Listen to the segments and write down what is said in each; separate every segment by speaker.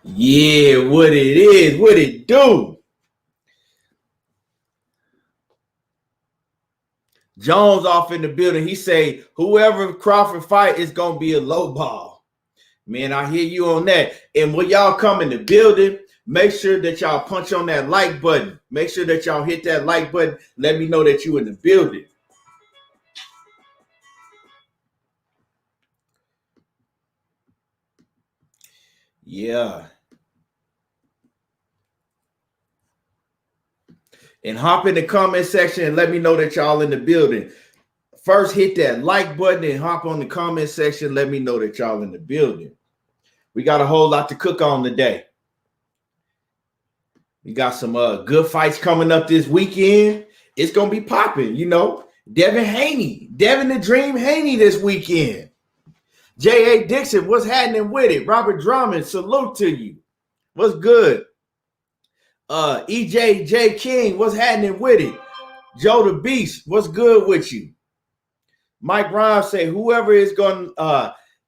Speaker 1: Yeah, what it is, what it do. Jones off in the building. He say, whoever Crawford fight is going to be a low ball. Man, I hear you on that. And when y'all come in the building, make sure that y'all punch on that like button. Make sure that y'all hit that like button. Let me know that you in the building. Yeah. And hop in the comment section and let me know that y'all in the building. First, hit that like button and hop on the comment section. Let me know that y'all in the building. We got a whole lot to cook on today. We got some good fights coming up this weekend. It's going to be popping, you know. Devin the Dream Haney this weekend. J.A. Dixon, what's happening with it? Robert Drummond, salute to you. What's good? E.J. King, what's happening with it? Joe the Beast, what's good with you? Mike Rhymes say, whoever is going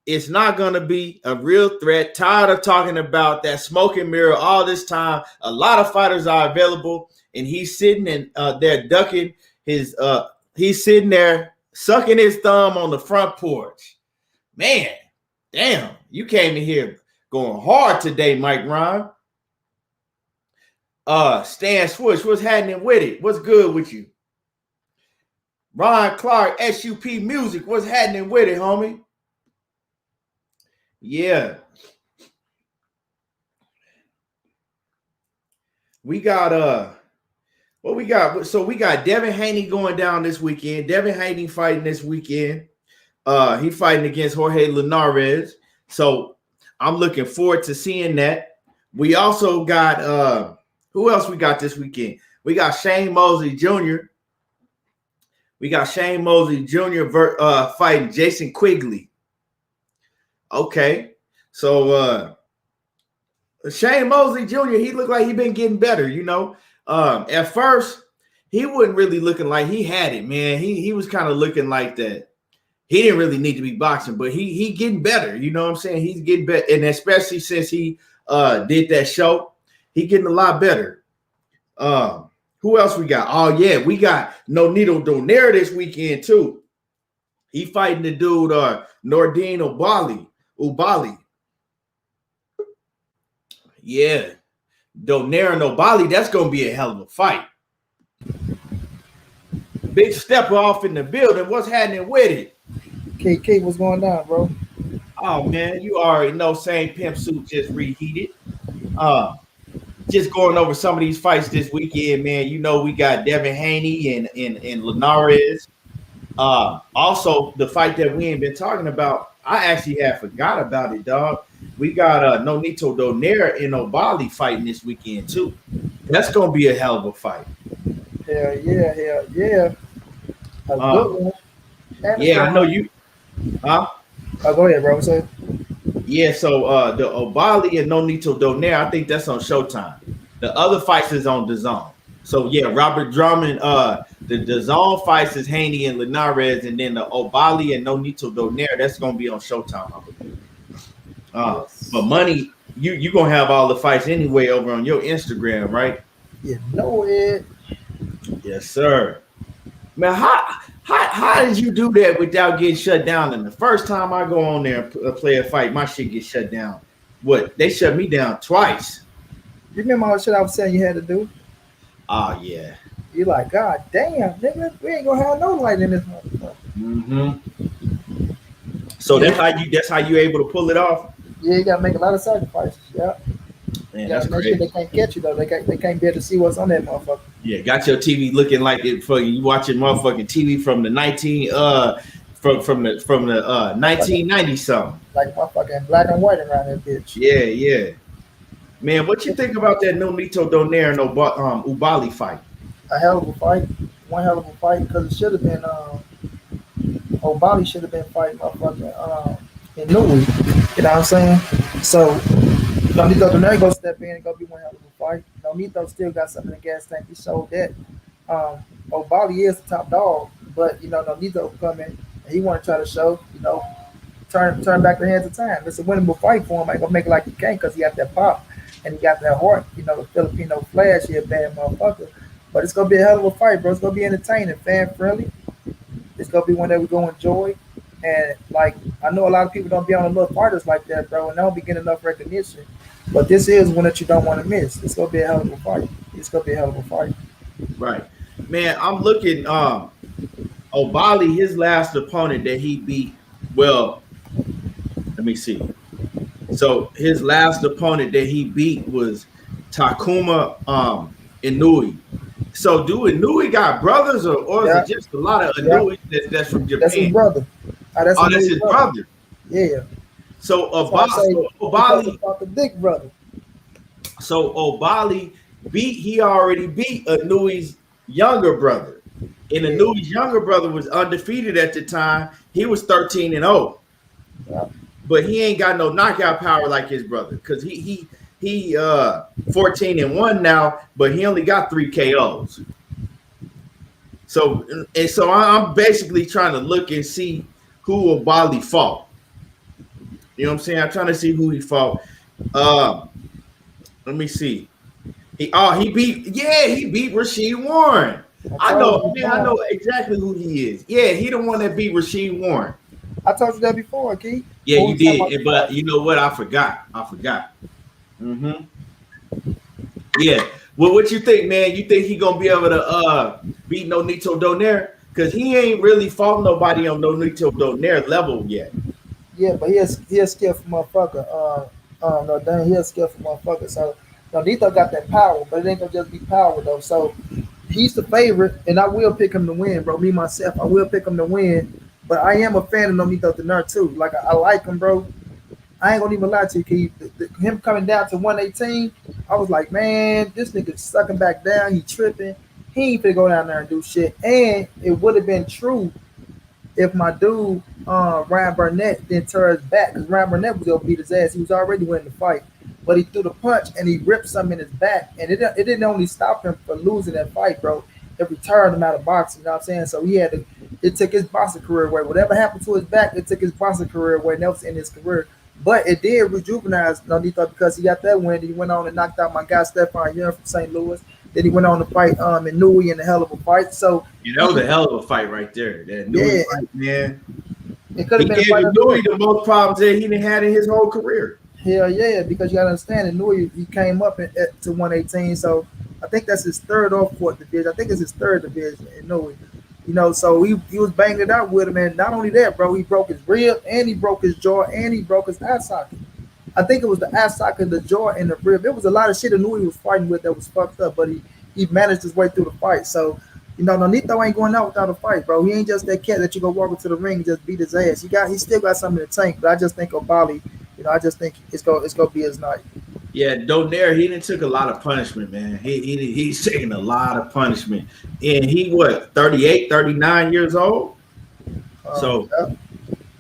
Speaker 1: it's not going to be a real threat. Tired of talking about that smoking mirror all this time. A lot of fighters are available, and he's sitting and there ducking his he's sitting there sucking his thumb on the front porch. Man, damn, you came in here going hard today, Mike Rhymes. Stan Swoosh, what's happening with it? What's good with you? Ron Clark, SUP Music, what's happening with it, homie? Yeah. We got what we got? So we got Devin Haney going down this weekend. Devin Haney fighting this weekend. He fighting against Jorge Linares. So I'm looking forward to seeing that. We also got who else we got this weekend? We got Shane Mosley Jr. Fighting Jason Quigley. Okay. So Shane Mosley Jr., he looked like he been getting better, you know. At first, he wasn't really looking like he had it, man. He was kind of looking like that. He didn't really need to be boxing, but he getting better, you know what I'm saying? He's getting better, and especially since he did that show, he getting a lot better. Who else we got? Oh, yeah, we got Nonito Donaire this weekend, too. He fighting the dude, Nordine Ubali. Yeah. Donaire and Ubali, that's going to be a hell of a fight. Big step off in the building. What's happening with it?
Speaker 2: KK, what's going on, bro?
Speaker 1: Oh, man, you already know same pimp suit just reheated. Just going over some of these fights this weekend, man. You know, we got Devin Haney and Linares. Also, the fight that we ain't been talking about, I actually had forgot about it, dog. We got Nonito Donaire and Ubali fighting this weekend, too. That's going to be a hell of a fight.
Speaker 2: Hell yeah. A good one.
Speaker 1: Yeah, I know you. Huh?
Speaker 2: Go ahead, bro. What's up?
Speaker 1: Yeah, so the Ubali and Nonito Donaire, I think that's on Showtime. The other fights is on DAZN. So yeah, Robert Drummond, the DAZN fights is Haney and Linares, and then the Ubali and Nonito Donaire, that's gonna be on Showtime, I believe. But money, you gonna have all the fights anyway over on your Instagram, right?
Speaker 2: You know it.
Speaker 1: Yes, sir. Man, how did you do that without getting shut down? And the first time I go on there and play a fight, my shit gets shut down. What? They shut me down twice.
Speaker 2: You remember all the shit I was saying you had to do?
Speaker 1: Oh yeah.
Speaker 2: You like, God damn, nigga, we ain't gonna have no light in this motherfucker.
Speaker 1: Mm-hmm. So that's how you able to pull it off.
Speaker 2: Yeah, you gotta make a lot of sacrifices. Yeah.
Speaker 1: Man, that's crazy.
Speaker 2: Sure they can't catch you though. They can't be able to see what's on that motherfucker.
Speaker 1: Yeah, got your TV looking like it for you watching motherfucking TV from the 1990 something.
Speaker 2: Like motherfucking black and white around that bitch.
Speaker 1: Yeah. Man, what you think about that Nonito Donaire and Ubali fight?
Speaker 2: A hell of a fight. One hell of a fight because it should have been Ubali should have been fighting motherfucking in Louis. You know what I'm saying? So Nonito Donaire go step in and go be one hell of a fight. Nonito still got something in the gas tank. He showed that. Ubali is the top dog, but you know Nonito come in and he want to try to show, you know, turn back the hands of time. It's a winnable fight for him. I ain't gonna make it like he can't because he got that pop and he got that heart. You know, the Filipino flash. He a bad motherfucker. But it's gonna be a hell of a fight, bro. It's gonna be entertaining, fan friendly. It's gonna be one that we gonna enjoy. And like I know a lot of people don't be on the little fighters like that, bro, and they don't be getting enough recognition. But this is one that you don't want to miss. It's gonna be a hell of a fight. It's gonna be a hell of a fight.
Speaker 1: Right, man. I'm looking. O'Bali, his last opponent that he beat. Well, let me see. So his last opponent that he beat was Takuma Inoue. So do Inoue got brothers or is it just a lot of Inoue that's from Japan?
Speaker 2: That's his brother.
Speaker 1: That's his brother.
Speaker 2: Yeah.
Speaker 1: So O'Bali,
Speaker 2: the big brother.
Speaker 1: So O'Bali he already beat Inoue's younger brother. And Inoue's younger brother was undefeated at the time. He was 13-0.
Speaker 2: Yeah.
Speaker 1: But he ain't got no knockout power like his brother because he 14-1 now, but he only got 3 KOs. So I'm basically trying to look and see who O'Bali fought. You know what I'm saying? I'm trying to see who he fought. Let me see. He beat Rashid Warren. I know exactly who he is. Yeah, he the one that beat Rashid Warren.
Speaker 2: I told you that before, Keith.
Speaker 1: Yeah, you did, but you know what? I forgot. Mm-hmm. Yeah. Well, what you think, man? You think he gonna be able to beat Nonito Donaire? Because he ain't really fought nobody on Nonito Donaire level yet.
Speaker 2: Yeah, but he a skillful motherfucker. No, dang, he a skillful motherfucker. So Nonito got that power, but it ain't gonna just be power though. So he's the favorite, and I will pick him to win, bro. Me myself, I will pick him to win. But I am a fan of Nonito Donaire too. Like I like him, bro. I ain't gonna even lie to you, Keith. Him coming down to 118, I was like, man, this nigga sucking back down. He tripping. He ain't finna go down there and do shit. And it would have been true if my dude Ryan Burnett didn't turn his back, because Ryan Burnett was gonna beat his ass. He was already winning the fight, but he threw the punch and he ripped something in his back, and it didn't only stop him from losing that fight, bro. It returned him out of boxing. You know what I'm saying? So it took his boxing career away. Whatever happened to his back, it took his boxing career away. And that was in his career. But it did rejuvenize Nonito because he got that win. He went on and knocked out my guy Stephon Young from St. Louis. Then he went on to fight Inoue in a hell of a fight. So
Speaker 1: that was a hell of a fight right there. That Inoue fight, man.
Speaker 2: It could have been
Speaker 1: Inoue the most problems that he didn't had in his whole career.
Speaker 2: Hell yeah, because you gotta understand Inoue, he came up to 118. So I think that's his third or fourth division. I think it's his third division, Inoue. You know, so he was banging it out with him, and not only that, bro, he broke his rib and he broke his jaw and he broke his eye socket. I think it was the eye socket, the jaw, and the rib. It was a lot of shit Inoue was fighting with that was fucked up, but he managed his way through the fight. So, you know, Nonito ain't going out without a fight, bro. He ain't just that cat that you go walk into the ring and just beat his ass. He still got something in the tank, but I just think O'Bali, you know, I just think it's gonna be his night.
Speaker 1: Yeah, Donaire, he done took a lot of punishment, man. He's taking a lot of punishment. And he, 38, 39 years old? So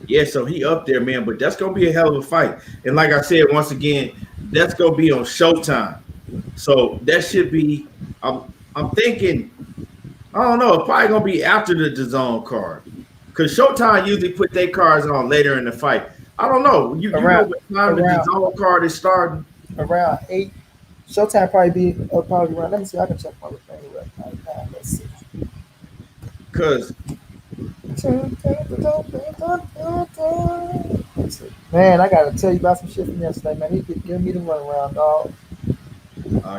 Speaker 1: he up there, man. But that's going to be a hell of a fight. And like I said, once again, that's going to be on Showtime. So that should be, I'm thinking, I don't know, it's probably going to be after the DAZN card. Because Showtime usually put their cards on later in the fight. I don't know. You know what time the DAZN card is starting?
Speaker 2: Around 8. Showtime probably around. Let me see. I can check my thing right now. Let's see.
Speaker 1: Cause
Speaker 2: man, I gotta tell you about some shit from yesterday, man. He keep giving me the runaround, dog.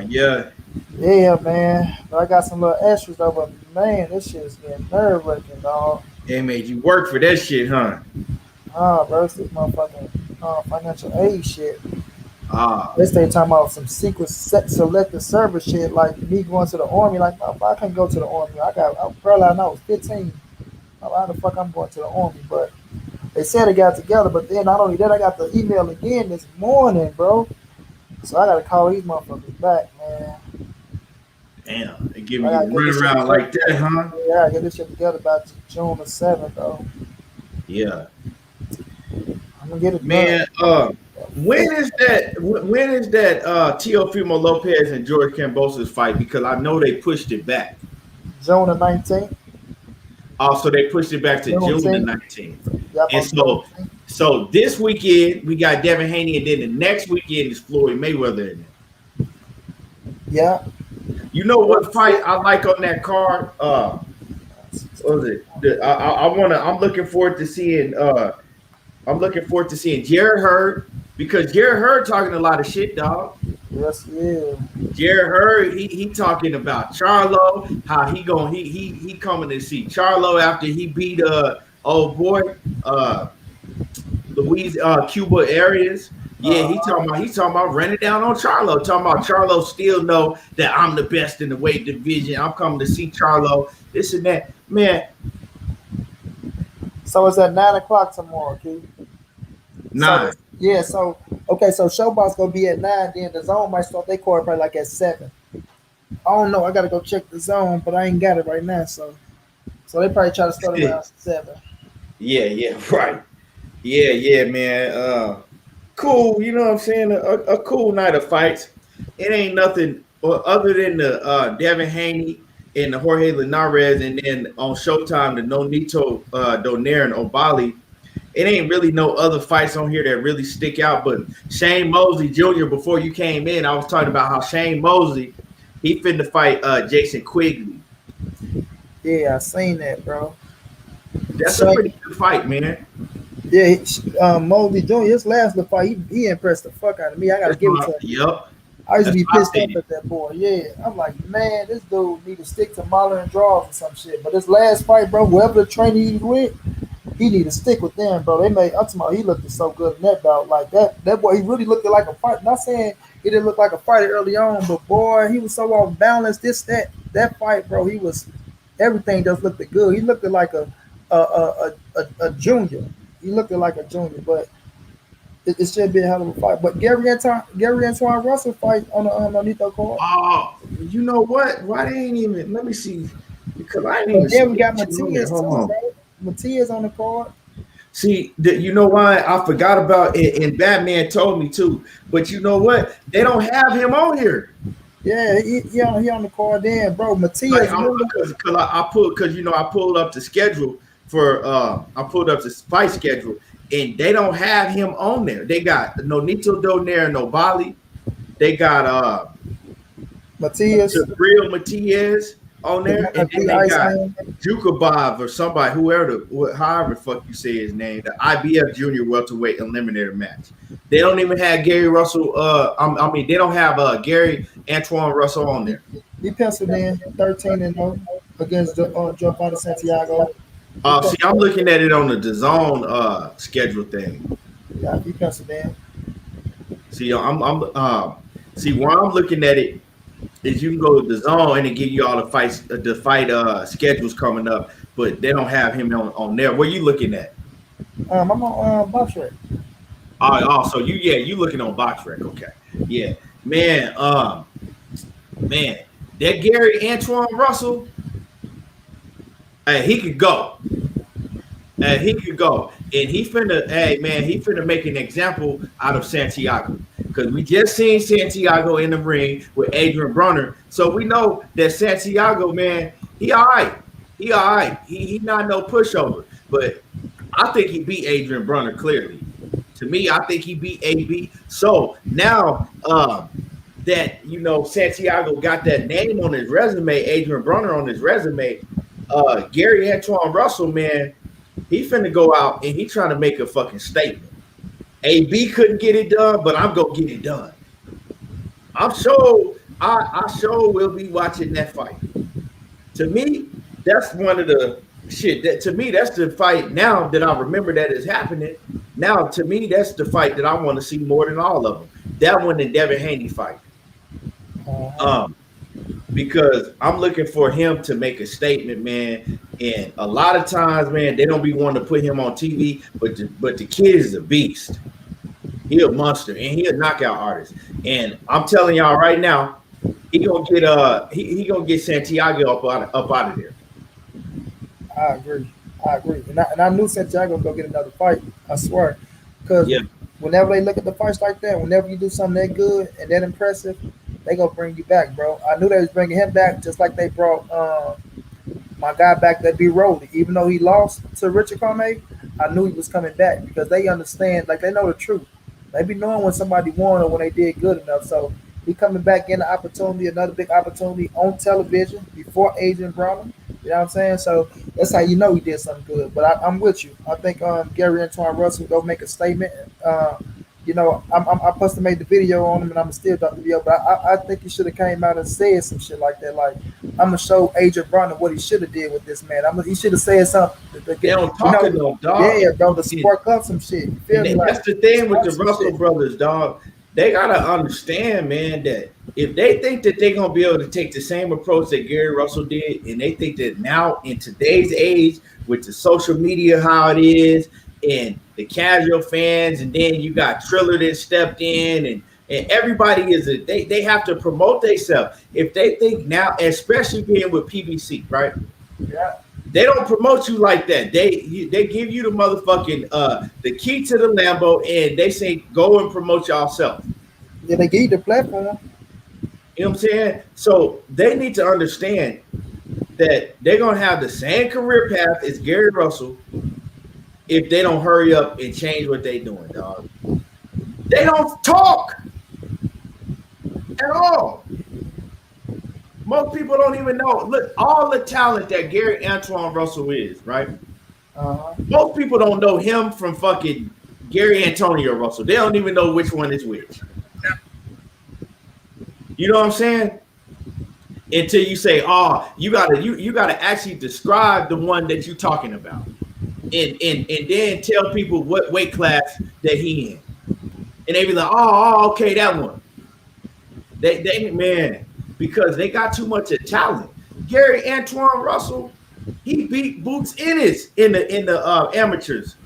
Speaker 2: Yeah, man. But I got some little extras though, but man, this shit is getting nerve-wracking, dog.
Speaker 1: They made you work for that shit, huh?
Speaker 2: Bro, it's this motherfucking financial aid shit.
Speaker 1: They
Speaker 2: stay talking about some secret selective service shit, like me going to the army. Like, I can't go to the army. I was 15. How the fuck I'm going to the army? But they said they got together. But then not only that, I got the email again this morning, bro. So I gotta call these motherfuckers back, man.
Speaker 1: Damn, they give me a run around like that, huh?
Speaker 2: Yeah, I get this shit together by June the 7th, though.
Speaker 1: Yeah.
Speaker 2: I'm gonna get it,
Speaker 1: man. When is that Teofimo Lopez and George Kambosos fight? Because I know they pushed it back.
Speaker 2: June the 19th.
Speaker 1: Also, they pushed it back to June the 19th.
Speaker 2: Yep,
Speaker 1: and So this weekend we got Devin Haney, and then the next weekend is Floyd Mayweather in there.
Speaker 2: Yeah.
Speaker 1: You know what fight I like on that card? What was it? I'm looking forward to seeing. I'm looking forward to seeing Jared Hurd, because Jared Hurd talking a lot of shit, dog.
Speaker 2: Yes, yeah.
Speaker 1: Jared Hurd, he talking about Charlo, how he coming to see Charlo after he beat old boy Louise Cuba Arias. Yeah, he's talking about running down on Charlo, talking about Charlo still know that I'm the best in the weight division. I'm coming to see Charlo, this and that. Man.
Speaker 2: So it's at 9:00 tomorrow, Keith.
Speaker 1: 9.
Speaker 2: So, yeah, so okay, so Showbox gonna be at 9, then the zone might start their court probably like at 7. I don't know. I gotta go check the zone, but I ain't got it right now. So they probably try to start around 7.
Speaker 1: Yeah, right. Yeah, man. Cool, you know what I'm saying? A cool night of fights. It ain't nothing other than the Devin Haney and the Jorge Linares, and then on Showtime the Nonito Donaire and Obali. It ain't really no other fights on here that really stick out. But Shane Mosley Jr., before you came in, I was talking about how Shane Mosley, he finna fight Jason Quigley.
Speaker 2: Yeah, I seen that, bro.
Speaker 1: That's a pretty good fight, man.
Speaker 2: Yeah, Mosley Jr., his last little fight, he impressed the fuck out of me. I gotta give it to him.
Speaker 1: Yep.
Speaker 2: I used to be pissed off at that boy. Yeah, I'm like, man, this dude need to stick to Mahler and draws or some shit. But his last fight, bro, whoever the trainer he with, he need to stick with them, bro. I'm talking about, he looked so good in that bout. Like that boy, he really looked like a fight. Not saying he didn't look like a fighter early on, but boy, he was so off balance. That fight, bro, he was, everything just looked good. He looked like a junior. He looked like a junior, but it should be a hell of a fight. But Gary Antoine Russell fight on the Nonito card.
Speaker 1: Oh, you know what? Why they ain't even? Let me see, because I didn't even.
Speaker 2: Then we got Matias too, bro. Matias on the card.
Speaker 1: See, you know why I forgot about it, and Batman told me too. But you know what? They don't have him on here.
Speaker 2: Yeah, he on the card then, bro. Matias,
Speaker 1: because you know I pulled up the schedule for I pulled up the fight schedule, and they don't have him on there. They got Nonito Donaire and Obali. They got
Speaker 2: Matias,
Speaker 1: real Matias on there, and then they got Jukabov or somebody, however the fuck you say his name, the IBF Junior welterweight eliminator match. They don't even have Gary Russell. They don't have Gary Antoine Russell on there.
Speaker 2: He penciled in 13-0 against Giovanni Santiago.
Speaker 1: See, I'm looking at it on the DAZN schedule thing.
Speaker 2: Yeah, he penciled in.
Speaker 1: See, see where I'm looking at it is you can go to DAZN and it give you all the fight schedules coming up, but they don't have him on there. What are you looking at?
Speaker 2: I'm on BoxRec.
Speaker 1: So you looking on BoxRec? Okay, yeah, man, that Gary Antoine Russell, he could go. And he finna make an example out of Santiago, because we just seen Santiago in the ring with Adrian Brunner, so we know that Santiago, man, he all right. He not no pushover, but I think he beat Adrian Brunner clearly. To me, I think he beat AB. So now that Santiago got that name on his resume, Adrian Brunner on his resume, Gary Antoine Russell, man, he finna go out and he trying to make a fucking statement. AB couldn't get it done, but I'm gonna get it done. I'm sure I sure will be watching that fight. To me, that's one of the shit that, to me, that's the fight now that I remember that is happening. Now, to me, that's the fight that I want to see more than all of them. That one, the Devin Haney fight. Because I'm looking for him to make a statement, man. And a lot of times, man, they don't be wanting to put him on TV, but the kid is a beast. He a monster, and he a knockout artist. And I'm telling y'all right now, he gonna get he gonna get Santiago up out of there.
Speaker 2: I agree. And I knew Santiago was gonna get another fight. I swear, because whenever they look at the fights like that, whenever you do something that good and that impressive, they gonna bring you back, bro. I knew they was bringing him back, just like they brought my guy back that beat Rolly. Even though he lost to Richard Cormier, I knew he was coming back because they understand, like they know the truth. They be knowing when somebody won or when they did good enough. So he coming back in the opportunity, another big opportunity on television before Adrian Broner. You know what I'm saying? So that's how you know he did something good. But I'm with you. I think Gary Antoine Russell go make a statement. I'm supposed to make the video on him, and I'm still drop the video. But I think he should have came out and said some shit like that. Like I'm gonna show Adrian Broner what he should have did with this man. He should have said something.
Speaker 1: They don't talk enough, dog.
Speaker 2: Yeah, dog, to spark up some shit. You feel me?
Speaker 1: That's the thing with the Russell brothers, dog. They gotta understand, man, that if they think that they're gonna be able to take the same approach that Gary Russell did, and they think that now in today's age with the social media how it is, and the casual fans, and then you got Triller that stepped in, and everybody they have to promote themselves. If they think now, especially being with PBC, right?
Speaker 2: Yeah.
Speaker 1: They don't promote you like that. They give you the motherfucking the key to the Lambo, and they say go and promote yourself.
Speaker 2: Yeah, they give you the platform.
Speaker 1: You know what I'm saying? So they need to understand that they're gonna have the same career path as Gary Russell if they don't hurry up and change what they're doing, dog. They don't talk at all. Most people don't even know. Look, all the talent that Gary Antoine Russell is, right? Most people don't know him from fucking Gary Antonio Russell. They don't even know which one is which. You know what I'm saying? Until you say, "Oh, you gotta actually describe the one that you're talking about," and then tell people what weight class that he in, and they be like, "Oh, okay, that one." They man. Because they got too much of talent. Gary Antoine Russell, he beat Boots Ennis in the amateurs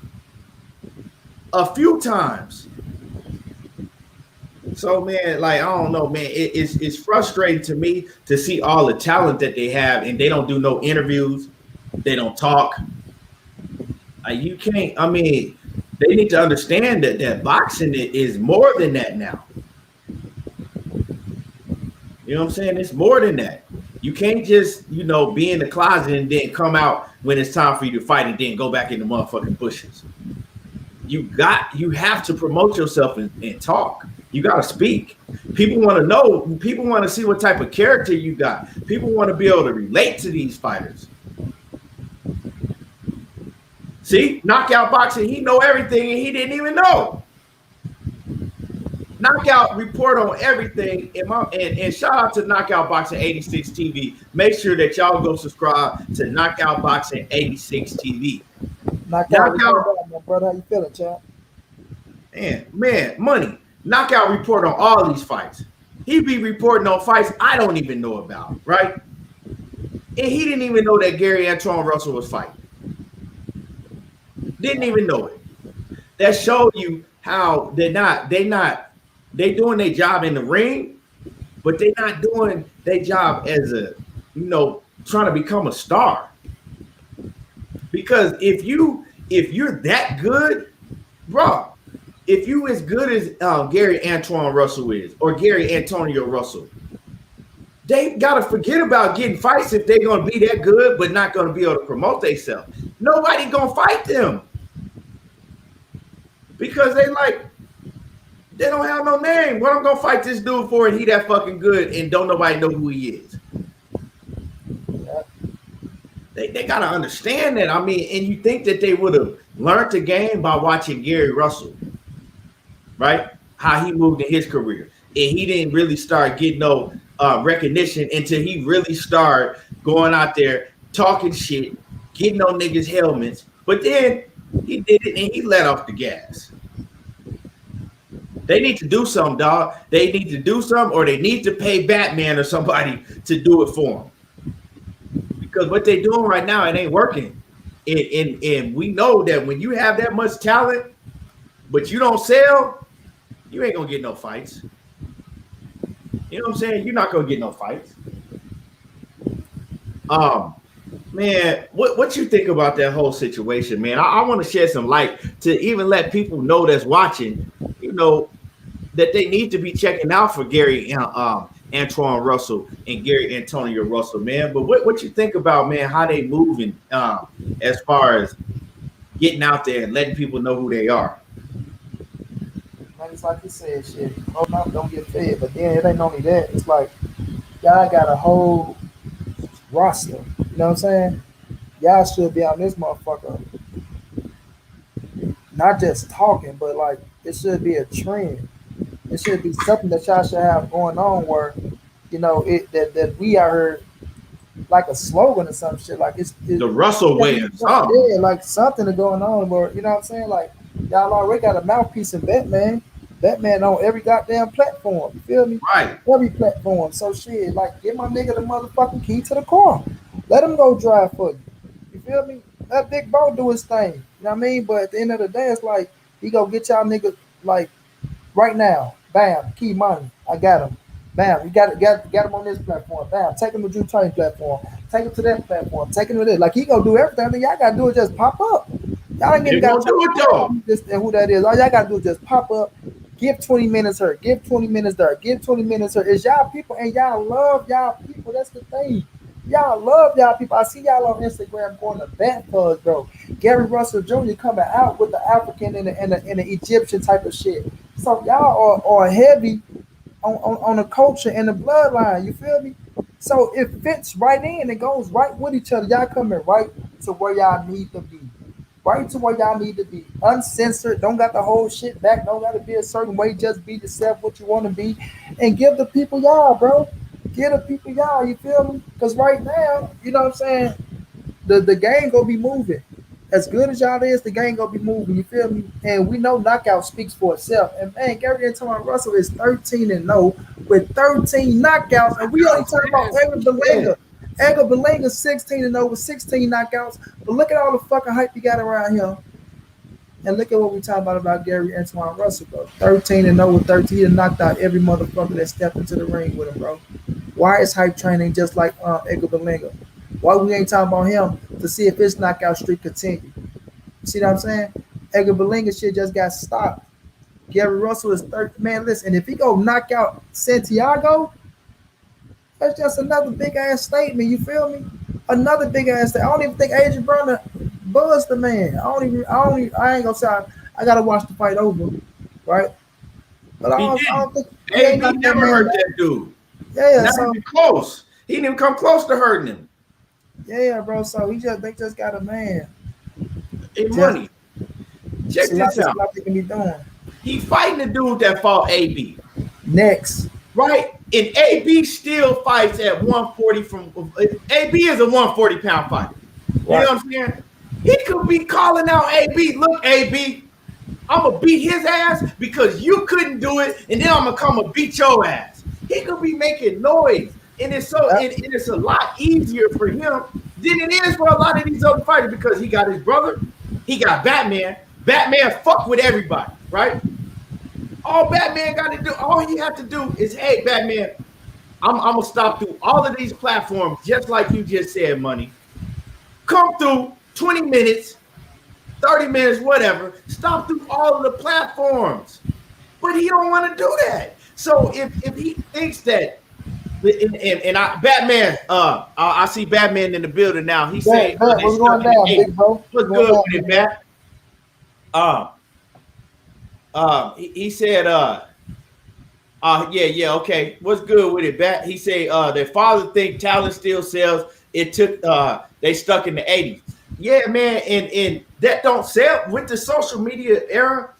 Speaker 1: a few times. So man, like I don't know, man, it's frustrating to me to see all the talent that they have, and they don't do no interviews, they don't talk. You can't. I mean, they need to understand that boxing is more than that now. You know what I'm saying? It's more than that. You can't just, be in the closet and then come out when it's time for you to fight and then go back in the motherfucking bushes. You have to promote yourself and talk. You got to speak. People want to know. People want to see what type of character you got. People want to be able to relate to these fighters. See, knockout boxing, he know everything and he didn't even know. Knockout report on everything, and shout out to Knockout Boxing 86 TV. Make sure that y'all go subscribe to Knockout Boxing 86 TV.
Speaker 2: Knockout, my brother, how you feeling, champ?
Speaker 1: Man, money. Knockout report on all these fights. He be reporting on fights I don't even know about, right? And he didn't even know that Gary Antoine Russell was fighting. Didn't even know it. That showed you how they doing their job in the ring, but they're not doing their job as trying to become a star. Because if you're that good, bro, if you as good as Gary Antoine Russell is, or Gary Antonio Russell, they gotta forget about getting fights if they're gonna be that good, but not gonna be able to promote themselves. Nobody gonna fight them because they don't have no name. What I'm gonna fight this dude for, and he that fucking good, and don't nobody know who he is. They gotta understand that. I mean, and you think that they would have learned the game by watching Gary Russell, right? How he moved in his career, and he didn't really start getting no recognition until he really started going out there talking shit, getting on niggas' helmets. But then he did it, and he let off the gas. They need to do something, dog. They need to do something, or they need to pay Batman or somebody to do it for them. Because what they're doing right now, it ain't working. And we know that when you have that much talent, but you don't sell, you ain't gonna get no fights. You know what I'm saying? You're not gonna get no fights. Man, what you think about that whole situation, man? I want to shed some light to even let people know that's watching, that they need to be checking out for Gary Antoine Russell and Gary Antonio Russell, man. But what you think about, man, how they moving as far as getting out there and letting people know who they are.
Speaker 2: Man, it's like you said, shit. Oh, no, don't get fed. But then it ain't only that. It's like y'all got a whole roster. You know what I'm saying? Y'all should be on this motherfucker. Not just talking, but like it should be a trend. It should be something that y'all should have going on where, you know, it that we are here like a slogan or some shit. Like it's
Speaker 1: The Russell way or something.
Speaker 2: yeah, like something going on where, you know what I'm saying? Like y'all already got a mouthpiece in Batman. Batman on every goddamn platform. You feel me?
Speaker 1: Right.
Speaker 2: Every platform. So shit, like give my nigga the motherfucking key to the car. Let him go drive for you. You feel me? Let Big Bro do his thing. You know what I mean? But at the end of the day, it's like he go get y'all niggas like right now. Bam, key money. I got him. Bam, you got him on this platform. Bam, take him to Drew Train platform. Take him to that platform. Take him to this. Like he gonna do everything. I mean, y'all gotta do is just pop up. Y'all ain't even gotta
Speaker 1: do it though.
Speaker 2: And who that is. All y'all gotta do is just pop up. Give 20 minutes here. Give 20 minutes there. Give 20 minutes here. It's y'all people and y'all love y'all people. That's the thing. Y'all love y'all people. I see y'all on Instagram going to bat for us, bro. Gary Russell Jr. coming out with the African and the Egyptian type of shit. So y'all are heavy on the culture and the bloodline. You feel me? So it fits right in. It goes right with each other. Y'all coming right to where y'all need to be. Right to where y'all need to be. Uncensored. Don't got the whole shit back. Don't got to be a certain way. Just be yourself, what you want to be. And give the people y'all, bro. Give the people y'all. You feel me? Because right now, you know what I'm saying? The game going to be moving. As good as y'all is, the game going to be moving. You feel me? And we know knockout speaks for itself. And man, Gary Antoine Russell is 13-0 with 13 knockouts. And we only talking about Edgar Berlanga. Edgar Berlanga 16-0 with 16 knockouts. But look at all the fucking hype you got around here. And look at what we talking about Gary Antoine Russell, bro. 13-0 with 13. He knocked out every motherfucker that stepped into the ring with him, bro. Why is hype training just like Edgar Berlanga? Why we ain't talking about him to see if his knockout streak continue? See what I'm saying? Edgar Berlanga shit just got stopped. Gary Russell is 30. Man, listen, if he go knock out Santiago, that's just another big ass statement. You feel me? Another big ass statement. I don't even think Adrian Broner buzzed the man. I ain't gonna say I gotta watch the fight over, right? But I don't think
Speaker 1: he never hurt that dude.
Speaker 2: Yeah,
Speaker 1: not even close. He didn't even come close to hurting him.
Speaker 2: Yeah, bro. So they just got a man.
Speaker 1: Hey, money. Check this out.
Speaker 2: What they can be doing.
Speaker 1: He fighting the dude that fought AB.
Speaker 2: Next.
Speaker 1: Right? And AB still fights at 140 from AB is a 140-pound fighter. You know what I'm saying? He could be calling out AB. Look, AB, I'm gonna beat his ass because you couldn't do it, and then I'm gonna come and beat your ass. He could be making noise, and it's it's a lot easier for him than it is for a lot of these other fighters because he got his brother, he got Batman. Batman fuck with everybody, right? All Batman got to do, all he have to do is, hey, Batman, I'm gonna stop through all of these platforms, just like you just said, money. Come through 20 minutes, 30 minutes, whatever. Stop through all of the platforms, but he don't want to do that. So if he thinks that, Batman, I see Batman in the building now. He said,
Speaker 2: what's going down, big bro?
Speaker 1: What's good with it, Bat? He said, yeah, okay. What's good with it, Bat? He said, their father think talent still sells. It took, they stuck in the 80s. Yeah, man, and that don't sell with the social media era.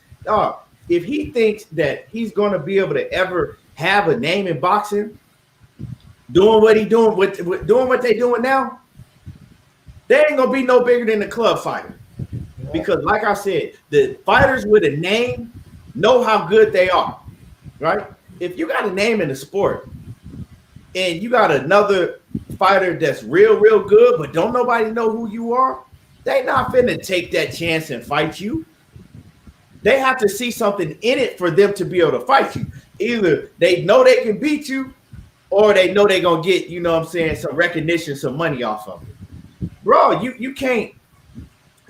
Speaker 1: If he thinks that he's going to be able to ever have a name in boxing, doing what he doing, doing what they doing now, they ain't going to be no bigger than the club fighter. Because like I said, the fighters with a name know how good they are, right? If you got a name in the sport and you got another fighter that's real good, but don't nobody know who you are, they not finna take that chance and fight you. They have to see something in it for them to be able to fight you. Either they know they can beat you or they know they're going to get, you know what I'm saying, some recognition, some money off of it. Bro, you can't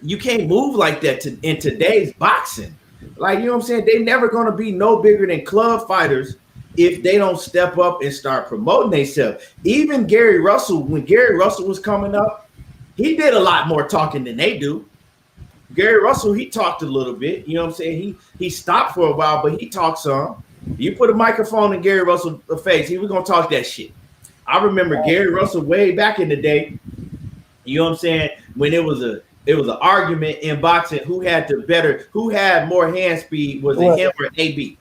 Speaker 1: move like that in today's boxing. Like, you know what I'm saying? They're never going to be no bigger than club fighters if they don't step up and start promoting themselves. Even Gary Russell, when Gary Russell was coming up, he did a lot more talking than they do. Gary Russell, he talked a little bit. You know what I'm saying? He stopped for a while, but he talked some. You put a microphone in Gary Russell's face, he was gonna talk that shit. I remember Gary Russell way back in the day. You know what I'm saying? When it was an argument in boxing, who had more hand speed? Was it him or AB?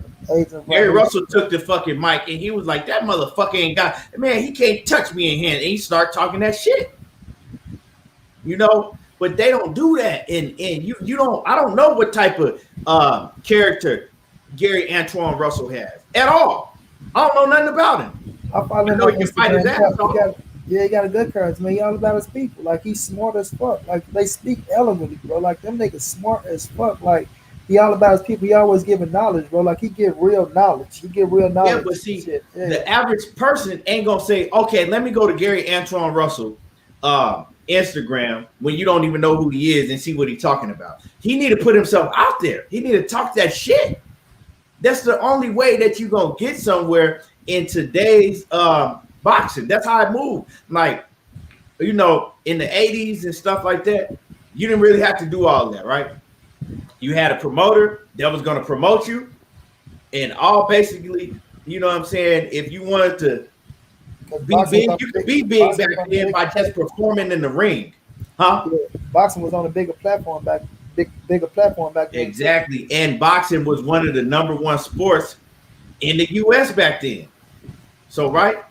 Speaker 1: Gary Russell took the fucking mic and he was like, that motherfucker ain't got, man, he can't touch me in hand. And he started talking that shit. You know, but they don't do that. And you don't, I don't know what type of character Gary Antoine Russell has at all. I don't know nothing about him.
Speaker 2: I know he can fight his ass off. Yeah, he got a good courage, man. He all about his people. Like, he's smart as fuck. Like, they speak eloquently, bro. Like, them niggas smart as fuck. Like, he all about his people. He always giving knowledge, bro. Like, he give real knowledge.
Speaker 1: Yeah, but see, the average person ain't gonna say, okay, let me go to Gary Antoine Russell Instagram when you don't even know who he is and see what he's talking about. He need to put himself out there. He need to talk that shit. That's the only way that you gonna get somewhere in today's boxing. That's how I move. Like, you know, in the 80s and stuff like that, you didn't really have to do all that, right? You had a promoter that was going to promote you, and all basically, you know what I'm saying, if you wanted to be big, you could be big back then by just performing in the ring. Huh?
Speaker 2: Yeah, boxing was on a bigger platform back then.
Speaker 1: Exactly. And boxing was one of the number one sports in the US back then. So, right?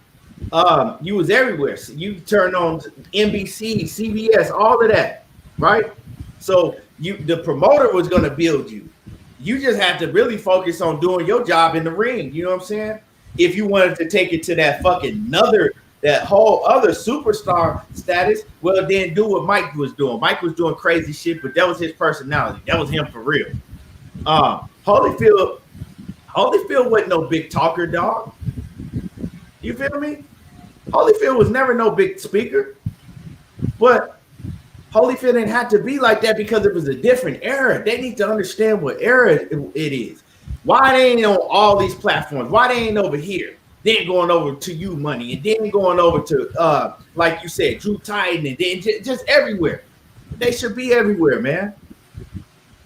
Speaker 1: You was everywhere. So you turned on NBC, CBS, all of that, right? So the promoter was going to build you. You just had to really focus on doing your job in the ring. You know what I'm saying? If you wanted to take it to that whole other superstar status, well, then do what Mike was doing. Mike was doing crazy shit, but that was his personality. That was him for real. Holyfield wasn't no big talker, dog. You feel me? Holyfield was never no big speaker, but Holyfield didn't have to be like that because it was a different era. They need to understand what era it is. Why they ain't on all these platforms? Why they ain't over here? Then going over to You Money, and then going over to, like you said, Drew Titan, and then just everywhere. They should be everywhere, man.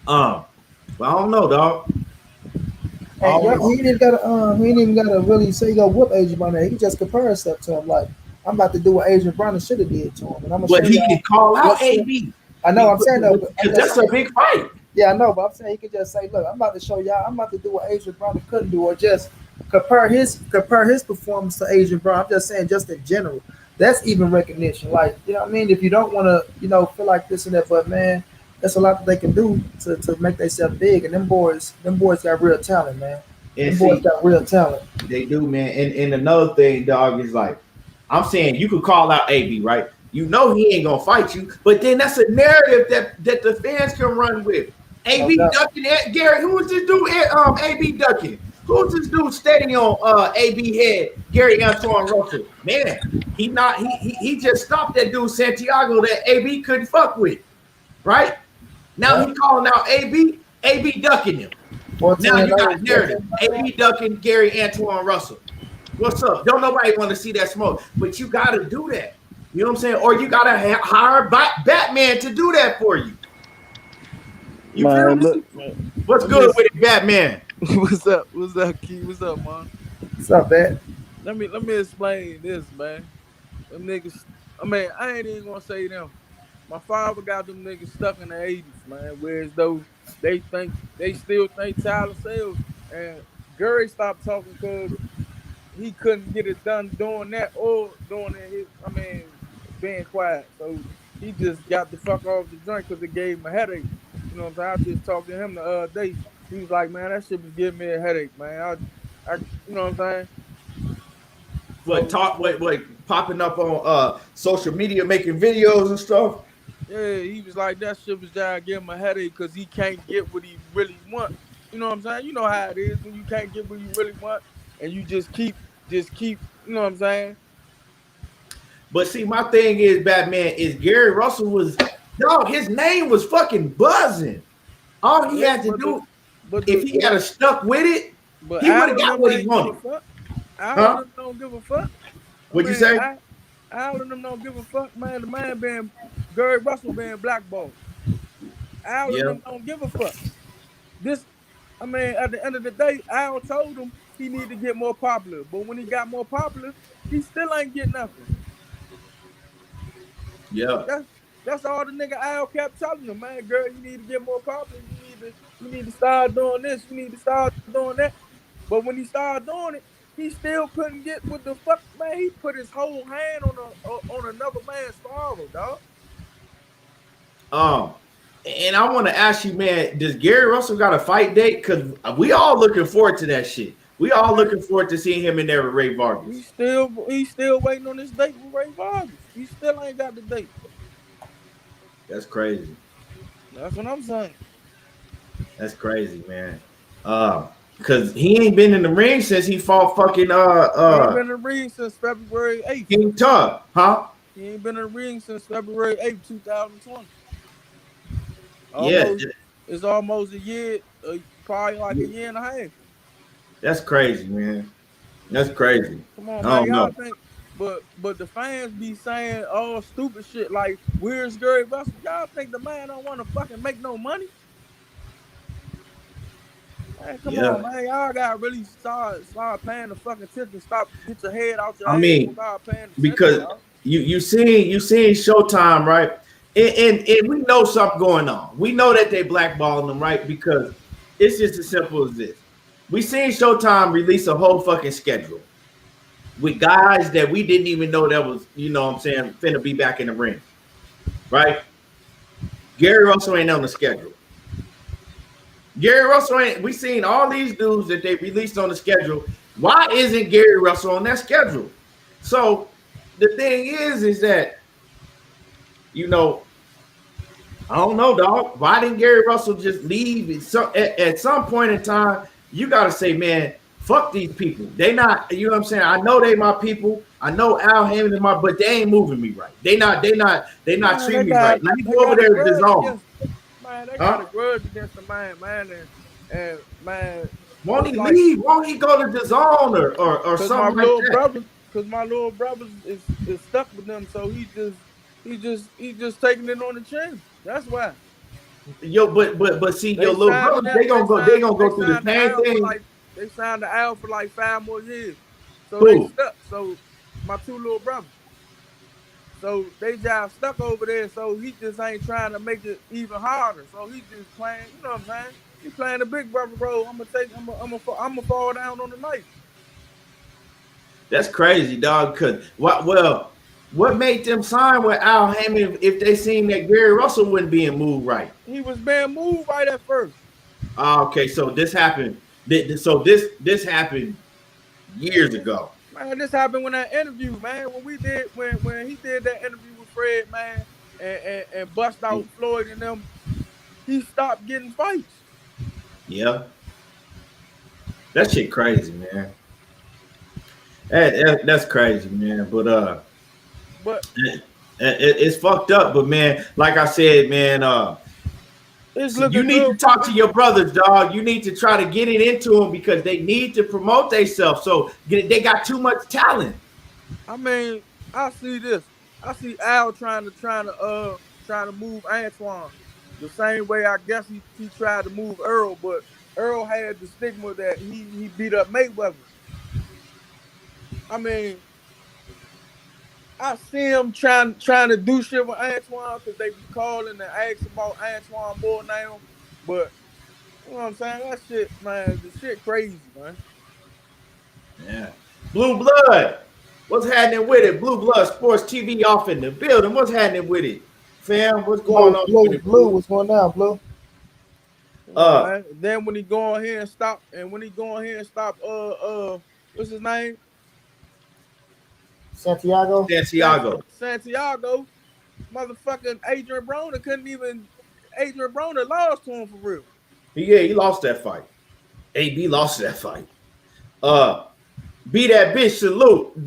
Speaker 1: But I don't know, dog.
Speaker 2: Hey, he didn't even gotta really say go whoop Adrian Broner. He just compare himself to him. Like, I'm about to do what Adrian Broner should have did to him, and I'm gonna.
Speaker 1: But he can call out AB.
Speaker 2: I know. I'm saying though,
Speaker 1: because that's a big fight.
Speaker 2: Yeah, I know, but I'm saying he could just say, "Look, I'm about to show y'all. I'm about to do what Adrian Broner couldn't do," or just compare his performance to Adrian Broner. I'm just saying, just in general, that's even recognition. Like, you know what I mean? If you don't want to, feel like this and that, but man, that's a lot that they can do to make themselves big. And them boys got real talent, man. Them boys got real talent.
Speaker 1: They do, man. And another thing, dog, is like, I'm saying you could call out AB, right? You know he ain't gonna fight you, but then that's a narrative that the fans can run with. AB ducking at Gary. Who was this dude? AB ducking. Who's this dude steady on AB head? Gary Antoine Russell. Man, he just stopped that dude Santiago that AB couldn't fuck with, right? Now he calling out AB ducking him. Now you got a narrative. AB ducking Gary Antoine Russell. What's up? Don't nobody want to see that smoke, but you got to do that. You know what I'm saying? Or you got to hire Batman to do that for you. You feel me?
Speaker 3: Look, man.
Speaker 1: What's good with it, Batman?
Speaker 3: What's up, Keith? What's up, man?
Speaker 2: What's up, man?
Speaker 3: Let me explain this, man. Them niggas, I ain't even gonna say them. My father got them niggas stuck in the 80s, man. Whereas though they still think Tyler Sales, and Gary stopped talking because he couldn't get it done doing that or doing it. Being quiet. So he just got the fuck off the joint because it gave him a headache. You know what I'm saying? I just talked to him the other day. He was like, man, that shit was giving me a headache, man. I you know what I'm saying?
Speaker 1: What popping up on social media, making videos and stuff?
Speaker 3: Yeah, he was like, that shit was just giving him a headache because he can't get what he really wants. You know what I'm saying? You know how it is when you can't get what you really want and you just keep, you know what I'm saying?
Speaker 1: But see, my thing is, Batman, is Gary Russell was, dog, his name was fucking buzzing. All he had to do, if he had stuck with it, he would have got what he wanted.
Speaker 3: I don't give a fuck.
Speaker 1: What'd you say?
Speaker 3: All of them don't give a fuck, man. The man being Gary Russell being blackballed. Al and them don't give a fuck. I mean, at the end of the day, Al told him he needed to get more popular. But when he got more popular, he still ain't get nothing.
Speaker 1: Yeah.
Speaker 3: That's all the nigga Al kept telling him, man, girl, you need to get more popular. You need to start doing this. You need to start doing that. But when he started doing it, he still couldn't get what the fuck, man. He put his whole hand on another man's father, dog.
Speaker 1: And I want to ask you, man, does Gary Russell got a fight date? Because we all looking forward to that shit. We all looking forward to seeing him in there with Ray Vargas.
Speaker 3: He's still waiting on this date with Ray Vargas. He still ain't got the date.
Speaker 1: That's crazy.
Speaker 3: That's what I'm saying.
Speaker 1: That's crazy, man. Because he ain't been in the ring since he fought fucking
Speaker 3: he ain't been in the ring since February 8th.
Speaker 1: King Tug, huh?
Speaker 3: He ain't been in the ring since February 8th, 2020. It's almost a year, probably like a year and a half.
Speaker 1: That's crazy, man. That's crazy.
Speaker 3: Come on, man. Y'all think, but the fans be saying all stupid shit like, where's Gary Russell? Y'all think the man don't want to fucking make no money? Man, come on, man. Y'all gotta really start paying the fucking attention. Get your head out your ass and start paying attention.
Speaker 1: Because you seen Showtime, right? And we know something going on. We know that they blackballing them, right? Because it's just as simple as this. We seen Showtime release a whole fucking schedule with guys that we didn't even know that was, you know what I'm saying, finna be back in the ring, right? Gary Russell ain't on the schedule. Gary Russell ain't. We seen all these dudes that they released on the schedule. Why isn't Gary Russell on that schedule? So the thing is that, you know, I don't know, dog. Why didn't Gary Russell just leave? So at some point in time, you gotta say, man, fuck these people. They not, you know what I'm saying? I know they my people. I know Al Hammond is but they ain't moving me right. They not treating me right. Let me go over there with DAZN.
Speaker 3: Man, they got a grudge against the man, and man.
Speaker 1: Won't he leave? Won't he go to DAZN or something like that?
Speaker 3: Because my little brother is stuck with them, so he just taking it on the chin. That's why.
Speaker 1: Yo, but see, your little brother, they gonna go through the same thing.
Speaker 3: They signed the Al for like 5 more years, so they stuck. So my 2 little brothers. So they just stuck over there, so he just ain't trying to make it even harder. So he just playing, you know what I'm saying? He playing the big brother role. I'm gonna fall down on the knife.
Speaker 1: That's crazy, dog. Cause what made them sign with Al Hammond if they seen that Gary Russell wasn't being moved right?
Speaker 3: He was being moved right at first.
Speaker 1: Okay, so this happened. So this happened years ago.
Speaker 3: Man, this happened when that interview, man. When he did that interview with Fred, man, and bust out Floyd and them, he stopped getting fights.
Speaker 1: Yeah, that shit crazy, man. That's crazy, man. But it's fucked up. But man, like I said, man, you need to talk to your brothers, dog. You need to try to get it into them because they need to promote themselves. So they got too much talent.
Speaker 3: I mean, I see this. I see Al trying to move Antoine the same way I guess he tried to move Earl, but Earl had the stigma that he beat up Mayweather. I mean, I see him trying to do shit with Antoine because they be calling and ask about Antoine more now. But you know what I'm saying? That shit, man, the shit crazy, man.
Speaker 1: Yeah. Blue Blood. What's happening with it? Blue Blood Sports TV off in the building. What's happening with it? Fam, what's going on?
Speaker 2: Blue, what's going on, Blue?
Speaker 3: Then when he go on here and stop, what's his name?
Speaker 2: Santiago,
Speaker 3: motherfucking Adrian Broner lost to him for real.
Speaker 1: Yeah, he lost that fight. AB lost that fight. Be that bitch, salute.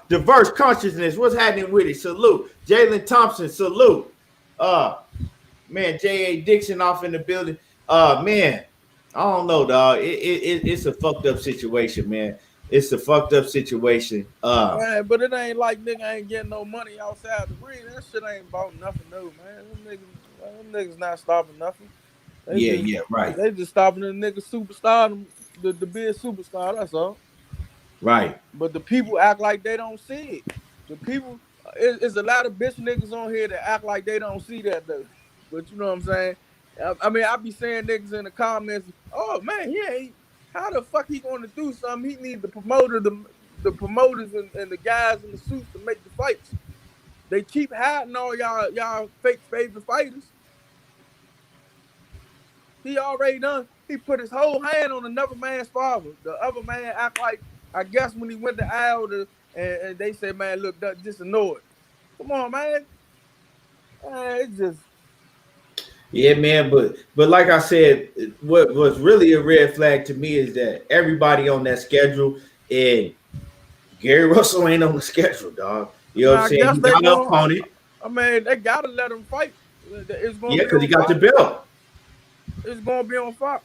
Speaker 1: Diverse consciousness, what's happening with it? Salute. Jalen Thompson, salute. Man, J.A. Dixon off in the building. Man, I don't know, dog. It's a fucked up situation, man. It's a fucked up situation.
Speaker 3: Man, but it ain't like nigga ain't getting no money outside the ring. That shit ain't about nothing, no, man. Them niggas not stopping nothing.
Speaker 1: Right.
Speaker 3: They just stopping the nigga superstar, the big superstar. That's all.
Speaker 1: Right.
Speaker 3: But the people act like they don't see it. The people, it's a lot of bitch niggas on here that act like they don't see that though. But you know what I'm saying? I mean, I be saying niggas in the comments, oh man, he ain't. How the fuck he gonna do something? He need the promoters and the guys in the suits to make the fights. They keep hiding all y'all fake favorite fighters. He already done. He put his whole hand on another man's father. The other man act like, I guess when he went to Al, and they said, man, look, just ignore it. Come on, man. It's just.
Speaker 1: Yeah, man, but like I said, what was really a red flag to me is that everybody on that schedule, and Gary Russell ain't on the schedule, dog. You know what I'm saying? He got up on it.
Speaker 3: I mean, they gotta let him fight. It's gonna
Speaker 1: because he got the belt.
Speaker 3: It's gonna be on Fox.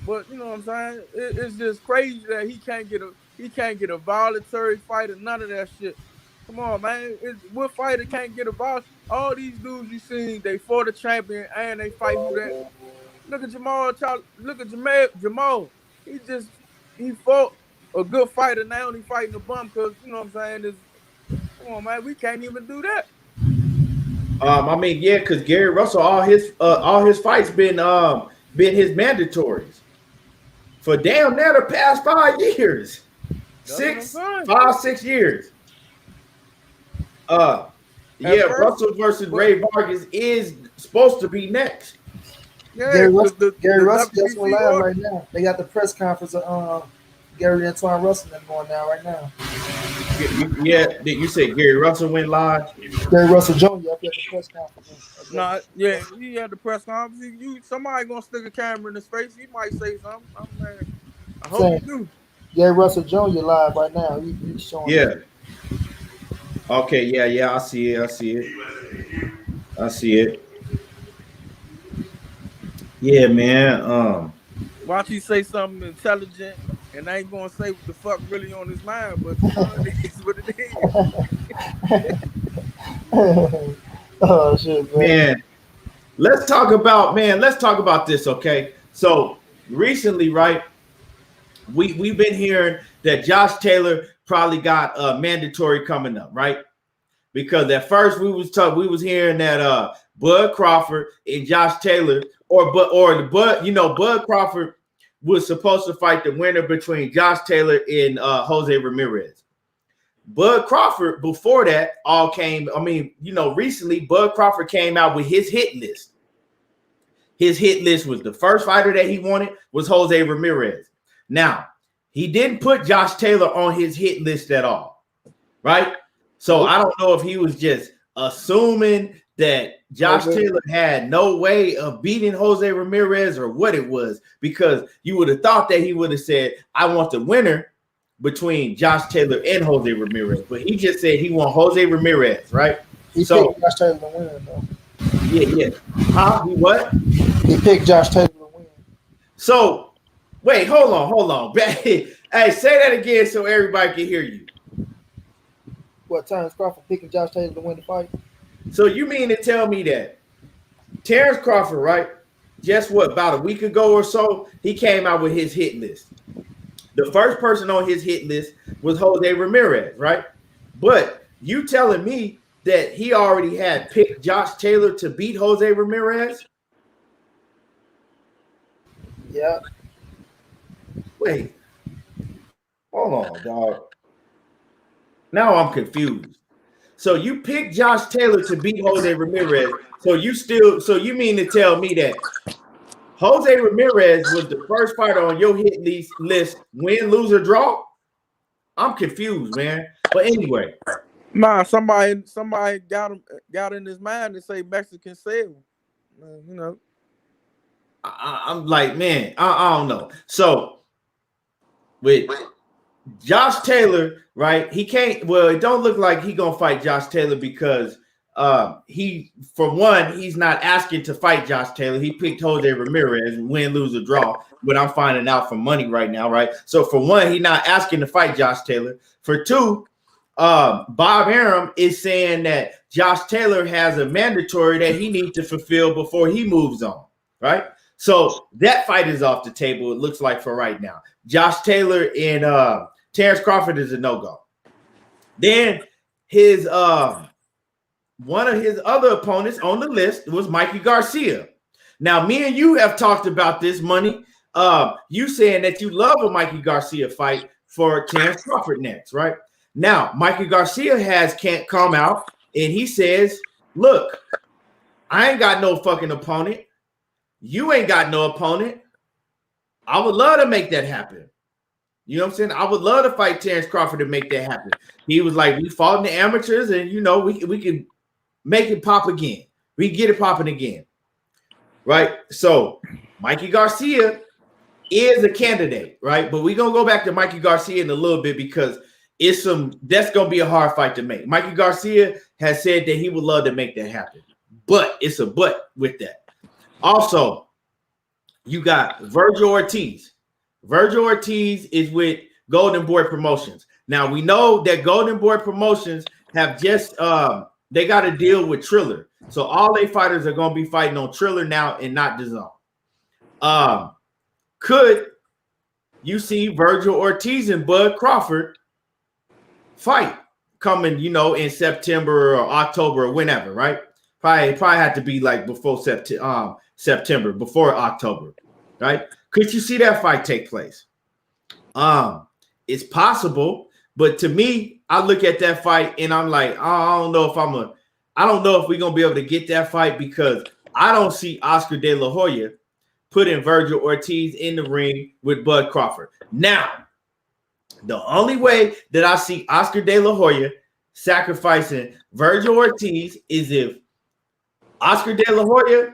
Speaker 3: But you know what I'm saying? It's just crazy that he can't get a voluntary fight or none of that shit. Come on, man. What fighter can't get a voluntary? All these dudes you seen, they fought the champion and they fight who that. Look at Jamal. Look at Jamal. He fought a good fighter. Now he fighting a bum because you know what I'm saying. Come on, man. We can't even do that.
Speaker 1: I mean, yeah, because Gary Russell, all his fights been his mandatories for damn near the past 5 years, 6 years. Russell versus Ray Vargas is supposed to be next.
Speaker 2: Yeah, Gary Russell just went live right now. They got the press conference of Gary Antoine Russell going down right now.
Speaker 1: Yeah, you said Gary Russell went live.
Speaker 2: Gary Russell Jr. up at the press conference.
Speaker 3: Nah, yeah, he had the press conference. Somebody gonna stick a camera in his face. He might say something. I hope he do.
Speaker 2: Gary Russell Jr. live right now. He's showing.
Speaker 1: Yeah. Okay. Yeah. I see it. Yeah, man.
Speaker 3: Watch you say something intelligent, and I ain't gonna say what the fuck really on his mind, but it's what it
Speaker 2: is. Oh shit,
Speaker 1: man. Let's talk about this, okay? So recently, right? We've been hearing that Josh Taylor probably got mandatory coming up, right? Because at first we was hearing that Bud Crawford and Josh Taylor, Bud Crawford was supposed to fight the winner between Josh Taylor and Jose Ramirez. Bud Crawford, before that, recently Bud Crawford came out with his hit list. His hit list was the first fighter that he wanted was Jose Ramirez. Now, he didn't put Josh Taylor on his hit list at all, right? So I don't know if he was just assuming that Josh Taylor had no way of beating Jose Ramirez or what it was, because you would have thought that he would have said, I want the winner between Josh Taylor and Jose Ramirez. But he just said he want Jose Ramirez, right?
Speaker 2: He picked Josh Taylor to win, though.
Speaker 1: Yeah. Huh? He what?
Speaker 2: He picked Josh Taylor to win.
Speaker 1: So, wait, hold on. Hey, say that again so everybody can hear you.
Speaker 2: What, Terence Crawford picking Josh Taylor to win the fight?
Speaker 1: So you mean to tell me that Terence Crawford, right? Just about a week ago or so, he came out with his hit list. The first person on his hit list was Jose Ramirez, right? But you telling me that he already had picked Josh Taylor to beat Jose Ramirez?
Speaker 2: Yeah.
Speaker 1: Wait. Hold on, dog. Now I'm confused. So you picked Josh Taylor to beat Jose Ramirez. So you mean to tell me that Jose Ramirez was the first fighter on your hit list, win, lose, or draw? I'm confused, man. But anyway.
Speaker 3: Nah, somebody got in his mind to say Mexican sale. You know.
Speaker 1: I'm like, man, I don't know. So with Josh Taylor, right? He can't. Well, it don't look like he gonna fight Josh Taylor because he's not asking to fight Josh Taylor. He picked Jose Ramirez and win, lose, or draw. But I'm finding out from money right now, right? So for one, he's not asking to fight Josh Taylor. For two, Bob Arum is saying that Josh Taylor has a mandatory that he needs to fulfill before he moves on, right? So that fight is off the table, it looks like, for right now. Josh Taylor and Terence Crawford is a no-go. Then his one of his other opponents on the list was Mikey Garcia. Now, me and you have talked about this, Money. You saying that you love a Mikey Garcia fight for Terence Crawford next, right? Now, Mikey Garcia can't come out and he says, look, I ain't got no fucking opponent. You ain't got no opponent. I would love to make that happen. You know what I'm saying? I would love to fight Terence Crawford to make that happen. He was like, we fought in the amateurs and, you know, we can make it pop again. We get it popping again. Right? So Mikey Garcia is a candidate, right? But we're going to go back to Mikey Garcia in a little bit because that's going to be a hard fight to make. Mikey Garcia has said that he would love to make that happen. But it's a but with that. Also, you got Virgil Ortiz. Virgil Ortiz is with Golden Boy Promotions. Now, we know that Golden Boy Promotions have just they got to deal with Triller. So all their fighters are going to be fighting on Triller now and not DAZN. Could you see Virgil Ortiz and Bud Crawford fight coming, you know, in September or October or whenever, right? Probably had to be like before September, before October, right? Could you see that fight take place? It's possible, but to me, I look at that fight and I'm like, I don't know if we're gonna be able to get that fight because I don't see Oscar De La Hoya putting Virgil Ortiz in the ring with Bud Crawford. Now, the only way that I see Oscar De La Hoya sacrificing Virgil Ortiz is if Oscar De La Hoya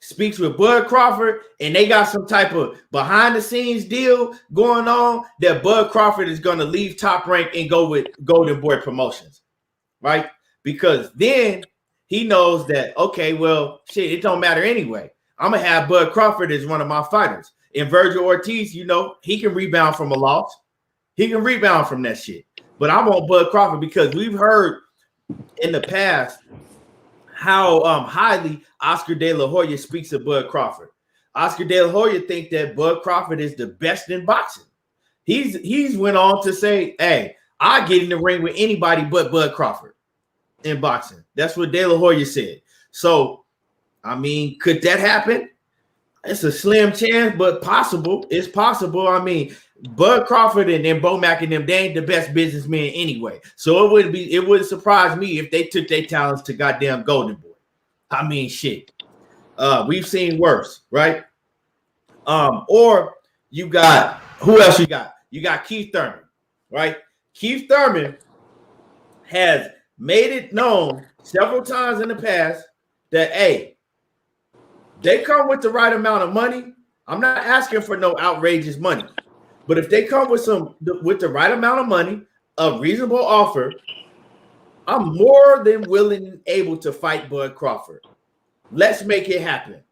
Speaker 1: speaks with Bud Crawford and they got some type of behind the scenes deal going on that Bud Crawford is going to leave Top Rank and go with Golden Boy Promotions, right? Because then he knows that, okay, well, shit, it don't matter anyway. I'm going to have Bud Crawford as one of my fighters. And Virgil Ortiz, you know, he can rebound from a loss. He can rebound from that shit. But I want Bud Crawford because we've heard in the past how highly Oscar De La Hoya speaks of Bud Crawford. Oscar De La Hoya think that Bud Crawford is the best in boxing. He's went on to say, hey, I get in the ring with anybody but Bud Crawford in boxing. That's what De La Hoya said. So, I mean, could that happen? It's a slim chance, but possible. It's possible. I mean, Bud Crawford and then Bo Mack and them, they ain't the best businessmen anyway. So it wouldn't surprise me if they took their talents to goddamn Golden Boy. I mean, shit. We've seen worse, right? Or you got who else you got? You got Keith Thurman, right? Keith Thurman has made it known several times in the past that, hey, they come with the right amount of money. I'm not asking for no outrageous money. But if they come with the right amount of money, a reasonable offer, I'm more than willing and able to fight Bud Crawford. Let's make it happen.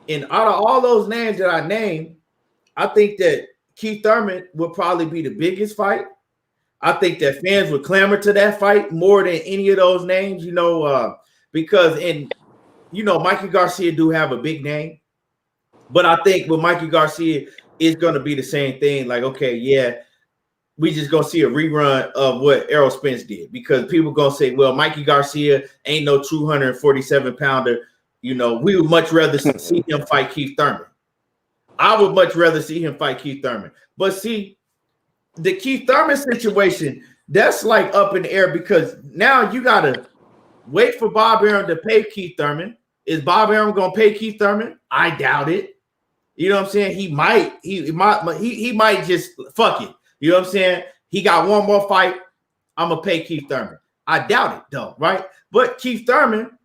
Speaker 1: And out of all those names that I named, I think that Keith Thurman would probably be the biggest fight. I think that fans would clamor to that fight more than any of those names, you know, because Mikey Garcia do have a big name. But I think with Mikey Garcia, it's going to be the same thing. Like, okay, yeah, we just going to see a rerun of what Errol Spence did because people going to say, well, Mikey Garcia ain't no true 147-pounder. You know, we would much rather see him fight Keith Thurman. I would much rather see him fight Keith Thurman. But see, the Keith Thurman situation, that's like up in the air because now you got to wait for Bob Arum to pay Keith Thurman. Is Bob Arum going to pay Keith Thurman? I doubt it. You know what I'm saying? He might just fuck it. You know what I'm saying? He got one more fight. I'm gonna pay Keith Thurman. I doubt it though, right? But Keith Thurman,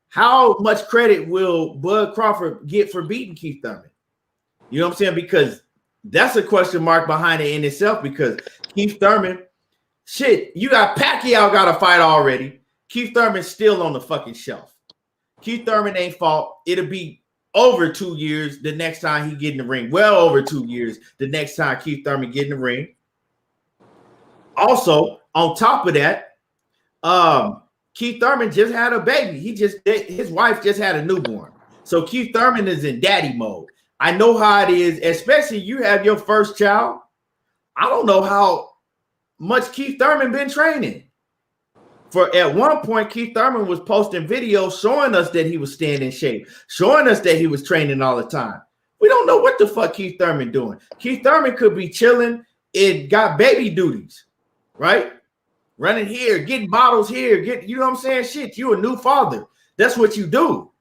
Speaker 1: how much credit will Bud Crawford get for beating Keith Thurman? You know what I'm saying? Because that's a question mark behind it in itself. Because Keith Thurman, shit, you got Pacquiao got a fight already. Keith Thurman's still on the fucking shelf. Keith Thurman ain't fought. It'll be over 2 years the next time he get in the ring. Well over 2 years the next time Keith Thurman get in the ring. Also, on top of that, Keith Thurman just had a baby. His wife just had a newborn. So Keith Thurman is in daddy mode. I know how it is, especially you have your first child. I don't know how much Keith Thurman been training. For at one point, Keith Thurman was posting videos showing us that he was staying in shape, showing us that he was training all the time. We don't know what the fuck Keith Thurman doing. Keith Thurman could be chilling and got baby duties, right? Running here, getting bottles here, you know what I'm saying? Shit, you a new father. That's what you do.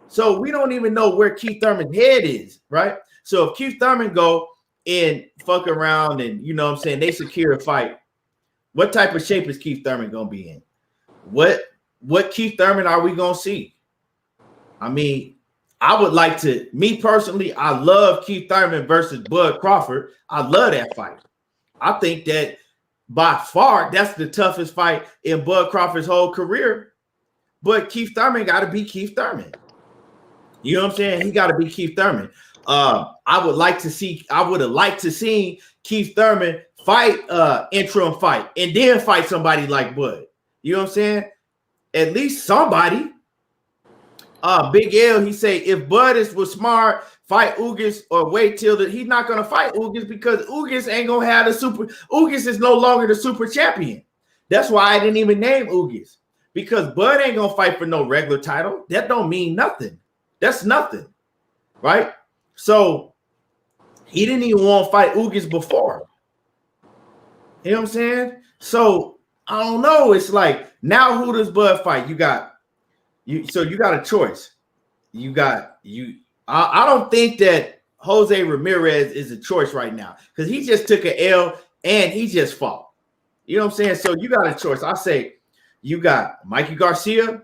Speaker 1: So we don't even know where Keith Thurman's head is, right? So if Keith Thurman go and fuck around and, you know what I'm saying, they secure a fight, what type of shape is Keith Thurman going to be in? What Keith Thurman are we going to see? I mean, I would like to, me personally, I love Keith Thurman versus Bud Crawford. I love that fight. I think that by far, that's the toughest fight in Bud Crawford's whole career. But Keith Thurman got to be Keith Thurman. You know what I'm saying? He got to be Keith Thurman. I would have liked to see Keith Thurman fight interim fight and then fight somebody like Bud. You know what I'm saying? At least somebody. Big L, he say if Bud was smart, fight Ugas or wait till he's not gonna fight Ugas because Ugas ain't gonna have the super. Ugas is no longer the super champion. That's why I didn't even name Ugas, because Bud ain't gonna fight for no regular title. That don't mean nothing. That's nothing, right? So he didn't even want to fight Ugas before. You know what I'm saying? So I don't know. It's like now who does Bud fight? You got a choice. I don't think that Jose Ramirez is a choice right now because he just took an L and he just fought. You know what I'm saying? So you got a choice. I say you got Mikey Garcia,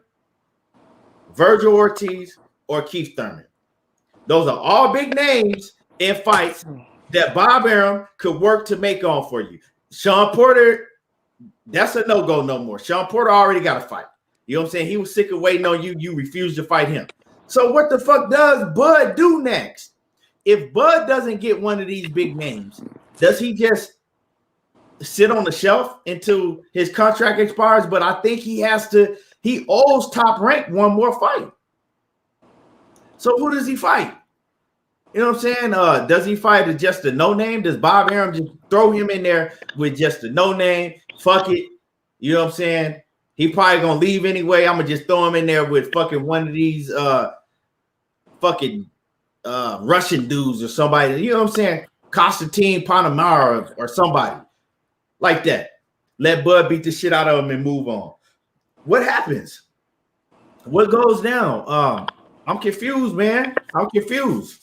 Speaker 1: Virgil Ortiz, or Keith Thurman. Those are all big names in fights that Bob Arum could work to make on for you. Sean Porter, that's a no-go no more. Sean Porter already got a fight. You know what I'm saying? He was sick of waiting on you. You refused to fight him. So what the fuck does Bud do next? If Bud doesn't get one of these big names, does he just sit on the shelf until his contract expires? But I think he owes Top Rank one more fight. So who does he fight? You know what I'm saying? Does he fight just a no-name? Does Bob Arum just throw him in there with just a no-name? Fuck it. You know what I'm saying? He probably gonna leave anyway. I'm gonna just throw him in there with fucking one of these Russian dudes or somebody. You know what I'm saying? Konstantin Panamara or somebody like that. Let Bud beat the shit out of him and move on. What happens? What goes down? I'm confused, man. I'm confused.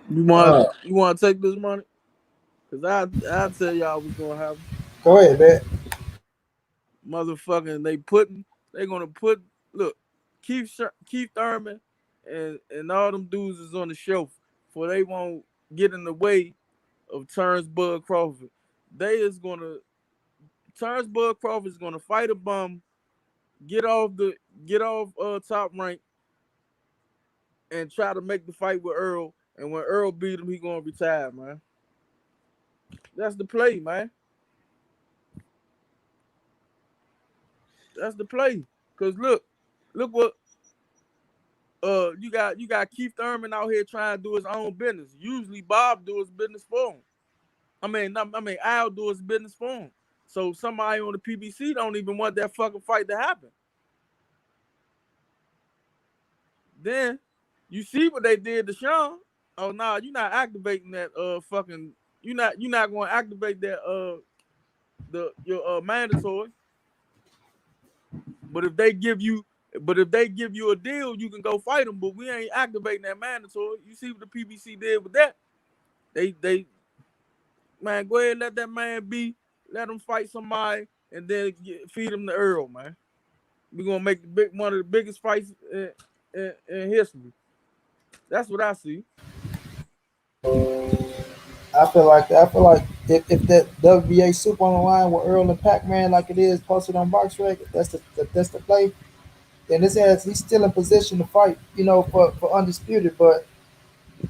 Speaker 3: You want to take this money? Because I'll tell y'all what's going to happen.
Speaker 2: Go ahead, man.
Speaker 3: Motherfucking, they going to put, look, Keith Thurman and all them dudes is on the shelf for they won't get in the way of Terence Bud Crawford. Terence Bud Crawford is going to fight a bum, get off Top Rank, and try to make the fight with Earl. And when Earl beat him, he gonna retire, man. That's the play, man. That's the play. Cause look what you got Keith Thurman out here trying to do his own business. Usually Bob do his business for him. Al do his business for him. So somebody on the PBC don't even want that fucking fight to happen. Then you see what they did to Sean. Oh no, you're not activating that you're not going to activate that your mandatory. But if they give you a deal, you can go fight them. But we ain't activating that mandatory. You see what the PBC did with that? They man, go ahead and let that man be. Let him fight somebody and then feed him the Earl, man. We're gonna make one of the biggest fights in history. That's what I see.
Speaker 2: I feel like if that WBA super on the line with Earl and Pac-Man like it is posted on BoxRec, that's the play. Then he's still in position to fight, for undisputed. But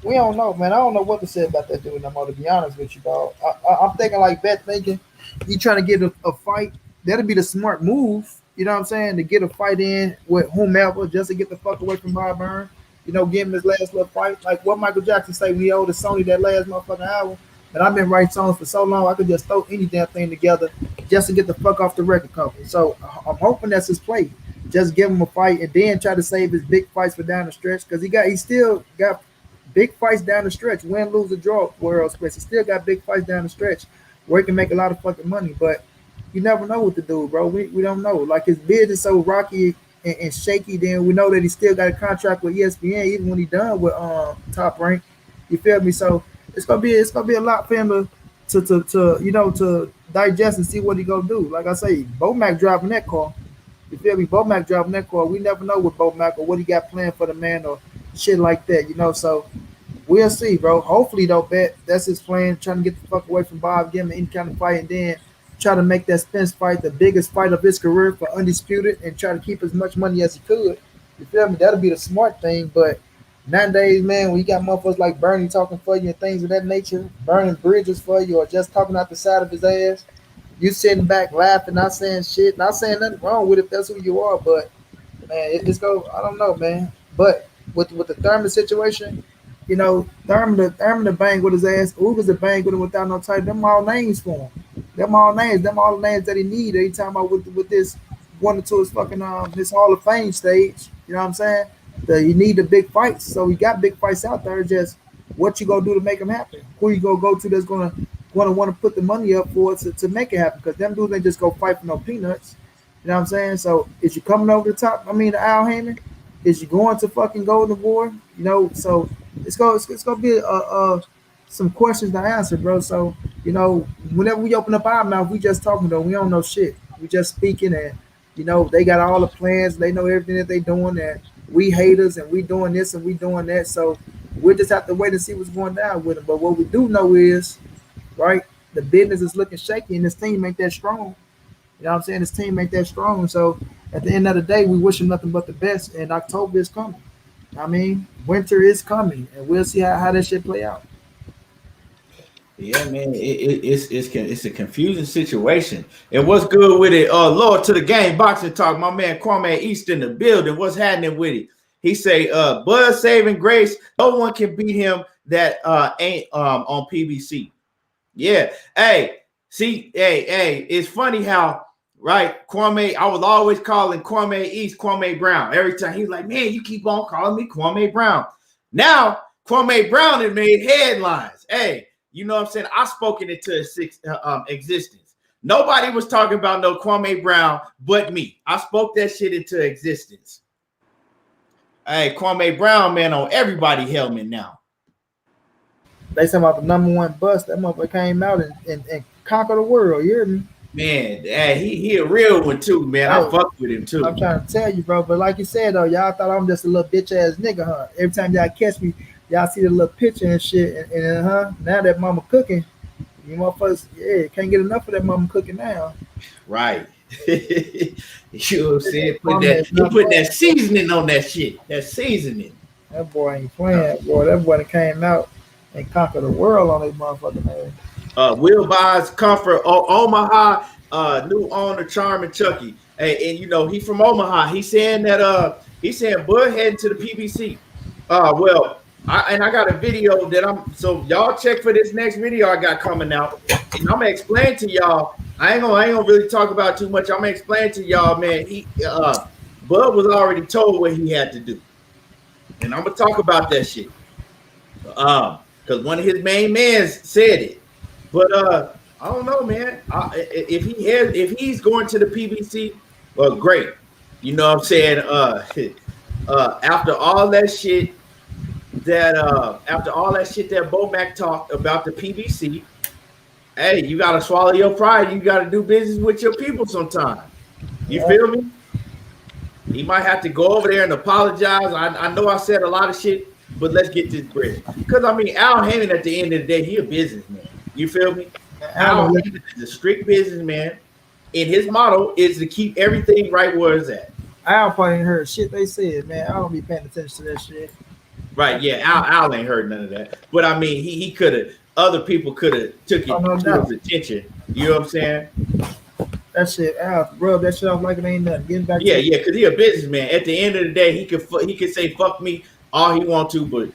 Speaker 2: we don't know, man. I don't know what to say about that dude no more, to be honest with you, dog. I'm thinking like Bet thinking you trying to get a fight, that'll be the smart move. You know what I'm saying? To get a fight in with whomever just to get the fuck away from Bob Byrne. You know, give him his last little fight. Like what Michael Jackson say when he owed to Sony that last motherfucking album. But I've been writing songs for so long, I could just throw any damn thing together just to get the fuck off the record company. So I'm hoping that's his play. Just give him a fight and then try to save his big fights for down the stretch because he still got big fights down the stretch. Win, lose, or draw, world space. He still got big fights down the stretch where he can make a lot of fucking money. But you never know what to do, bro. We don't know. Like his business so rocky and shaky. Then we know that he still got a contract with ESPN even when he done with Top Rank. You feel me? So it's gonna be a lot for him to digest and see what he gonna do. Like I say, Bo Mac driving that car. You feel me? Bo Mac driving that car. We never know what Bo Mac or what he got planned for the man or shit like that. So we'll see, bro. Hopefully, though, bet that's his plan, trying to get the fuck away from Bob, give him any kind of fight, and then try to make that Spence fight the biggest fight of his career for undisputed and try to keep as much money as he could. You feel me? That'll be the smart thing. But nowadays, man, when you got motherfuckers like Bernie talking for you and things of that nature, burning bridges for you or just talking out the side of his ass, you sitting back laughing, not saying shit, not saying nothing wrong with it if that's who you are. But, man, it's go. I don't know, man. But with the Thurman situation, Thurman to bang with his ass, Ugas to bang with him without no title. Them all names for him. Them all the names that he need. Every time about with this one or two his fucking his Hall of Fame stage. You know what I'm saying? You need the big fights. So he got big fights out there. Just what you gonna do to make them happen? Who you gonna go to that's gonna want to put the money up for it to make it happen? Because them dudes ain't just go fight for no peanuts. You know what I'm saying? So is you coming over the top? I mean, Al Heyman, is you going to fucking Golden War? So it's gonna be some questions to answer, bro. So whenever we open up our mouth, we just talking though. We don't know shit. We just speaking, and they got all the plans. They know everything that they doing, and we haters, and we doing this and we doing that. So we'll just have to wait and see what's going down with them. But what we do know is, right, the business is looking shaky, and this team ain't that strong. You know what I'm saying? This team ain't that strong. So at the end of the day, we wish him nothing but the best. And October is coming. I mean, winter is coming, and we'll see how that shit play out.
Speaker 1: Yeah, man, it's a confusing situation. And what's good with it? Lord to the game, boxing talk. My man Kwame East in the building. What's happening with it? He say, Bud saving grace. No one can beat him that ain't on PBC. Yeah. Hey, it's funny how. Right, Kwame. I was always calling Kwame East Kwame Brown. Every time he's like, man, you keep on calling me Kwame Brown. Now Kwame Brown has made headlines. Hey, you know what I'm saying? I spoken into existence. Nobody was talking about no Kwame Brown but me. I spoke that shit into existence. Hey, Kwame Brown, man, on everybody helmet now.
Speaker 2: They talking about the #1 bust. That motherfucker came out and conquered the world. You hear me?
Speaker 1: Man, he a real one too, man. I fuck with him too.
Speaker 2: I'm trying to tell you, bro. But like you said, though, y'all thought I'm just a little bitch ass nigga, huh? Every time y'all catch me, y'all see the little picture and shit, and now that mama cooking, you motherfuckers, can't get enough of that mama cooking now.
Speaker 1: Right. You know what I'm saying? Put that seasoning on that shit. That seasoning.
Speaker 2: That boy ain't playing, boy. That boy that came out and conquered the world on that motherfucking ass.
Speaker 1: Will buys comfort. Omaha, new owner Charmin Chucky, and he from Omaha. He's saying that Bud heading to the PBC. I got a video that so y'all check for this next video I got coming out, and I'm gonna explain to y'all. I ain't gonna really talk about too much. I'm gonna explain to y'all, man. Bud was already told what he had to do, and I'm gonna talk about that shit. Because one of his main men said it. But I don't know, man. If he's going to the PBC, well, great. You know what I'm saying? After all that shit that Bo Mac talked about the PBC, hey, you gotta swallow your pride. You gotta do business with your people sometime. You feel me? He might have to go over there and apologize. I know I said a lot of shit, but let's get this bread. Because Al Heyman at the end of the day, he a businessman. You feel me? Al Heyman is a strict businessman, and his motto is to keep everything right where it's at.
Speaker 2: Al probably ain't heard shit they said, man. I don't be paying attention to that shit.
Speaker 1: Right, yeah. Al ain't heard none of that. But I mean, he could have. Other people could have took it to his attention. You know what I'm saying?
Speaker 2: That shit out. Rub that shit off like it ain't nothing. Getting back
Speaker 1: Yeah,
Speaker 2: to
Speaker 1: yeah, because he a businessman. At the end of the day, he could say fuck me all he want to, but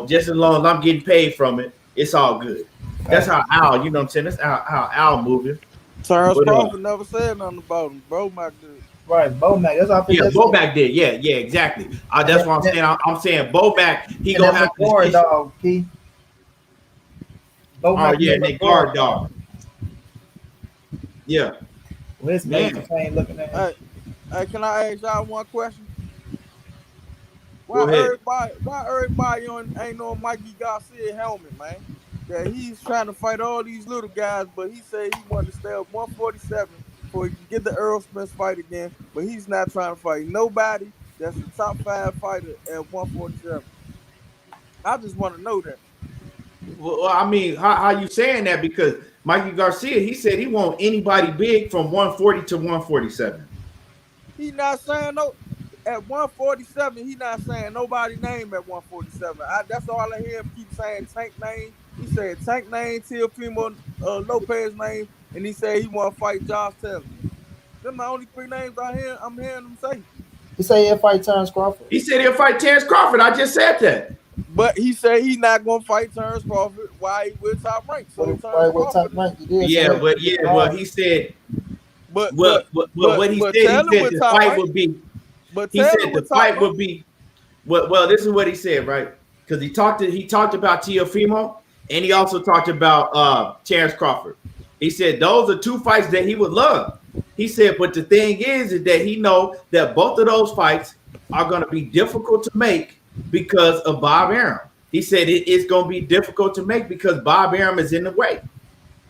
Speaker 1: just as long as I'm getting paid from it, it's all good. That's how Al, you know what I'm saying? That's how Al moving.
Speaker 3: Terence
Speaker 1: But
Speaker 3: Crawford never said nothing about him, bro. My dude.
Speaker 2: right, Bomac. That's how I
Speaker 1: yeah,
Speaker 2: think.
Speaker 1: Boback did. Yeah, exactly. That's what I'm saying. I'm saying Boback, he
Speaker 2: And
Speaker 1: gonna
Speaker 2: that
Speaker 1: have to
Speaker 2: McGuire dog, Key.
Speaker 1: Oh
Speaker 2: Bomac
Speaker 1: yeah,
Speaker 2: and
Speaker 1: and
Speaker 2: that
Speaker 1: they guard
Speaker 2: McGuire
Speaker 1: dog. Yeah,
Speaker 2: Well, his face
Speaker 1: man.
Speaker 2: ain't looking at him.
Speaker 3: Hey, can I ask y'all one question?
Speaker 1: Go ahead.
Speaker 3: Why everybody ain't on Mikey Garcia helmet, man? That he's trying to fight all these little guys, but he said he wanted to stay up 147 before he can get the Earl Spence fight again. But he's not trying to fight nobody that's the top 5 fighter at 147. I just want to know that.
Speaker 1: Well, I mean, how you saying that? Because Mikey Garcia, he said he want anybody big from 140 to 147.
Speaker 3: He not saying no at 147. He not saying nobody name at 147. That's all I hear him keep saying. Tank name. He said Tank name, Teofimo Lopez name, and he said he want to fight Josh Taylor. Them the only 3 names I'm hearing him say.
Speaker 2: He say he'll fight Terence Crawford.
Speaker 1: He said he'll fight Terence Crawford. I just said that.
Speaker 3: But he said he's not gonna fight Terence Crawford while he with Top Rank. So Terence Crawford.
Speaker 1: Yeah, but he said.
Speaker 3: But
Speaker 1: what he said?
Speaker 3: Taylor
Speaker 1: He said
Speaker 3: with
Speaker 1: the
Speaker 3: Top
Speaker 1: fight
Speaker 3: Rank.
Speaker 1: would be.
Speaker 3: But
Speaker 1: He
Speaker 3: Taylor
Speaker 1: said the
Speaker 3: with Top
Speaker 1: fight
Speaker 3: Rank.
Speaker 1: would be. Well, this is what he said, right? Because he talked about Teofimo, and he also talked about Terence Crawford. He said those are 2 fights that he would love. He said, but the thing is that he know that both of those fights are going to be difficult to make because of Bob Arum. He said it's going to be difficult to make because Bob Arum is in the way.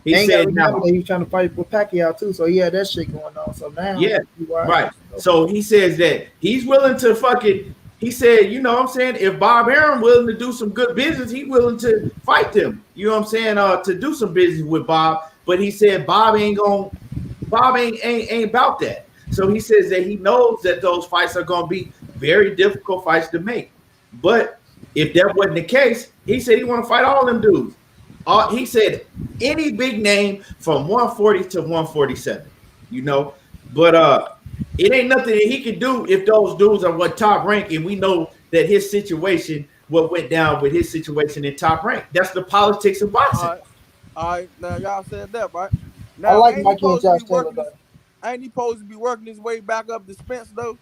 Speaker 1: He said,
Speaker 2: remember that he's trying to fight with Pacquiao too, so he had that shit going on. So now,
Speaker 1: yeah, right. So he says that he's willing to fucking. He said, you know what I'm saying? If Bob Arum willing to do some good business, he's willing to fight them. You know what I'm saying? To do some business with Bob. But he said Bob ain't about that. So he says that he knows that those fights are gonna be very difficult fights to make. But if that wasn't the case, he said he want to fight all them dudes. He said any big name from 140 to 147, but it ain't nothing that he can do if those dudes are Top Rank, and we know that his situation, what went down with his situation in Top Rank. That's the politics of boxing.
Speaker 3: All right. Now y'all said that, right? Now
Speaker 2: I like Mikey and Josh Taylor though.
Speaker 3: Ain't he supposed to be working his way back up the Spence though?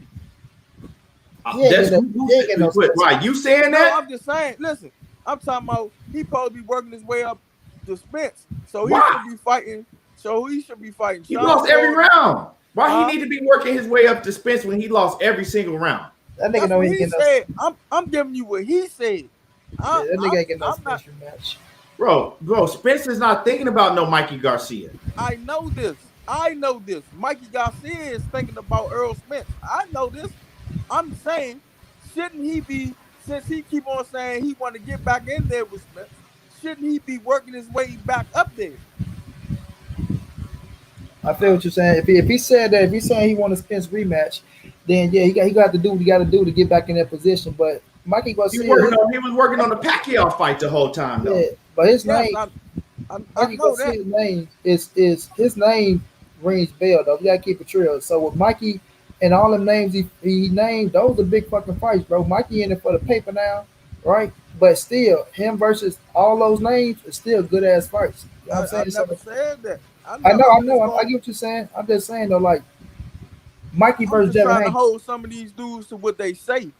Speaker 1: Why you saying that?
Speaker 3: No, I'm just saying. Listen, I'm talking about he supposed to be working his way up the Spence, so he should be fighting. So he should be fighting.
Speaker 1: He lost every round. Why he need to be working his way up to Spence when he lost every single round?
Speaker 2: That nigga know he
Speaker 3: said. I'm giving you what he said.
Speaker 2: That nigga ain't getting no Spence rematch.
Speaker 1: Bro, Spence is not thinking about no Mikey Garcia.
Speaker 3: I know this. Mikey Garcia is thinking about Earl Spence. I know this. I'm saying, shouldn't he be, since he keep on saying he want to get back in there with Spence, shouldn't he be working his way back up there?
Speaker 2: I feel what you're saying. If he said that, if he's saying he want a Spence rematch, then yeah, he got to do what he got to do to get back in that position. But Mikey Garcia,
Speaker 1: he was working on the Pacquiao fight the whole time though.
Speaker 2: Yeah, but his name,
Speaker 3: Mikey Garcia's
Speaker 2: name is his name rings bell though. We gotta keep it real. So with Mikey and all the names he named, those are big fucking fights, bro. Mikey in it for the paper now, right? But still, him versus all those names is still good ass fights. You know what I'm saying?
Speaker 3: I never said that.
Speaker 2: I know. I get what you're saying. I'm just saying though, like Mikey versus Devin
Speaker 3: trying
Speaker 2: Haney.
Speaker 3: to hold some of these dudes to what they say.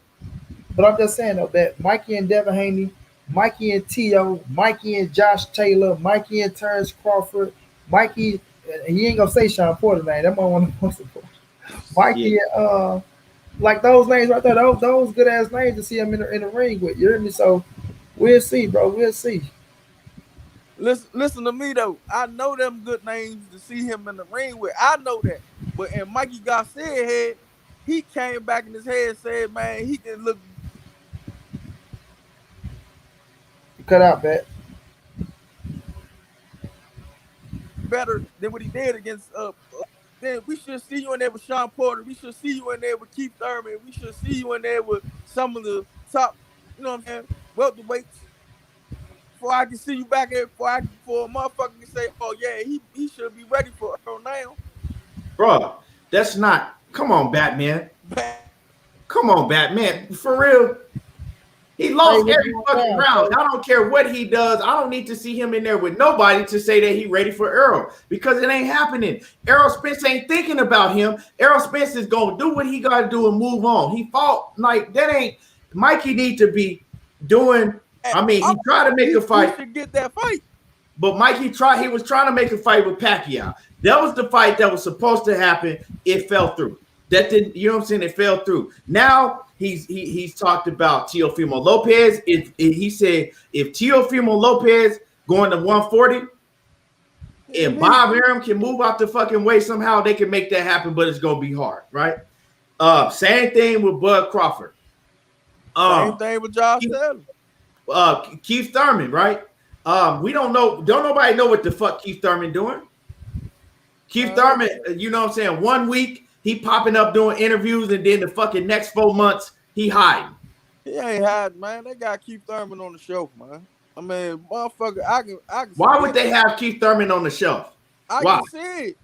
Speaker 2: But I'm just saying though that Mikey and Devin Haney, Mikey and Tio, Mikey and Josh Taylor, Mikey and Terence Crawford, Mikey, he ain't gonna say Sean Porter, man. That one wants to put Mikey and like those names right there, those good ass names to see him in the ring with. You hear me? So we'll see, bro. We'll see.
Speaker 3: Listen to me though. I know them good names to see him in the ring with. I know that. But in Mikey Garcia's head, he came back in his head and said, man, he can look
Speaker 2: cut out, bet.
Speaker 3: better than what he did against then we should see you in there with Sean Porter. We should see you in there with Keith Thurman. We should see you in there with some of the top, you know what I'm saying, welterweights before I can see you back here, for a motherfucker can say, oh yeah, he should be ready for Earl now.
Speaker 1: Bro, that's not. Come on, Batman. Come on, Batman. For real. He lost every fucking round. I don't care what he does. I don't need to see him in there with nobody to say that he ready for Errol, because it ain't happening. Errol Spence ain't thinking about him. Errol Spence is gonna do what he gotta do and move on. He fought like that. Ain't Mikey need to be doing. I mean, he tried to make a fight.
Speaker 3: He should get that fight.
Speaker 1: But Mikey he was trying to make a fight with Pacquiao. That was the fight that was supposed to happen. It fell through. That didn't, you know what I'm saying? It fell through. Now he's talked about Teofimo Lopez. He said if Teofimo Lopez going to 140, if Bob Arum can move out the fucking way somehow, they can make that happen, but it's gonna be hard, right? Same thing with Bud Crawford.
Speaker 3: Same thing with Josh Taylor.
Speaker 1: Keith Thurman, right? We don't know. Don't nobody know what the fuck Keith Thurman doing. Keith Thurman, you know what I'm saying? 1 week he popping up doing interviews, and then the fucking next 4 months he hiding.
Speaker 3: He ain't hiding, man. They got Keith Thurman on the shelf, man. I mean, motherfucker, I can.
Speaker 1: Why would they have Keith Thurman on the shelf?
Speaker 3: I can see it,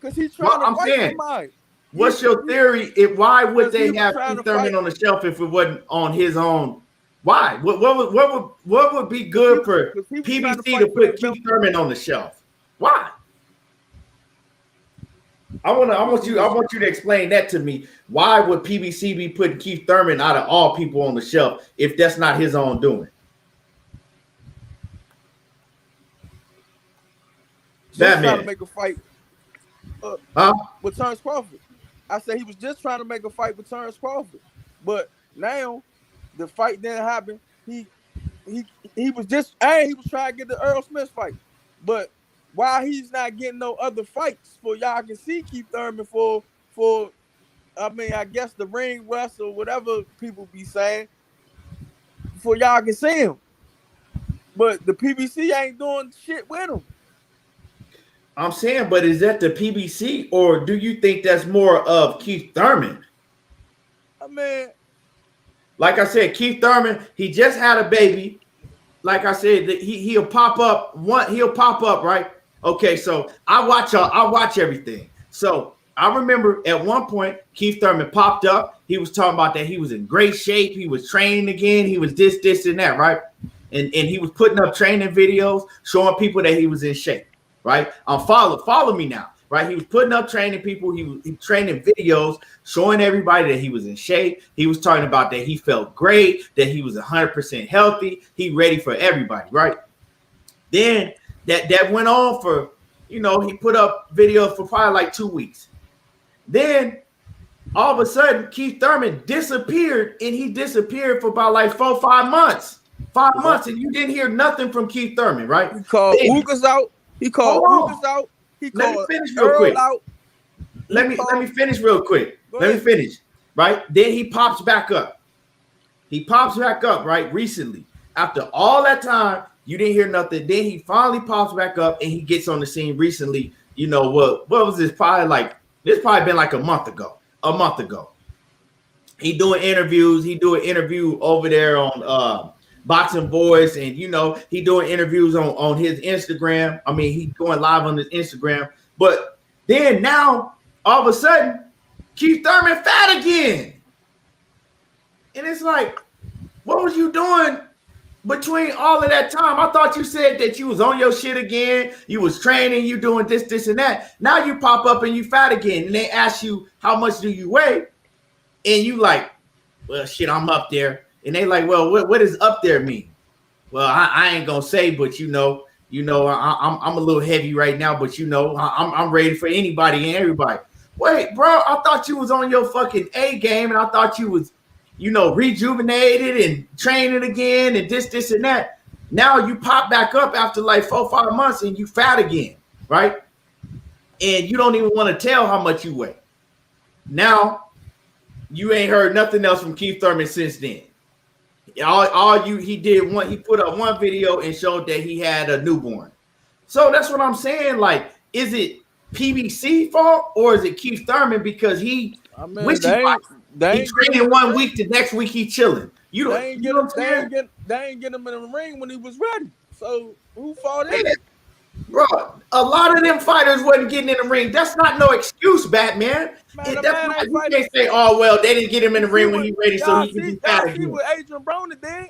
Speaker 3: cause he's trying to fight somebody.
Speaker 1: What's your theory? Why would they have Keith Thurman on the shelf if it wasn't on his own? Why? What would be good for PBC to put Keith Thurman on the shelf? Why? I want you to explain that to me. Why would PBC be putting Keith Thurman out of all people on the shelf if that's not his own doing?
Speaker 3: Just trying to make a fight with Terence Crawford. I said he was just trying to make a fight with Terence Crawford, but now the fight didn't happen. He was trying to get the Earl Smith fight, but why he's not getting no other fights for y'all can see Keith Thurman for I mean, I guess the ring rust or whatever people be saying, for y'all can see him, but the PBC ain't doing shit with him.
Speaker 1: I'm saying, but is that the PBC, or do you think that's more of Keith Thurman?
Speaker 3: I mean,
Speaker 1: like I said, Keith Thurman, he just had a baby. Like I said, he'll pop up. He'll pop up, right? Okay, so I watch everything. So I remember at one point Keith Thurman popped up. He was talking about that he was in great shape. He was training again. He was this, and that, right? And he was putting up training videos showing people that he was in shape. Right, follow me now. Right, he was putting up training people. He was training videos showing everybody that he was in shape. He was talking about that he felt great, that he was 100% healthy. He ready for everybody. Right. Then that went on for, he put up videos for probably like 2 weeks. Then all of a sudden Keith Thurman disappeared, and he disappeared for about like 4 or 5 months. 5 months, and you didn't hear nothing from Keith Thurman. Right.
Speaker 3: He called Ugas out. He called Lucas out. He called Earl out.
Speaker 1: Let me finish real quick. Let me finish. Right. Then he pops back up. Right. Recently, after all that time, you didn't hear nothing. Then he finally pops back up, and he gets on the scene recently. What was this? Probably been like a month ago. He doing interviews. He do an interview over there on Boxing Voice, and he doing interviews on his Instagram. I mean, he going live on his Instagram. But then now all of a sudden Keith Thurman fat again, and it's like, what was you doing between all of that time? I thought you said that you was on your shit again. You was training, you doing this and that. Now you pop up and you fat again, and they ask you how much do you weigh, and you like, well, shit, I'm up there. And they like, well, what does up there mean? Well, I ain't gonna say, but I'm a little heavy right now, but I'm ready for anybody and everybody. Wait, bro, I thought you was on your fucking A game, and I thought you was, rejuvenated and training again and this and that. Now you pop back up after like 4 or 5 months, and you fat again, right? And you don't even want to tell how much you weigh. Now you ain't heard nothing else from Keith Thurman since then. He put up one video and showed that he had a newborn. So that's what I'm saying. Like, is it PBC fault or is it Keith Thurman because he training 1 week, the next week he chilling?
Speaker 3: They ain't they ain't get him in the ring when he was ready. So who fought
Speaker 1: Man,
Speaker 3: him?
Speaker 1: bro, a lot of them fighters wasn't getting in the ring. That's not no excuse, Batman.
Speaker 3: Man, the
Speaker 1: That's
Speaker 3: man
Speaker 1: not,
Speaker 3: ain't
Speaker 1: you
Speaker 3: fighting.
Speaker 1: can't say, oh, well, they didn't get him in the
Speaker 3: See
Speaker 1: ring when
Speaker 3: what
Speaker 1: he's ready, so he can be fat
Speaker 3: y'all see
Speaker 1: again.
Speaker 3: what Adrian Broner did?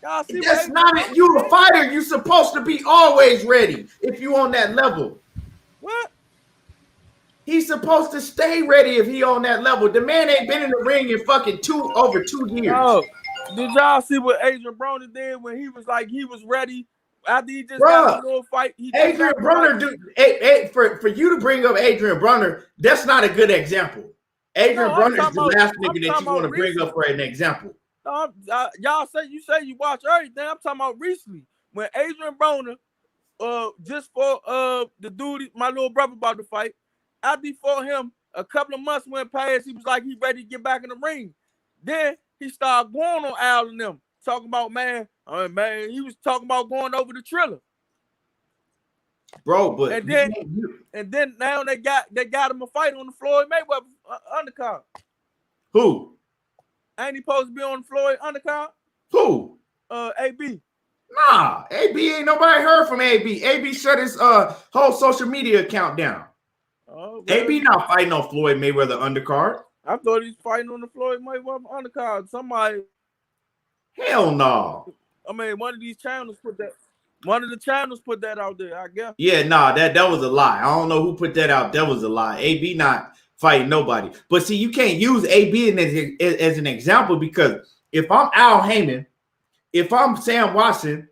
Speaker 3: Y'all see what
Speaker 1: That's
Speaker 3: Adrian
Speaker 1: not
Speaker 3: Broner
Speaker 1: it. You
Speaker 3: did?
Speaker 1: a fighter. You supposed to be always ready if you on that level.
Speaker 3: What?
Speaker 1: He's supposed to stay ready if he on that level. The man ain't been in the ring in fucking over 2 years.
Speaker 3: No. Did y'all see what Adrian Broner did when he was ready after he just got into a fight?
Speaker 1: Adrian Broner, for you to bring up Adrian Broner, that's not a good example. Adrian Broner is the last nigga that you want to bring up for an example.
Speaker 3: No, y'all say you watch everything. I'm talking about recently when Adrian Broner, just for the dude, my little brother about to fight. After he fought him, a couple of months went past. He was like he ready to get back in the ring. Then he started going on Al and them, talking about man. He was talking about going over the Triller.
Speaker 1: Bro, but
Speaker 3: and then now they got him a fight on the Floyd Mayweather undercard.
Speaker 1: Who?
Speaker 3: Ain't he supposed to be on the Floyd undercard?
Speaker 1: Who?
Speaker 3: AB.
Speaker 1: Nah, AB ain't nobody heard from AB. AB shut his whole social media account down.
Speaker 3: Oh,
Speaker 1: AB not fighting on Floyd Mayweather undercard.
Speaker 3: I thought he was fighting on the Floyd Mayweather undercard. Somebody.
Speaker 1: Hell no.
Speaker 3: I mean, one of these channels put that. One of the channels put that out there, I guess.
Speaker 1: Yeah, nah, that was a lie. I don't know who put that out. That was a lie. AB not fighting nobody. But see, you can't use AB as an example because if I'm Al Heyman, if I'm Sam Watson,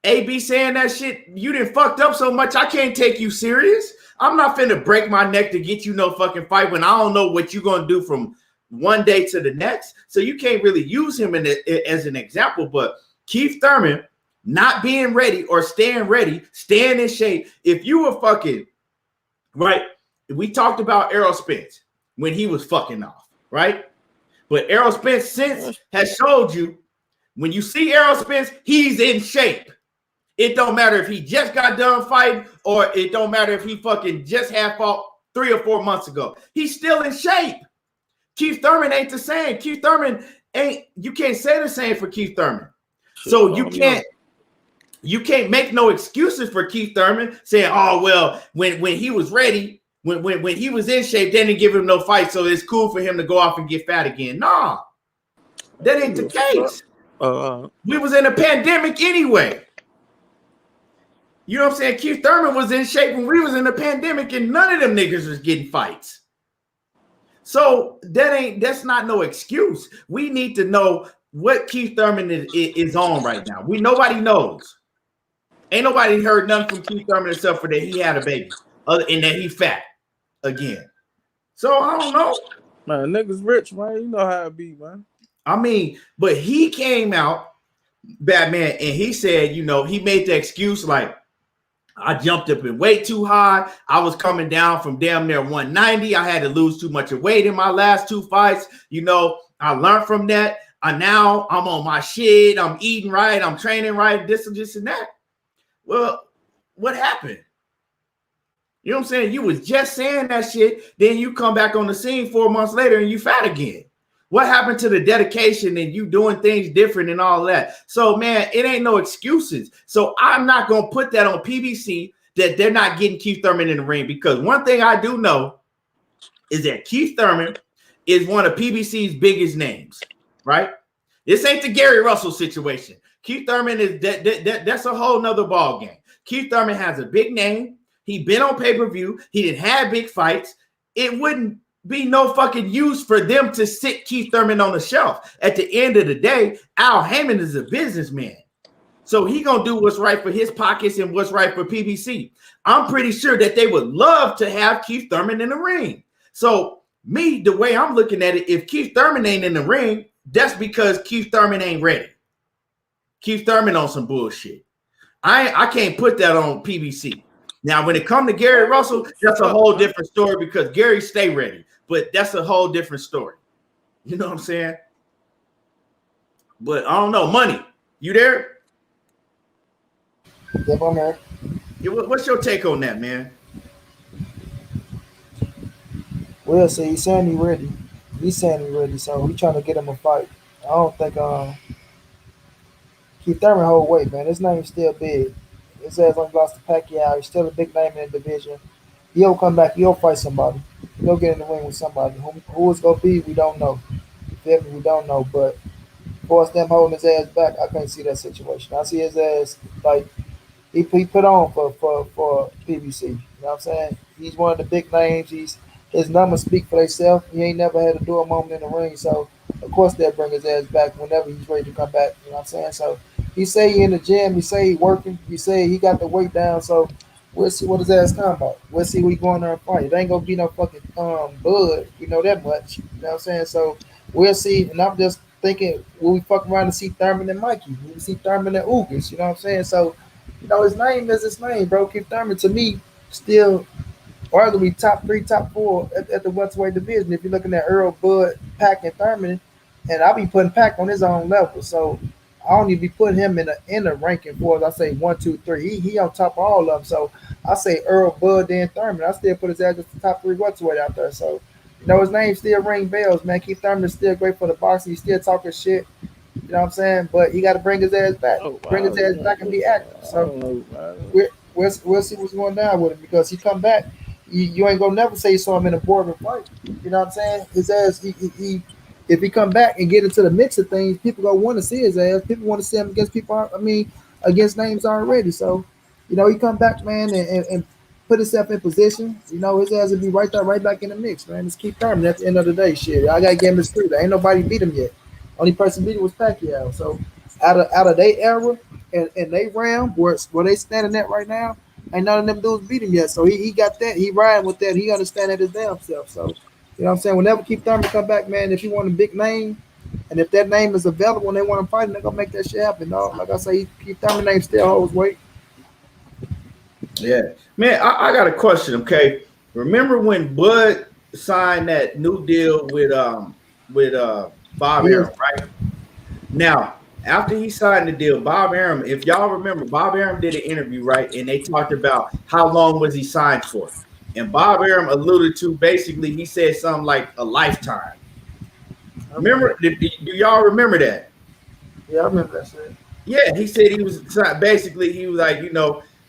Speaker 1: AB saying that shit, you done fucked up so much, I can't take you serious. I'm not finna break my neck to get you no fucking fight when I don't know what you're gonna do from one day to the next. So you can't really use him as an example. But Keith Thurman not being ready or staying in shape. If you were fucking right, we talked about Errol Spence when he was fucking off, right? But Errol Spence since has showed you when you see Errol Spence, he's in shape. It don't matter if he just got done fighting or it don't matter if he fucking just had fought 3 or 4 months ago. He's still in shape. Keith Thurman ain't the same. Keith Thurman you can't say the same for Keith Thurman. So you can't make no excuses for Keith Thurman saying, oh, well, when he was ready, when he was in shape, they didn't give him no fight, so it's cool for him to go off and get fat again. Nah, that ain't the case. We was in a pandemic anyway. You know what I'm saying? Keith Thurman was in shape when we was in a pandemic and none of them niggas was getting fights. So that's not no excuse. We need to know what Keith Thurman is on right now. Nobody knows. Ain't nobody heard nothing from Keith Thurman except for that he had a baby and that he fat again. So I don't know.
Speaker 3: Man, niggas rich, man. You know how it be, man.
Speaker 1: I mean, but he came out, Batman, and he said, you know, he made the excuse like, I jumped up in weight too high. I was coming down from damn near 190. I had to lose too much weight in my last 2 fights. You know, I learned from that. Now I'm on my shit. I'm eating right. I'm training right. This and that. Well, what happened? You know what I'm saying? You was just saying that shit. Then you come back on the scene 4 months later and you fat again. What happened to the dedication and you doing things different and all that? So, man, it ain't no excuses. So I'm not going to put that on PBC that they're not getting Keith Thurman in the ring because one thing I do know is that Keith Thurman is one of PBC's biggest names, right? This ain't the Gary Russell situation. Keith Thurman is that's a whole nother ball game. Keith Thurman has a big name. He been on pay-per-view. He didn't have big fights. It wouldn't be no fucking use for them to sit Keith Thurman on the shelf. At the end of the day, Al Heyman is a businessman. So he gonna do what's right for his pockets and what's right for PBC. I'm pretty sure that they would love to have Keith Thurman in the ring. So me, the way I'm looking at it, if Keith Thurman ain't in the ring, that's because Keith Thurman ain't ready. Keith Thurman on some bullshit. I can't put that on PBC. Now, when it comes to Gary Russell, that's a whole different story because Gary stay ready. But that's a whole different story. You know what I'm saying? But I don't know. Money, you there?
Speaker 2: Yep, I'm there.
Speaker 1: Yeah, what's your take on that, man?
Speaker 2: Well, see, he's saying he's ready. He's saying he's ready, so we trying to get him a fight. I don't think Keith Thurman hold weight, man. His name's still big. His ass only lost to Pacquiao. He's still a big name in the division. He'll come back. He'll fight somebody. He'll get in the ring with somebody. Who it's gonna be, we don't know. You feel me? We don't know. But for us them holding his ass back, I can't see that situation. I see his ass like he put on for PBC. You know what I'm saying? He's one of the big names. His numbers speak for themselves. He ain't never had to do a moment in the ring, so of course they'll bring his ass back whenever he's ready to come back. You know what I'm saying? So he say he in the gym. He say he working. He say he got the weight down. So we'll see what his ass talking about. We'll see who he going there and fight. It ain't gonna be no fucking Bud. We know that much. You know what I'm saying? So we'll see. And I'm just thinking, will we fuck around and see Thurman and Mikey? Will we see Thurman and Ugas? You know what I'm saying? So his name is his name, bro. Keith Thurman to me still arguably top 3, top 4 at the welterweight division. If you're looking at Earl, Bud, Pack, and Thurman, and I'll be putting Pack on his own level. So I don't even be putting him in a ranking for us. I say 1, 2, 3. He on top of all of them. So I say Earl, Bud, then Thurman. I still put his ass as the top 3 welterweight out there. So his name still ring bells, man. Keith Thurman is still great for the boxing. He's still talking shit. You know what I'm saying? But he got to bring his ass back. Bring his ass back and be active. So we'll see what's going down with him because he come back. You ain't gonna never say you saw him in a boardroom fight. You know what I'm saying? His ass, he if he come back and get into the mix of things, people gonna want to see his ass. People want to see him against people. I mean, against names already. So, he come back, man, and put himself in position. His ass will be right there, right back in the mix, man. Just keep Thurman at the end of the day. Shit, I gotta give him his three. There ain't nobody beat him yet. Only person beat him was Pacquiao. So, out of their era and they realm where they standing at right now. Ain't none of them dudes beat him yet. So he got that. He riding with that. He understand that his damn self. So, you know what I'm saying? Whenever Keith Thurman come back, man, if you want a big name, and if that name is available and they want to fight, they're going to make that shit happen, dog. Like I say, Keith Thurman name still holds weight.
Speaker 1: Yeah. Man, I got a question, okay? Remember when Bud signed that new deal with Bob Arum, right? Now, after he signed the deal, Bob Arum, if y'all remember, Bob Arum did an interview, right? And they talked about how long was he signed for. And Bob Arum alluded to, basically, he said something like a lifetime. Remember, do y'all remember that?
Speaker 2: Yeah, I remember that shit.
Speaker 1: Yeah, he said he was like,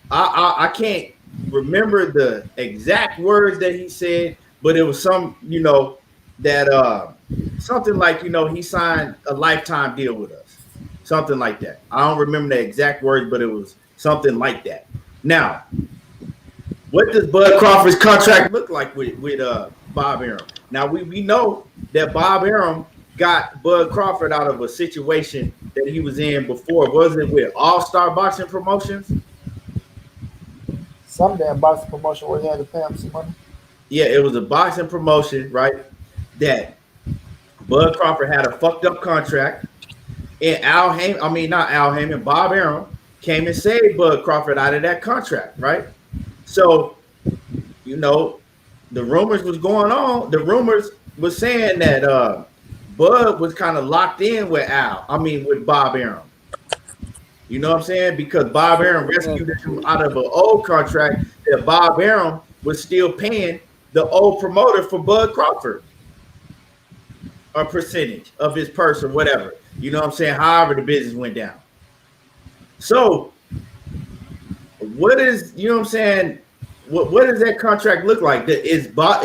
Speaker 1: I can't remember the exact words that he said, but it was some, that something like, he signed a lifetime deal with us. Something like that. I don't remember the exact words, but it was something like that. Now, what does Bud Crawford's contract look like with Bob Arum? Now, we know that Bob Arum got Bud Crawford out of a situation that he was in before. Was it with All-Star Boxing Promotions?
Speaker 2: Some damn boxing promotion where he had to pay him some money.
Speaker 1: Yeah, it was a boxing promotion, right? That Bud Crawford had a fucked up contract. And Bob Arum came and saved Bud Crawford out of that contract, right? So, the rumors was going on. The rumors was saying that Bud was kind of locked in with Bob Arum. You know what I'm saying? Because Bob Arum rescued him out of an old contract that Bob Arum was still paying the old promoter for Bud Crawford a percentage of his purse or whatever. You know what I'm saying? However the business went down. So what is, what I'm saying? What does that contract look like? Is Bud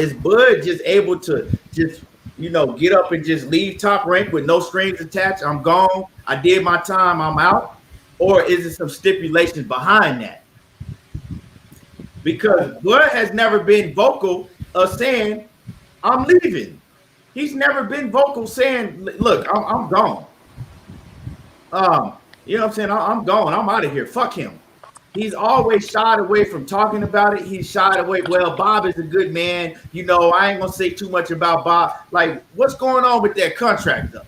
Speaker 1: just able to just, get up and just leave Top Rank with no strings attached? I'm gone. I did my time. I'm out. Or is it some stipulations behind that? Because Bud has never been vocal of saying, I'm leaving. He's never been vocal saying, look, I'm gone. You know what I'm saying? I'm gone. I'm out of here. Fuck him. He's always shied away from talking about it. He's shied away. Well, Bob is a good man. I ain't gonna say too much about Bob. Like, what's going on with that contract though?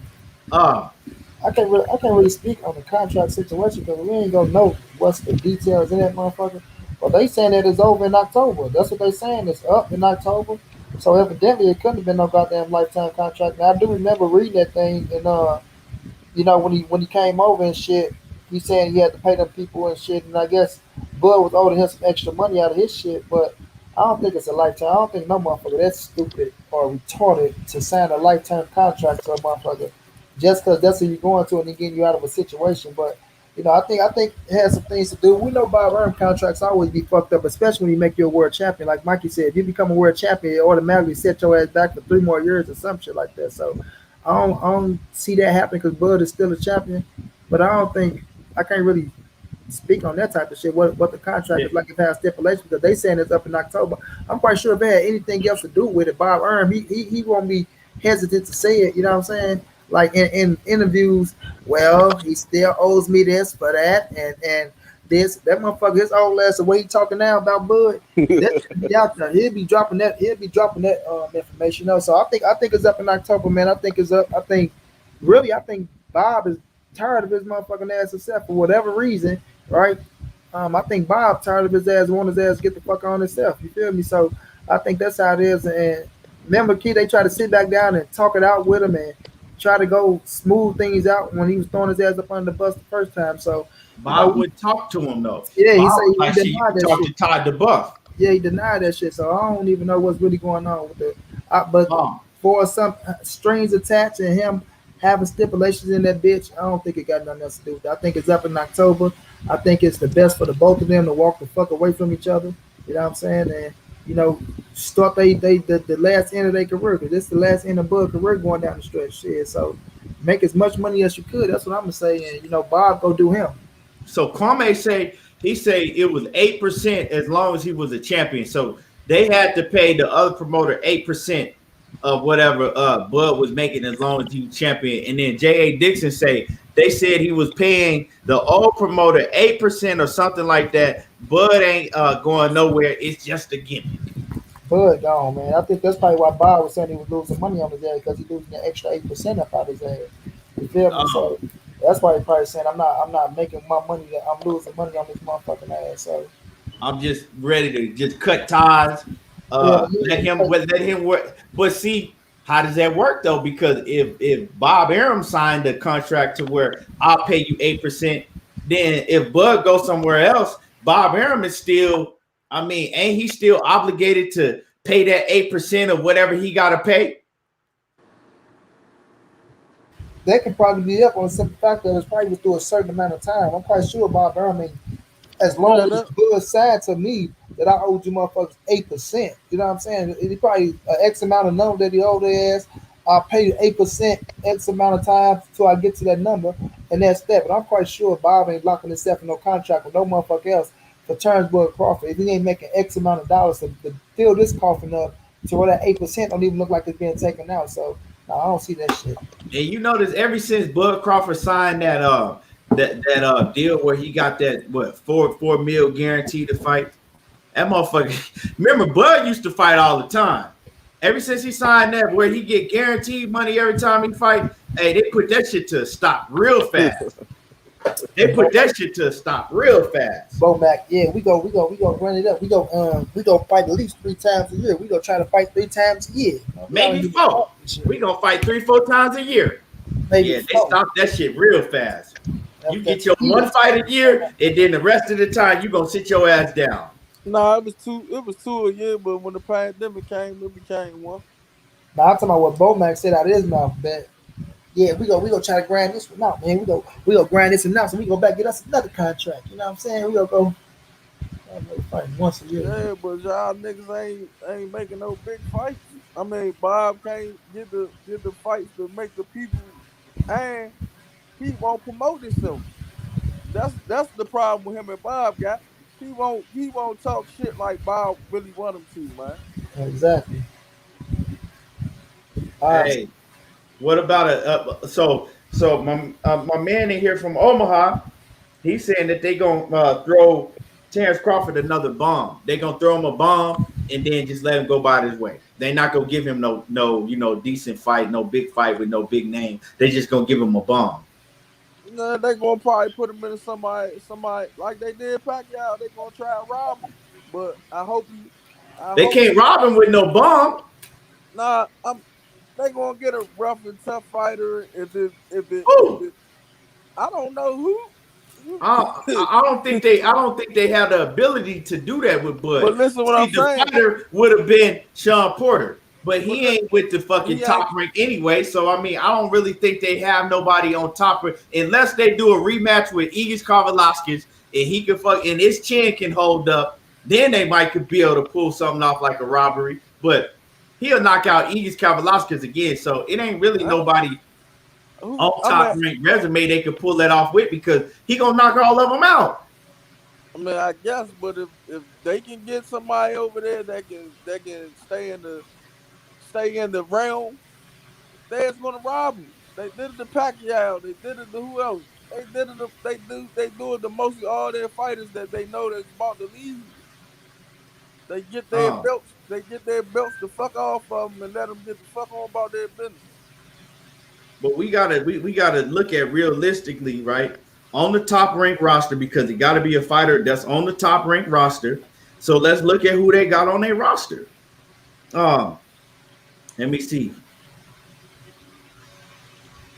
Speaker 2: I can't really speak on the contract situation because we ain't gonna know what's the details in that motherfucker. But they saying that it's over in October. That's what they saying. It's up in October. So evidently it couldn't have been no goddamn lifetime contract. Now I do remember reading that thing and when he came over and shit, he saying he had to pay them people and shit, and I guess Bud was owing him some extra money out of his shit, but I don't think it's a lifetime. I don't think no motherfucker that's stupid or retarded to sign a lifetime contract to a motherfucker just because that's who you're going to and he getting you out of a situation. But I think it has some things to do. We know Bob Arum contracts always be fucked up, especially when you make you a world champion. Like Mikey said, if you become a world champion, it automatically set your ass back for 3 more years or some shit like that. So I don't see that happening because Bud is still a champion. But I can't really speak on that type of shit. What the contract
Speaker 1: Yeah.
Speaker 2: is like, if it has stipulations, because they saying it's up in October. I'm quite sure if it had anything else to do with it, Bob Arum, he won't be hesitant to say it. You know what I'm saying? Like in interviews, well, he still owes me this for that, and this that motherfucker, his old ass, the way he talking now about Bud, that should be out there. He'll be dropping that. He'll be dropping that information. So I think it's up in October, man. I think it's up. I think Bob is tired of his motherfucking ass himself for whatever reason, right? I think Bob tired of his ass, want his ass to get the fuck on himself. You feel me? So I think that's how it is. And remember, Key, they try to sit back down and talk it out with him and try to go smooth things out when he was throwing his ass up under the bus the first time. So
Speaker 1: Bob would talk to him though.
Speaker 2: Yeah,
Speaker 1: Bob
Speaker 2: he
Speaker 1: like
Speaker 2: said
Speaker 1: she
Speaker 2: he denied that
Speaker 1: talked
Speaker 2: shit.
Speaker 1: to Todd DeBuff.
Speaker 2: Yeah, he denied that shit. So I don't even know what's really going on with it. But for some strings attached and him having stipulations in that bitch, I don't think it got nothing else to do with it. I think it's up in October. I think it's the best for the both of them to walk the fuck away from each other. You know what I'm saying? And start the last end of their career, because this is the last end of Bud career going down the stretch. Shit. So make as much money as you could. That's what I'm gonna say. And Bob, go do him.
Speaker 1: So Kwame say it was 8% as long as he was a champion. So they had to pay the other promoter 8% of whatever Bud was making as long as he was champion. And then J.A. Dixon they said he was paying the old promoter 8% or something like that. Bud ain't going nowhere. It's just a gimmick.
Speaker 2: Bud gone, man. I think that's probably why Bob was saying he was losing money on his ass, because he losing the extra 8% up out his ass. You feel me? So that's why he probably saying I'm not making my money. I'm losing money on this motherfucking ass. So
Speaker 1: I'm just ready to just cut ties. Let him work. But see, how does that work though? Because if Bob Arum signed a contract to where I'll pay you 8%, then if Bud goes somewhere else, Bob Arum is still, ain't he still obligated to pay that 8% of whatever he got to pay?
Speaker 2: that could probably be up on the simple fact that it's probably through a certain amount of time. I'm quite sure Bob Arum, as long as Bud signed to me that I owed you motherfuckers 8%. You know what I'm saying? It probably an X amount of number that he owed their ass. I'll pay you 8% X amount of time till I get to that number, and that's that. But I'm quite sure Bob ain't locking himself in no contract with no motherfucker else for Terence Crawford. If he ain't making X amount of dollars to fill this coffin up to where that 8% don't even look like it's being taken out. So no, I don't see that shit.
Speaker 1: And you notice ever since Bud Crawford signed that deal where he got that $4 million guaranteed to fight, that motherfucker. Remember, Bud used to fight all the time. Ever since he signed that, where he get guaranteed money every time he fight, hey, they put that shit to a stop real fast. They put that shit to a stop real fast.
Speaker 2: Bomac, yeah, we go run it up. We go fight at least 3 times a year. We go try to fight 3 times a year.
Speaker 1: Maybe 4. We gonna fight 3-4 times a year.
Speaker 2: Maybe
Speaker 1: yeah,
Speaker 2: 4.
Speaker 1: they stop that shit real fast. You get your 1 fight a year, and then the rest of the time you gonna sit your ass down.
Speaker 3: No, it was 2 a year, but when the pandemic came, it became 1.
Speaker 2: Now I'm talking about what Bomac said out of his mouth, but yeah, we go try to grind this one out, man. We go grind this one out, so we go back get us another contract. You know what I'm saying? We go fighting once a year.
Speaker 3: Yeah, but y'all niggas ain't making no big fights. Bob can't get the fights to make the people, and he won't promote himself. That's the problem with him and Bob got. He won't talk shit like Bob really want him to, man.
Speaker 2: Exactly.
Speaker 1: Hey, what about so my man in here from Omaha, he's saying that they gonna throw Terence Crawford another bomb. They gonna throw him a bomb and then just let him go by his way. They not gonna give him no decent fight, no big fight with no big name. They just gonna give him a bomb.
Speaker 3: No, they gonna probably put him in somebody like they did Pacquiao. They gonna try and rob him, but I hope
Speaker 1: they can't rob him with no bomb.
Speaker 3: Nah, they gonna get a rough and tough fighter. If it I don't know who.
Speaker 1: I don't think they have the ability to do that with Bud.
Speaker 3: But listen, what I'm saying,
Speaker 1: the fighter would have been Sean Porter. but he ain't with the fucking top rank anyway. So I mean, I don't really think they have nobody on top unless they do a rematch with Igis Kavalaskis and he can and his chin can hold up. Then they might could be able to pull something off like a robbery. But he'll knock out Igis Kavalaskis again. So it ain't really nobody on top rank resume they could pull that off with because he gonna knock all of them out.
Speaker 3: I mean, I guess, but if they can get somebody over there that can stay in the realm, they're gonna rob him. They did it to Pacquiao. They did it to who else? They did it. They do it to mostly all their fighters that they know that's about to leave. They get their belts. They get their belts the fuck off of them and let them get the fuck on about their business.
Speaker 1: But we gotta look at realistically, right? On the top rank roster, because it got to be a fighter that's on the top rank roster. So let's look at who they got on their roster. Let me see.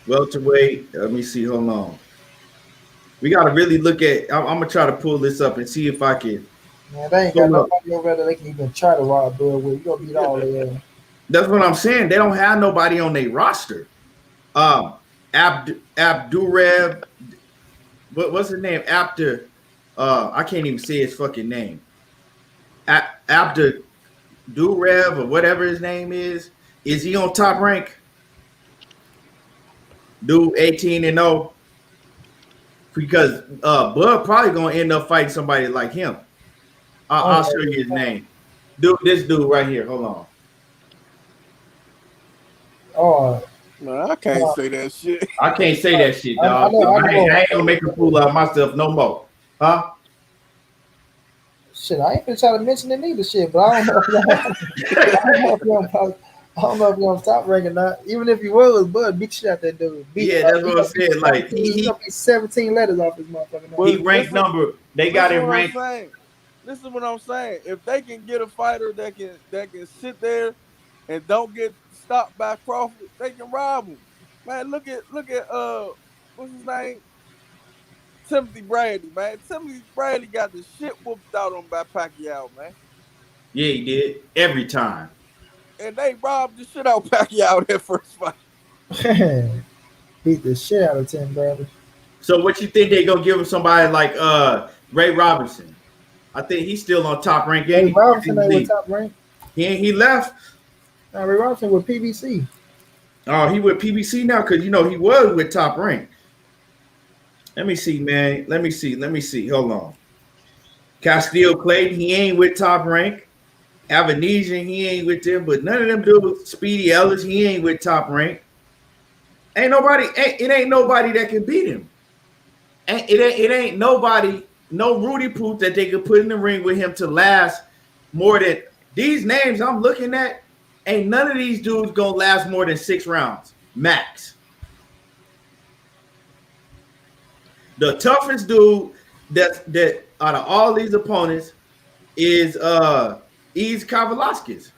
Speaker 1: Welterweight. Let me see. Hold on. We got to really look at. I'm gonna try to pull this up and see if I can.
Speaker 2: Man, they ain't got nobody over there they can even try to rob Bud with. You gonna beat all their.
Speaker 1: That's what I'm saying. They don't have nobody on their roster. Abdurev. What's his name? I can't even say his fucking name. Abdurev or whatever his name is. Is he on top rank? Dude, 18-0. Because Bud probably gonna end up fighting somebody like him. I'll show you his name. Dude, this dude right here. Hold on.
Speaker 2: Oh.
Speaker 3: Man, I can't say that shit.
Speaker 1: I can't say that shit, dog. I ain't gonna make a fool out of myself no more. Huh?
Speaker 2: Shit, I ain't been trying to mention it either, shit, but I don't know if you're on top rank or not. Even if you was, Bud beat shit out that dude.
Speaker 1: That's what I said. Like
Speaker 2: he's gonna be 17 letters off his motherfucking.
Speaker 1: He ranked number. They got him ranked.
Speaker 3: This is what I'm saying. If they can get a fighter that can sit there and don't get stopped by Crawford, they can rob him. Man, look at what's his name? Timothy Bradley, man. Timothy Bradley got the shit whooped out on by Pacquiao, man.
Speaker 1: Yeah, he did. Every time.
Speaker 3: And they robbed the shit out of Pacquiao that first fight.
Speaker 2: Beat the shit out of Tim Bradley.
Speaker 1: So what you think they gonna give him somebody like Ray Robinson? I think he's still on top rank.
Speaker 2: Ray Robinson ain't with top rank.
Speaker 1: He left.
Speaker 2: Ray Robinson with PBC.
Speaker 1: Oh, he with PBC now because he was with top rank. Let me see, man. Let me see. Hold on. Castillo Clayton, he ain't with top rank. Avanesian, he ain't with them, but none of them dudes. Speedy Ellis, he ain't with top rank. It ain't nobody that can beat him. It ain't nobody, no Rudy Poot that they could put in the ring with him to last more than these names I'm looking at. Ain't none of these dudes gonna last more than 6 rounds max. The toughest dude that out of all these opponents is Igis Kavalaskis.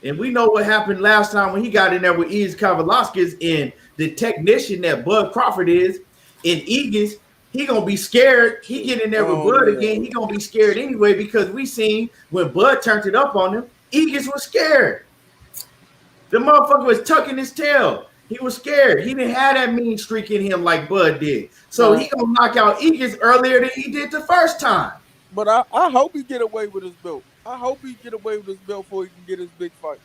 Speaker 1: And we know what happened last time when he got in there with Igis Kavalaskis and the technician that Bud Crawford is. In Igis, he gonna be scared. He get in there with Bud again. He gonna be scared anyway because we seen when Bud turned it up on him, Igis was scared. The motherfucker was tucking his tail. He was scared. He didn't have that mean streak in him like Bud did. So he gonna knock out Igis earlier than he did the first time.
Speaker 3: But I hope he get away with his belt. I hope he get away with his belt before he can get his big fight.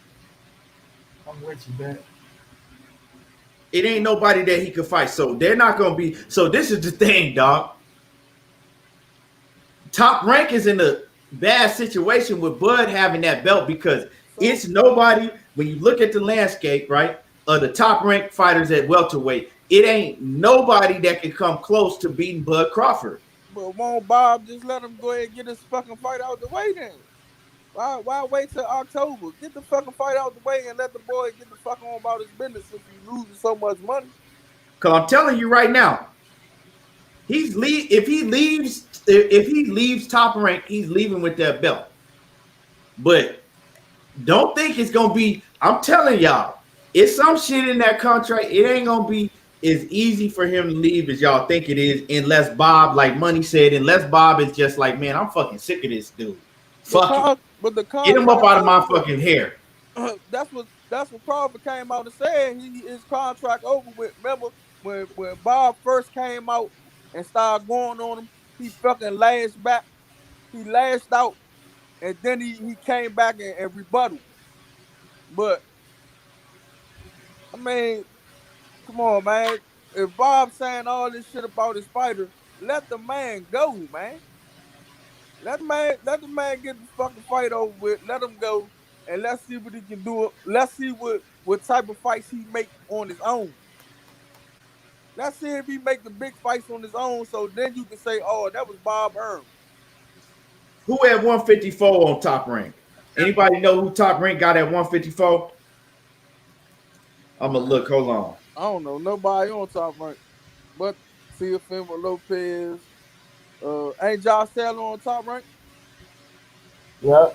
Speaker 2: I'm with you, man.
Speaker 1: It ain't nobody that he could fight. So they're not gonna be. So this is the thing, dog. Top rank is in a bad situation with Bud having that belt because it's nobody. When you look at the landscape, right, of the top ranked fighters at welterweight, it ain't nobody that can come close to beating Bud Crawford.
Speaker 3: But won't Bob just let him go ahead and get his fucking fight out the way then? Why wait till October? Get the fucking fight out the way and let the boy get the fuck on about his business if he's losing so much money.
Speaker 1: Cause I'm telling you right now, if he leaves top rank, he's leaving with that belt. But don't think it's gonna be. I'm telling y'all, it's some shit in that contract. It ain't gonna be as easy for him to leave as y'all think it is, unless Bob, like Money said, unless Bob is just like, man, I'm fucking sick of this dude. Fuck it. Get him up out of my fucking hair.
Speaker 3: that's what Crawford came out and said. His contract over with. Remember when Bob first came out and started going on him, he fucking lashed back. He lashed out, and then he came back and rebutted. But I mean, come on, man. If Bob's saying all this shit about his fighter, let the man go, man. Let the man get the fucking fight over with. Let him go, and let's see what he can do. Let's see what type of fights he make on his own. Let's see if he make the big fights on his own. So then you can say, "Oh, that was Bob Earl."
Speaker 1: Who had 154 on Top Rank? Anybody know who Top Rank got at 154? I'm gonna look. Hold on.
Speaker 3: I don't know nobody on Top Rank, but Teofimo Lopez. Ain't Josh Taylor on Top Rank?
Speaker 2: Yeah.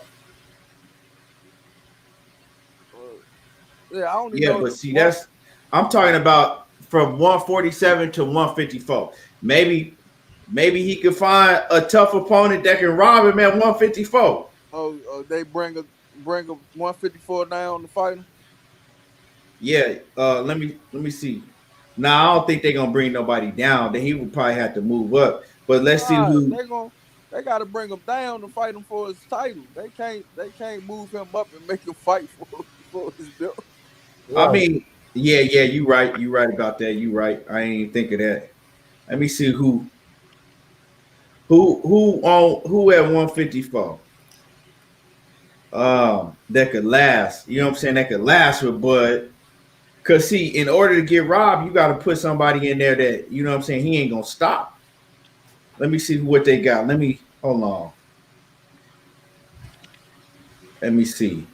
Speaker 3: Yeah, I only
Speaker 1: Yeah,
Speaker 3: know
Speaker 1: but see, that's I'm talking about from 147 to 154. Maybe he could find a tough opponent that can rob him at 154.
Speaker 3: They bring a 154 down to fight him.
Speaker 1: Yeah, let me see. Now I don't think they're gonna bring nobody down. Then he would probably have to move up. But let's see who
Speaker 3: They gotta bring him down to fight him for his title. They can't move him up and make him fight for his belt.
Speaker 1: I mean, yeah, you right. You right about that. You right. I ain't even think of that. Let me see who at 154. That could last. You know what I'm saying? That could last with Bud. Cause see, in order to get robbed, you got to put somebody in there that you know what I'm saying. He ain't gonna stop. Let me see what they got. Hold on. Let me see.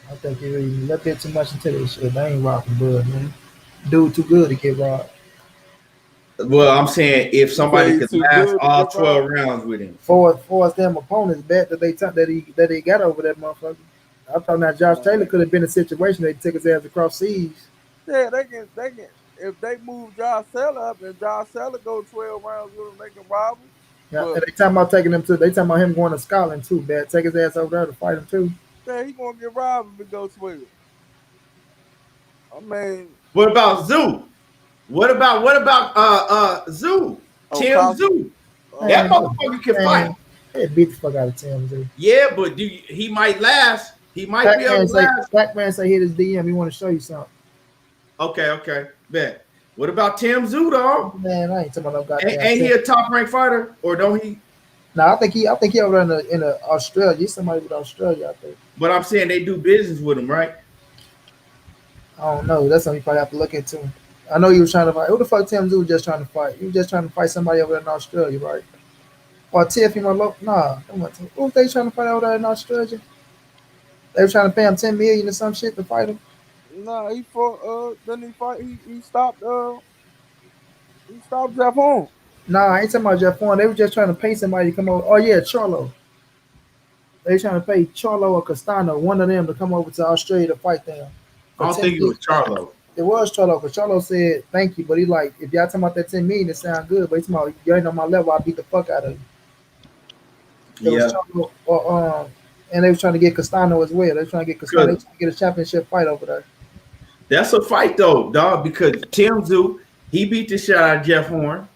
Speaker 2: I think you really look at too much into this shit. They ain't rocking Bud, man. Dude too good to get robbed.
Speaker 1: Well, I'm saying if somebody could last all 12 rounds with him.
Speaker 2: For as them opponents bet that he got over that motherfucker. I'm talking about Josh Taylor could have been a situation they took his ass across seas.
Speaker 3: Yeah, they can if they move Josh Taylor up and Josh Taylor go 12 rounds with him, they can rob him.
Speaker 2: Yeah, and they talking about taking him to. They talking about him going to Scotland too. Bad, take his ass over there to fight him too.
Speaker 3: Yeah, he gonna get robbed if he goes 12. I mean,
Speaker 1: what about Zoo? What about Zoo? Tim Zoo. That motherfucker can fight.
Speaker 2: They beat the fuck out of Tim Zoo.
Speaker 1: Yeah, but he might last. He might be able to last.
Speaker 2: Black man say hit his DM. He want to show you something.
Speaker 1: Okay, bet. What about Tim Zoo, dog?
Speaker 2: Man, I ain't talking about no goddamn.
Speaker 1: Ain't he a top ranked fighter, or don't he?
Speaker 2: No, I think he over in Australia. He's somebody with Australia, I think.
Speaker 1: But I'm saying they do business with him, right?
Speaker 2: I don't know. That's something you probably have to look into. I know he was trying to fight. Who the fuck Tim Zoo was just trying to fight? He was just trying to fight somebody over there in Australia, right? Or Teofimo who was they trying to fight over there in Australia? They were trying to pay him $10 million or some shit to fight him.
Speaker 3: Nah, he fought. Then he fight. He stopped. He stopped Jeff Horn.
Speaker 2: Nah, I ain't talking about Jeff Horn. They were just trying to pay somebody to come over. Oh yeah, Charlo. They were trying to pay Charlo or Castano, one of them, to come over to Australia to fight them.
Speaker 1: I don't think it was Charlo.
Speaker 2: It was Charlo, because Charlo said thank you, but he like, if y'all talking about that $10 million, it sound good, but he's talking about you ain't on my level, I'll beat the fuck out of you. It was Charlo, and they were trying to get Castano as well. They were trying to get Castano. They were trying to get a championship fight over there.
Speaker 1: That's a fight though, dog, because Tim Zoo, he beat the shit out of Jeff Horn.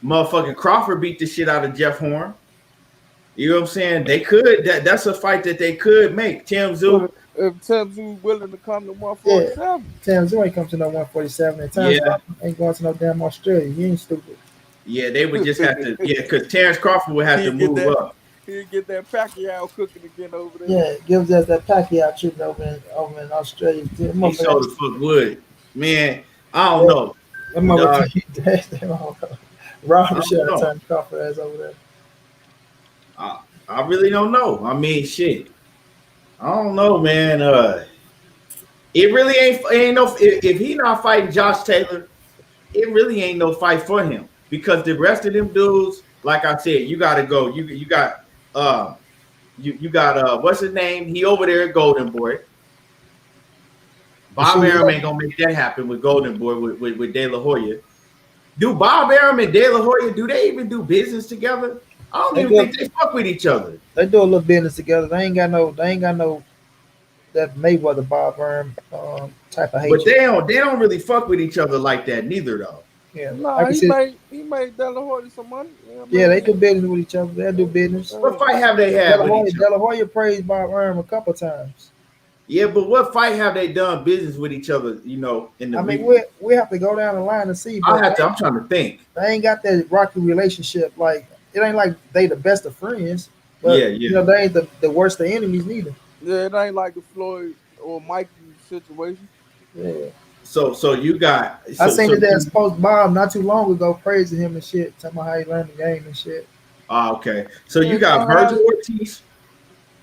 Speaker 1: Motherfucking Crawford beat the shit out of Jeff Horn. You know what I'm saying? They could. That's a fight that they could make. Tim Zoo.
Speaker 3: If Tim Zoo willing to come to 147.
Speaker 2: Yeah. Tim Zoo ain't come to no 147. And Tim ain't going to no damn Australia. You ain't stupid.
Speaker 1: Yeah, they would just have to. Yeah, because Terence Crawford would have to move up.
Speaker 3: He'd get that Pacquiao cooking again over there.
Speaker 2: Yeah, gives us that Pacquiao treatment over in Australia.
Speaker 1: He so the fuck would. Man, I don't know.
Speaker 2: That motherfucker. Rob the shit out of Terence Crawford ass over there.
Speaker 1: I really don't know. I mean, shit. I don't know, man. It really ain't no. If he not fighting Josh Taylor, it really ain't no fight for him, because the rest of them dudes, like I said, you got to go. You got what's his name? He over there at Golden Boy. Bob Arum ain't gonna make that happen with Golden Boy with De La Hoya. Do Bob Arum and De La Hoya, do they even do business together? I don't even think they fuck with each other.
Speaker 2: They do a little business together. They ain't got no that Mayweather Bob Arum type of
Speaker 1: But
Speaker 2: hatred.
Speaker 1: they don't really fuck with each other like that neither though.
Speaker 2: Yeah,
Speaker 3: Nah,
Speaker 2: like I said,
Speaker 3: he made De La Hoya some money. You know what I
Speaker 2: yeah, they
Speaker 3: mean?
Speaker 2: do business with each other. They do business.
Speaker 1: What fight have they
Speaker 2: De
Speaker 1: had
Speaker 2: La
Speaker 1: with
Speaker 2: Hoya,
Speaker 1: each
Speaker 2: De
Speaker 1: other?
Speaker 2: La Hoya praised Bob Arum a couple times.
Speaker 1: Yeah, but what fight have they done business with each other? You know, in the
Speaker 2: I mean,
Speaker 1: recent.
Speaker 2: we have to go down the line and see, but
Speaker 1: I'm trying to think.
Speaker 2: they ain't got that rocky relationship. Like it ain't like they the best of friends, but
Speaker 1: Yeah,
Speaker 2: you know they ain't the worst of enemies neither.
Speaker 3: Yeah, it ain't like the Floyd or Mikey situation.
Speaker 2: Yeah,
Speaker 1: So you got
Speaker 2: I
Speaker 1: so
Speaker 2: seen
Speaker 1: so
Speaker 2: that post Bob not too long ago praising him and shit, talking about how he learned the game and shit.
Speaker 1: okay. So
Speaker 3: Yeah,
Speaker 1: you got
Speaker 3: nah,
Speaker 1: Virgil Ortiz.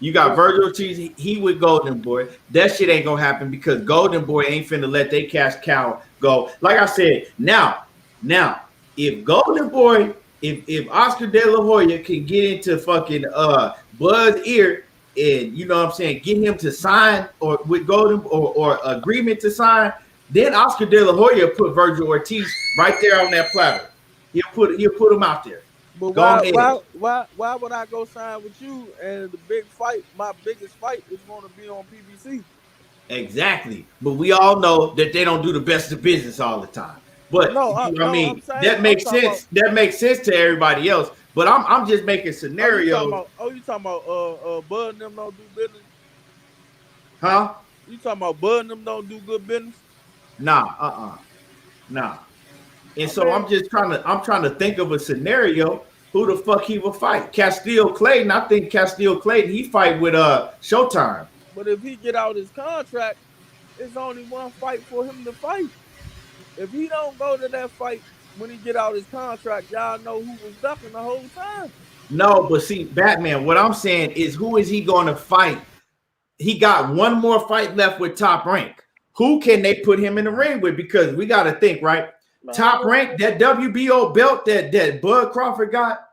Speaker 1: You got Virgil Ortiz. He with Golden Boy. That shit ain't gonna happen because Golden Boy ain't finna let they cash cow go. Like I said, now, if Golden Boy, if Oscar De La Hoya can get into fucking Bud's ear and you know what I'm saying, get him to sign or with Golden or agreement to sign, then Oscar De La Hoya put Virgil Ortiz right there on that platter. He'll put him out there.
Speaker 3: But
Speaker 1: Go ahead.
Speaker 3: why would I go sign with you? And the big fight, my biggest fight, is going to be on PBC.
Speaker 1: Exactly. But we all know that they don't do the best of business all the time. But
Speaker 3: I'm saying,
Speaker 1: that makes sense. That makes sense to everybody else. But I'm just making scenarios.
Speaker 3: You talking about Bud and them don't do business?
Speaker 1: Huh?
Speaker 3: You talking about Bud and them don't do good business?
Speaker 1: Nah. And so I'm trying to think of a scenario. Who the fuck he would fight? Castile Clayton. I think Castile Clayton, he fight with Showtime.
Speaker 3: But if he get out his contract, it's only one fight for him to fight. If he don't go to that fight when he get out his contract, y'all know who was ducking the whole time.
Speaker 1: No, but see, Batman, what I'm saying is who is he going to fight? He got one more fight left with Top Rank. Who can they put him in the ring with? Because we got to think, right? Top Rank, that WBO belt that Bud Crawford got,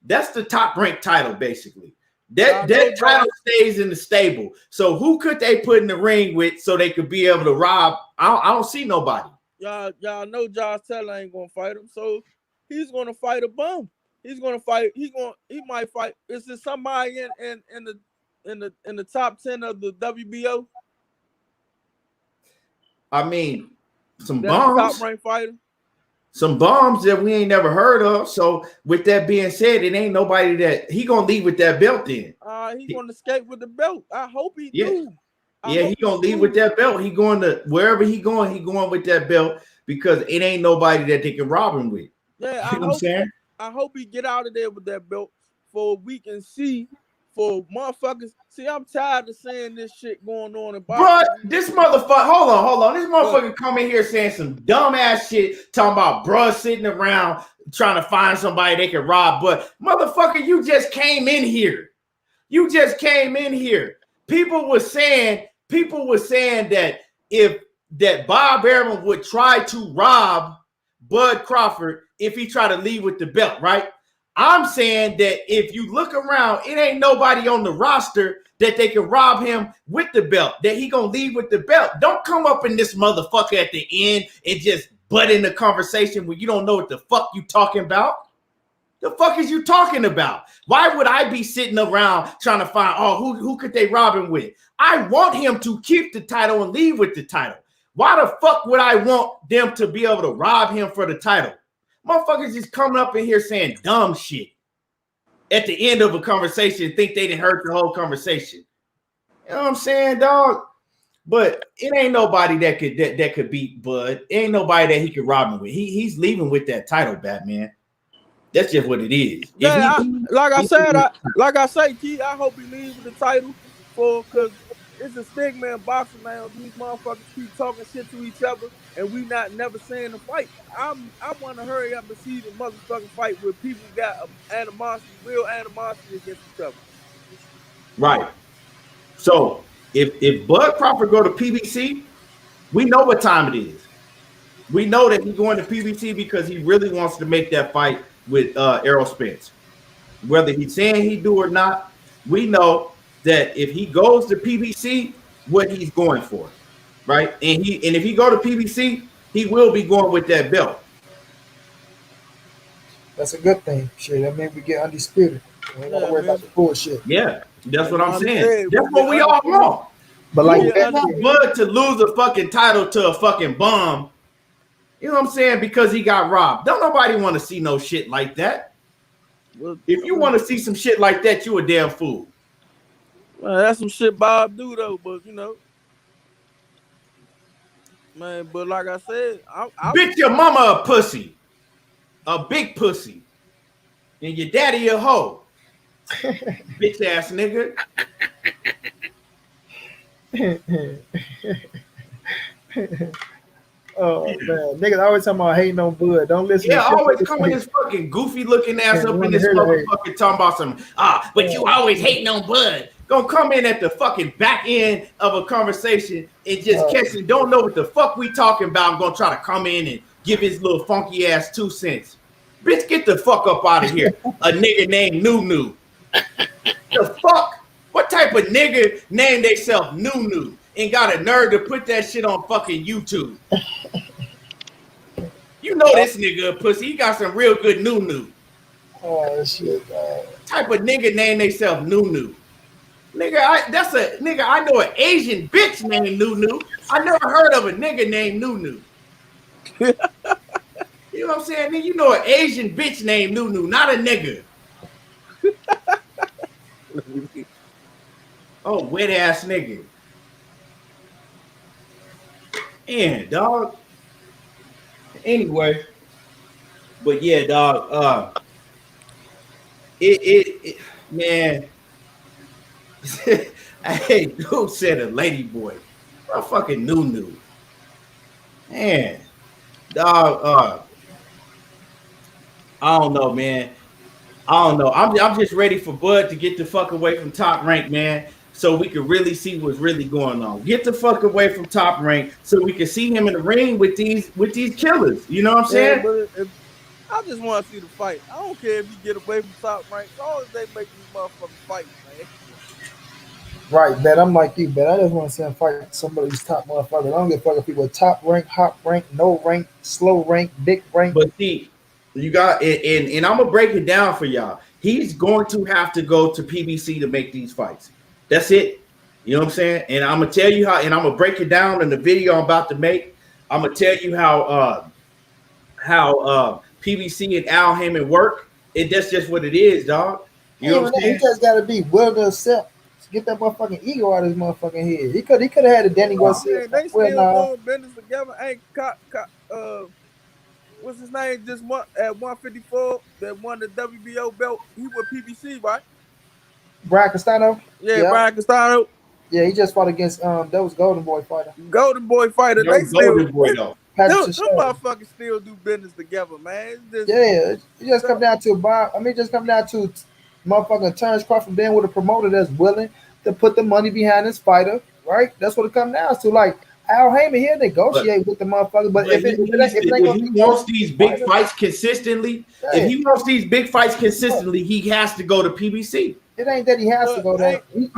Speaker 1: that's the Top Rank title, basically. That title stays in the stable. So who could they put in the ring with so they could be able to rob? I don't see nobody.
Speaker 3: Y'all know Josh Taylor ain't gonna fight him, so he's gonna fight a bum. He's gonna fight. He might fight. Is there somebody in the top 10 of the WBO?
Speaker 1: I mean, some bombs.
Speaker 3: Top rank fighter.
Speaker 1: Some bombs that we ain't never heard of. So with that being said, it ain't nobody that he gonna leave with that belt then.
Speaker 3: He gonna escape with the belt. I hope he do.
Speaker 1: He gonna leave with that belt. He going to wherever he going with that belt because it ain't nobody that they can rob him with.
Speaker 3: Yeah,
Speaker 1: you know what I'm saying?
Speaker 3: I hope he get out of there with that belt for we can see for motherfuckers. See, I'm tired of seeing this shit going on in boxing.
Speaker 1: Bro, this motherfucker, hold on. This motherfucker come in here saying some dumb ass shit, talking about bruh sitting around trying to find somebody they can rob. But motherfucker, you just came in here. People were saying that Bob Arum would try to rob Bud Crawford if he tried to leave with the belt, right? I'm saying that if you look around, it ain't nobody on the roster that they can rob him with the belt, that he gonna leave with the belt. Don't come up in this motherfucker at the end and just butt in the conversation when you don't know what the fuck you talking about. The fuck is you talking about? Why would I be sitting around trying to find, who could they rob him with? I want him to keep the title and leave with the title. Why the fuck would I want them to be able to rob him for the title? Motherfuckers just coming up in here saying dumb shit at the end of a conversation, think they didn't hurt the whole conversation. You know what I'm saying, dog? But it ain't nobody that could beat Bud. It ain't nobody that he could rob him with. He's leaving with that title, Batman. That's just what it is.
Speaker 3: Yeah, like I say, Keith, I hope he leaves with the title because it's a stigma in boxing now. These motherfuckers keep talking shit to each other, and we never seeing the fight. I want to hurry up and see the motherfucking fight where people got real animosity against each other.
Speaker 1: Right. So if Bud Crawford go to PBC, we know what time it is. We know that he's going to PBC because he really wants to make that fight with Errol Spence. Whether he's saying he do or not, we know that if he goes to PBC, what he's going for, right? And if he go to PBC, he will be going with that belt.
Speaker 2: That's a good thing. Shit, that means we get undisputed. We ain't gotta worry about the bullshit.
Speaker 1: Yeah, that's what I'm saying. That's what we all want.
Speaker 2: But like
Speaker 1: Bud to lose a fucking title to a fucking bum, you know what I'm saying? Because he got robbed. Don't nobody want to see no shit like that. Well, if you want to see some shit like that, you a damn fool.
Speaker 3: Man, that's some shit Bob do though, but you know. Man, but like I said,
Speaker 1: bitch, your mama a pussy, a big pussy, and your daddy a hoe, bitch ass nigga.
Speaker 2: Oh man, niggas always talking about hating on Bud. Don't listen.
Speaker 1: Yeah, always come with his fucking goofy looking ass up in this motherfucking talking about some but you always hating on Bud. Gonna come in at the fucking back end of a conversation and just catch and don't know what the fuck we talking about. I'm gonna try to come in and give his little funky ass 2 cents. Bitch, get the fuck up out of here. A nigga named Nunu. The fuck? What type of nigga named theyself Nunu and got a nerve to put that shit on fucking YouTube? You know this nigga a pussy. He got some real good Nunu.
Speaker 2: Oh shit, man.
Speaker 1: Type of nigga named theyself Nunu. Nigga, I know an Asian bitch named Nunu. I never heard of a nigga named Nunu. You know what I'm saying? You know an Asian bitch named Nunu, not a nigga. Oh, wet ass nigga. And dog. Anyway, but yeah, dog. Man. Hey, dude said a lady boy. A fucking Nunu. Man, dog. I don't know, man. I don't know. I'm just ready for Bud to get the fuck away from Top Rank, man, so we can really see what's really going on. Get the fuck away from Top Rank so we can see him in the ring with these killers. You know what I'm saying?
Speaker 3: But I just want to see the fight. I don't care if you get away from Top Rank. As long as they make these motherfuckers fight, man.
Speaker 2: Right, bet. I'm like you, bet. I just want to see him fight some of these top motherfuckers. I don't give a fuck if people top rank, hot rank, no rank, slow rank, big rank.
Speaker 1: But see, you got and I'm gonna break it down for y'all. He's going to have to go to PBC to make these fights. That's it. You know what I'm saying? And I'm gonna tell you how, and I'm gonna break it down in the video I'm about to make. I'm gonna tell you how PBC and Al Heyman work. That's just what it is, dog. You know what I'm saying?
Speaker 2: He just gotta be willing to accept. Get that motherfucking ego out of his motherfucking head. He could have had a Danny Garcia.
Speaker 3: They still doing business together. Ain't what's his name? Just one at 154 that won the WBO belt. He was PBC, right?
Speaker 2: Brian Castano.
Speaker 3: Yeah, Brian Castano.
Speaker 2: Yeah, he just fought against that was Golden Boy fighter.
Speaker 3: Golden Boy fighter. They still
Speaker 1: Golden Boy though.
Speaker 3: Some motherfuckers still do business together, man.
Speaker 2: It just come down to Bob. I mean, just come down to motherfucking Terence Crawford being with a promoter that's willing to put the money behind his fighter, right? That's what it comes down to. Like Al Heyman here negotiate with the motherfucker, but if
Speaker 1: he wants these big fights consistently, if he wants these big fights consistently, he has to go to PBC.
Speaker 2: It ain't that he has to go there.
Speaker 1: He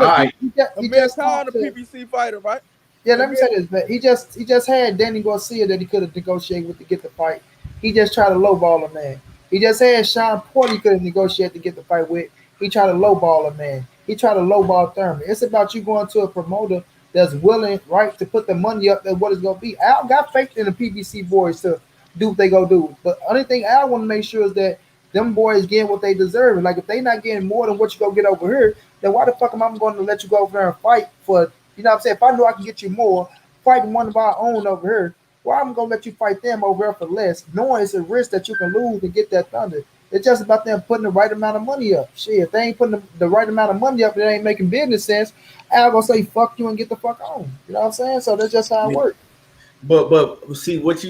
Speaker 1: just
Speaker 3: called a PBC fighter, right?
Speaker 2: Yeah, let me say this, man. He just had Danny Garcia that he could have negotiated with to get the fight. He just tried to lowball a man. He just had Sean Porter he could have negotiated to get the fight with. He tried to lowball a man. He tried to lowball Thurman. It's about you going to a promoter that's willing, right, to put the money up there, what it's going to be. Al got faith in the PBC boys to do what they go do. But the only thing Al want to make sure is that them boys getting what they deserve. And like, if they not getting more than what you go get over here, then why the fuck am I going to let you go over there and fight for, you know what I'm saying? If I knew I could get you more, fighting one of our own over here, why am I going to let you fight them over there for less, knowing it's a risk that you can lose to get that thunder? It's just about them putting the right amount of money up. Shit, if they ain't putting the right amount of money up, it ain't making business sense. Al gonna say fuck you and get the fuck on. You know what I'm saying? So that's just how it works.
Speaker 1: But see, what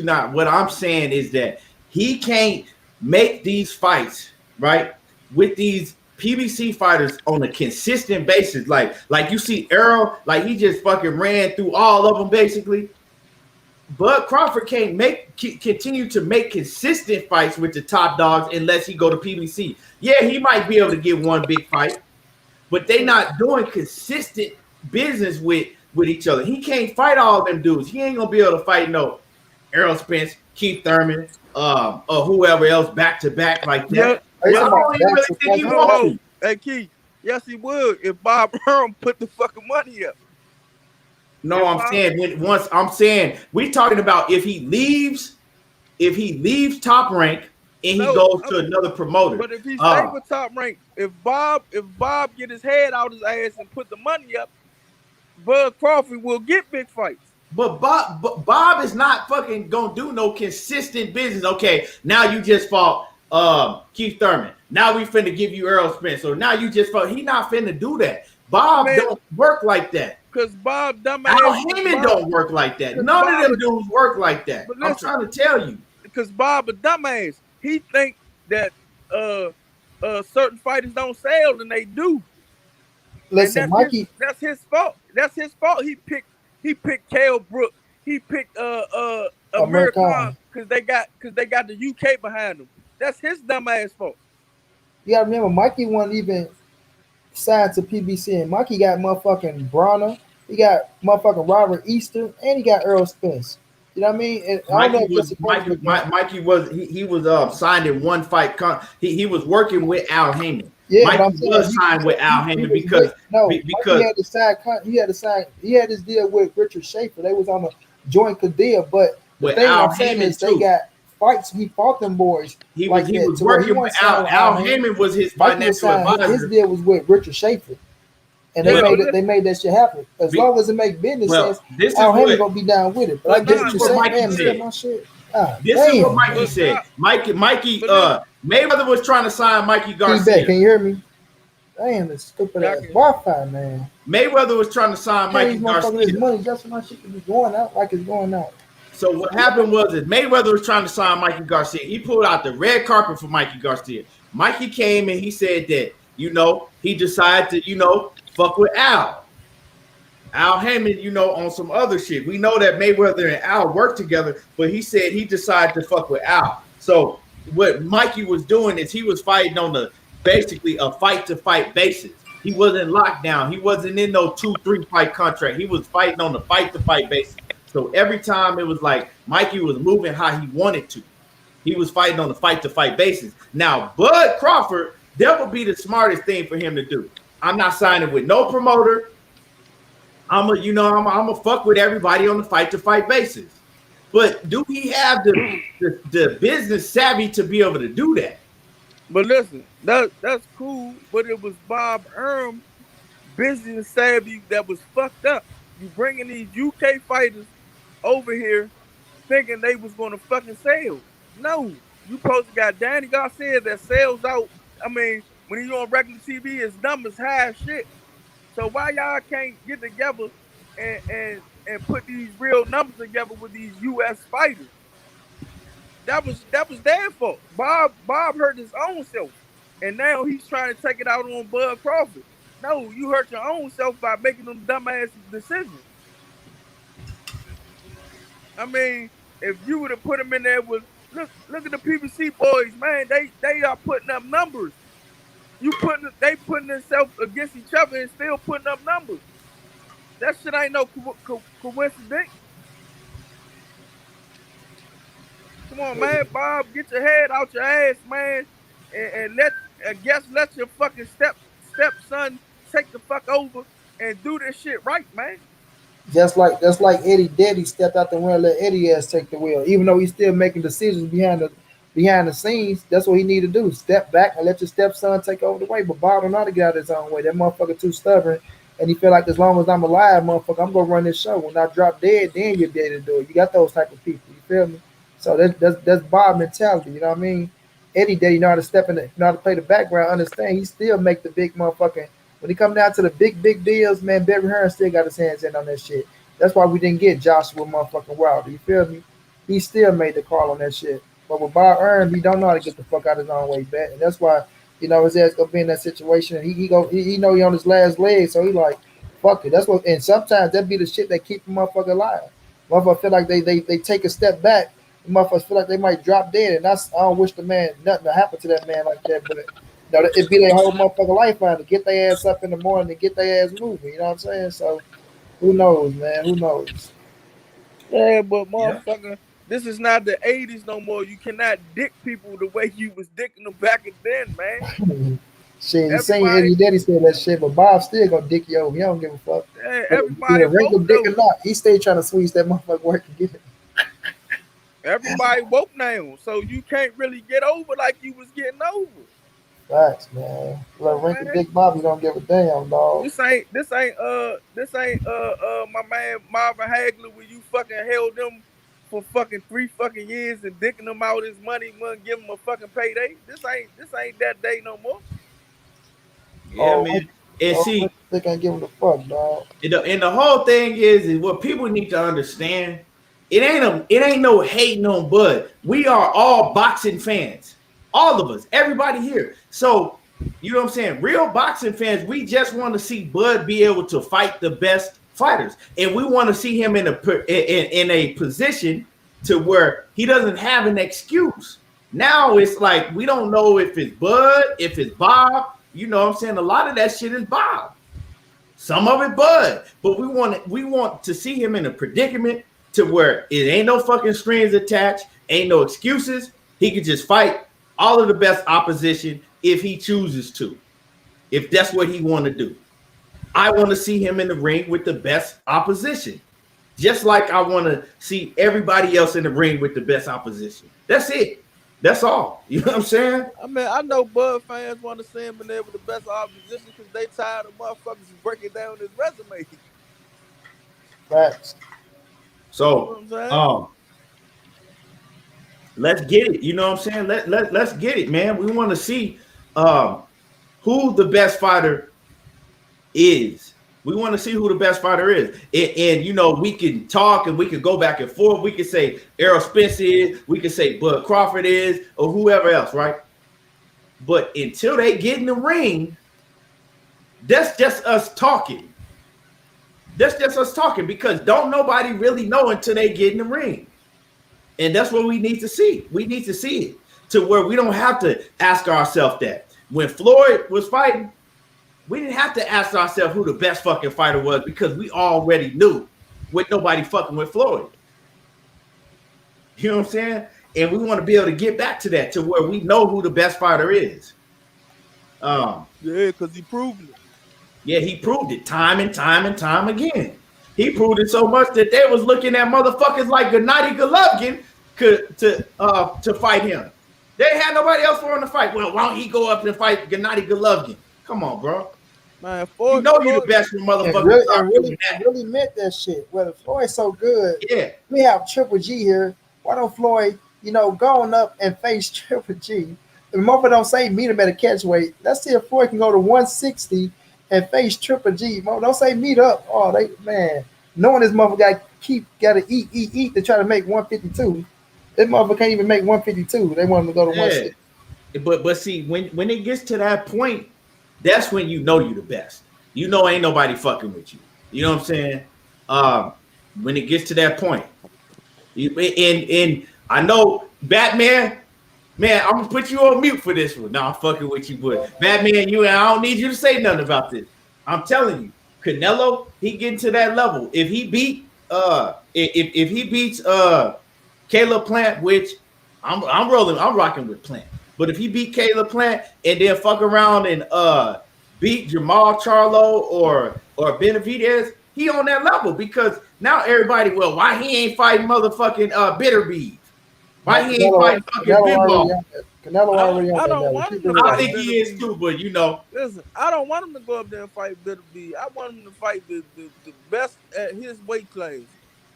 Speaker 1: I'm saying is that he can't make these fights, right, with these PBC fighters on a consistent basis. Like you see Errol, like he just fucking ran through all of them basically. Bud Crawford can't continue to make consistent fights with the top dogs unless he go to PBC. Yeah, he might be able to get one big fight, but they not doing consistent business with each other. He can't fight all them dudes. He ain't gonna be able to fight no Errol Spence, Keith Thurman, or whoever else back to back like that. I don't even really think he wants to.
Speaker 3: Hey Keith, yes he would if Bob Earl put the fucking money up.
Speaker 1: No, I'm saying we talking about if he leaves Top Rank and he goes to another promoter.
Speaker 3: But if he stay with Top Rank, if Bob get his head out his ass and put the money up, Bud Crawford will get big fights.
Speaker 1: But Bob is not fucking gonna do no consistent business. Okay, now you just fought Keith Thurman. Now we finna give you Earl Spence. So now you just fought. He not finna do that. Bob don't work like that.
Speaker 3: Cause Bob dumbass.
Speaker 1: Al Heyman don't work like that. None of them dudes work like that. Listen, I'm trying to tell you.
Speaker 3: Because Bob a dumbass. He think that certain fighters don't sell and they do.
Speaker 2: Listen, Mikey.
Speaker 3: That's his fault. That's his fault. He picked Cale Brook. He picked American because they got the UK behind them. That's his dumbass fault.
Speaker 2: You gotta remember, Mikey wasn't even signed to PBC, and Mikey got motherfucking Bronner. He got motherfucking Robert Easter, and he got Earl Spence. You know what I mean? And
Speaker 1: Mikey was signed in one fight. He was working with Al Heyman.
Speaker 2: Yeah,
Speaker 1: Mikey was signed with Al Heyman because
Speaker 2: he had his deal with Richard Schaefer. They was on a joint deal, but the thing I'm saying is they got fights. He fought them boys.
Speaker 1: He was working with Al Heyman was his financial advisor.
Speaker 2: His deal was with Richard Schaefer. And they made that shit happen. As long as it make business sense, Al Heyman gonna be down with it. But I get what you're saying, man. This is what
Speaker 1: Mikey said. Mikey, Mayweather was trying to sign Mikey Garcia.
Speaker 2: Can you hear me? Damn, this stupid ass Wi-Fi, man.
Speaker 1: Mayweather was trying to sign Mikey Garcia.
Speaker 2: His money just when my shit can be going out like it's going out.
Speaker 1: So what happened was Mayweather was trying to sign Mikey Garcia. He pulled out the red carpet for Mikey Garcia. Mikey came and he said that, he decided to, fuck with Al Heyman, on some other shit. We know that Mayweather and Al worked together, but he said he decided to fuck with Al. So what Mikey was doing is he was fighting on basically a fight-to-fight basis. He wasn't locked down. He wasn't in no 2-3 fight contract. He was fighting on a fight-to-fight basis. So every time it was like Mikey was moving how he wanted to. He was fighting on a fight-to-fight basis. Now, Bud Crawford, that would be the smartest thing for him to do. I'm not signing with no promoter. I'm a fuck with everybody on the fight-to-fight basis. But do he have the business savvy to be able to do that?
Speaker 3: But listen, that's cool. But it was Bob Arum business savvy that was fucked up. You bringing these UK fighters over here thinking they was going to fucking sell. No, you supposed to got Danny Garcia that sells out. I mean, when he's on regular TV, his numbers high as shit. So why y'all can't get together and put these real numbers together with these US fighters? That was their fault. Bob hurt his own self, and now he's trying to take it out on Bud Crawford. No, you hurt your own self by making them dumbass decisions. I mean, if you would have put them in there with look at the PBC boys, man, they are putting up numbers. They putting themselves against each other and still putting up numbers. That shit ain't no coincidence. Come on, man, Bob, get your head out your ass, man, and let your fucking stepson take the fuck over and do this shit right, man.
Speaker 2: Just like Eddie Daddy stepped out the wheel and let Eddie ass take the wheel, even though he's still making decisions behind the scenes. That's what he need to do. Step back and let your stepson take over the way. But Bob don't know how to get out of his own way. That motherfucker too stubborn, and he feel like as long as I'm alive, motherfucker, I'm gonna run this show. When I drop dead, then you're dead to do it. You got those type of people. You feel me? So that's Bob mentality. You know what I mean? Eddie Daddy know how to step in, know how to play the background. Understand? He still make the big motherfucking. When he come down to the big deals, man, Barry Hearn still got his hands in on that shit. That's why we didn't get Joshua motherfucking Wilder. You feel me? He still made the call on that shit. But with Bob Arum, he don't know how to get the fuck out of his own way back. And that's why, his ass gonna be in that situation. And he know he on his last leg, so he like, fuck it. That's what. And sometimes that be the shit that keep the motherfucker alive. Motherfucker feel like they take a step back. The motherfuckers feel like they might drop dead. And I don't wish the man nothing to happen to that man like that. But it be their whole motherfucking lifeline to get their ass up in the morning and get their ass moving. You know what I'm saying? So who knows, man? Who knows?
Speaker 3: Yeah, but motherfucker, this is not the 80s no more. You cannot dick people the way you was dicking them back then, man.
Speaker 2: Shit, you seen Eddie Daddy said that shit, but Bob still gonna dick you over. He don't give a fuck.
Speaker 3: Everybody
Speaker 2: a regular
Speaker 3: woke
Speaker 2: dick
Speaker 3: though.
Speaker 2: or not, he stay trying to squeeze that motherfucker work and get it.
Speaker 3: Everybody woke now, so you can't really get over like you was getting over.
Speaker 2: Facts, man. Like wrinkle dick Bobby don't give a damn, dog.
Speaker 3: This ain't my man Marvin Hagler where you fucking held them for fucking 3 fucking years and dicking them out his money, wouldn't give him a fucking payday. This ain't that day no more.
Speaker 1: Yeah, man. And see,
Speaker 2: they can't give him the fuck, dog.
Speaker 1: And the whole thing is what people need to understand. It ain't no hating on Bud. We are all boxing fans, all of us, everybody here. So you know what I'm saying? Real boxing fans, we just want to see Bud be able to fight the best fighters, and we want to see him in a position to where he doesn't have an excuse. Now it's like we don't know if it's Bud, if it's Bob. You know what I'm saying? A lot of that shit is Bob. Some of it Bud. But we want to see him in a predicament to where it ain't no fucking strings attached, ain't no excuses. He could just fight all of the best opposition if he chooses to. If that's what he want to do. I want to see him in the ring with the best opposition. Just like I want to see everybody else in the ring with the best opposition. That's it. That's all. You know what I'm saying?
Speaker 3: I mean, I know Bud fans want to see him in there with the best opposition because they tired of motherfuckers breaking down his resume.
Speaker 2: Facts.
Speaker 1: So, let's get it. You know what I'm saying? Let's get it, man. We want to see who the best fighter is. We want to see who the best fighter is. And you know, we can talk and we can go back and forth. We can say Errol Spence is, we can say Bud Crawford is, or whoever else, right? But until they get in the ring, that's just us talking. That's just us talking because don't nobody really know until they get in the ring. And that's what we need to see. We need to see it to where we don't have to ask ourselves that. When Floyd was fighting, we didn't have to ask ourselves who the best fucking fighter was because we already knew with nobody fucking with Floyd. You know what I'm saying? And we want to be able to get back to that to where we know who the best fighter is.
Speaker 3: Yeah, because he proved it.
Speaker 1: Yeah, he proved it time and time and time again. He proved it so much that they was looking at motherfuckers like Gennady Golovkin to fight him. They had nobody else for him to fight. Well, why don't he go up and fight Gennady Golovkin? Come on, bro.
Speaker 3: Man,
Speaker 1: you know you're the best motherfucker.
Speaker 2: I really meant that shit. Well, if Floyd's so good,
Speaker 1: yeah,
Speaker 2: we have Triple G here. Why don't Floyd, going up and face Triple G? The motherfucker don't say meet him at a catch weight. Let's see if Floyd can go to 160 and face Triple G. Don't say meet up. Oh, knowing this motherfucker gotta eat to try to make 152. This motherfucker can't even make 152. They want him to go to 160.
Speaker 1: But see, when it gets to that point, that's when you know you're the best. You know ain't nobody fucking with you. You know what I'm saying? When it gets to that point. And I know Batman, man, I'm gonna put you on mute for this one. No, I'm fucking with you, but Batman, I don't need you to say nothing about this. I'm telling you, Canelo, he getting to that level. If he beat if he beats Caleb Plant, which I'm rocking with Plant. But if he beat Caleb Plant and then fuck around and beat Jamal Charlo or Benavidez, he on that level because now everybody, well, why he ain't fighting motherfucking Bitterbeef? Why he ain't fighting fucking Bivol?
Speaker 2: Canelo already on that level.
Speaker 1: I think he is too, but
Speaker 3: Listen, I don't want him to go up there and fight Bitterbeef. I want him to fight the best at his weight class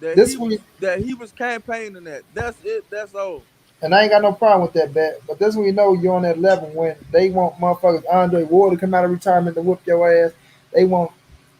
Speaker 3: that he was campaigning at. That's it. That's all.
Speaker 2: And I ain't got no problem with that bet. But that's when you know you're on that level when they want motherfuckers Andre Ward to come out of retirement to whoop your ass. They want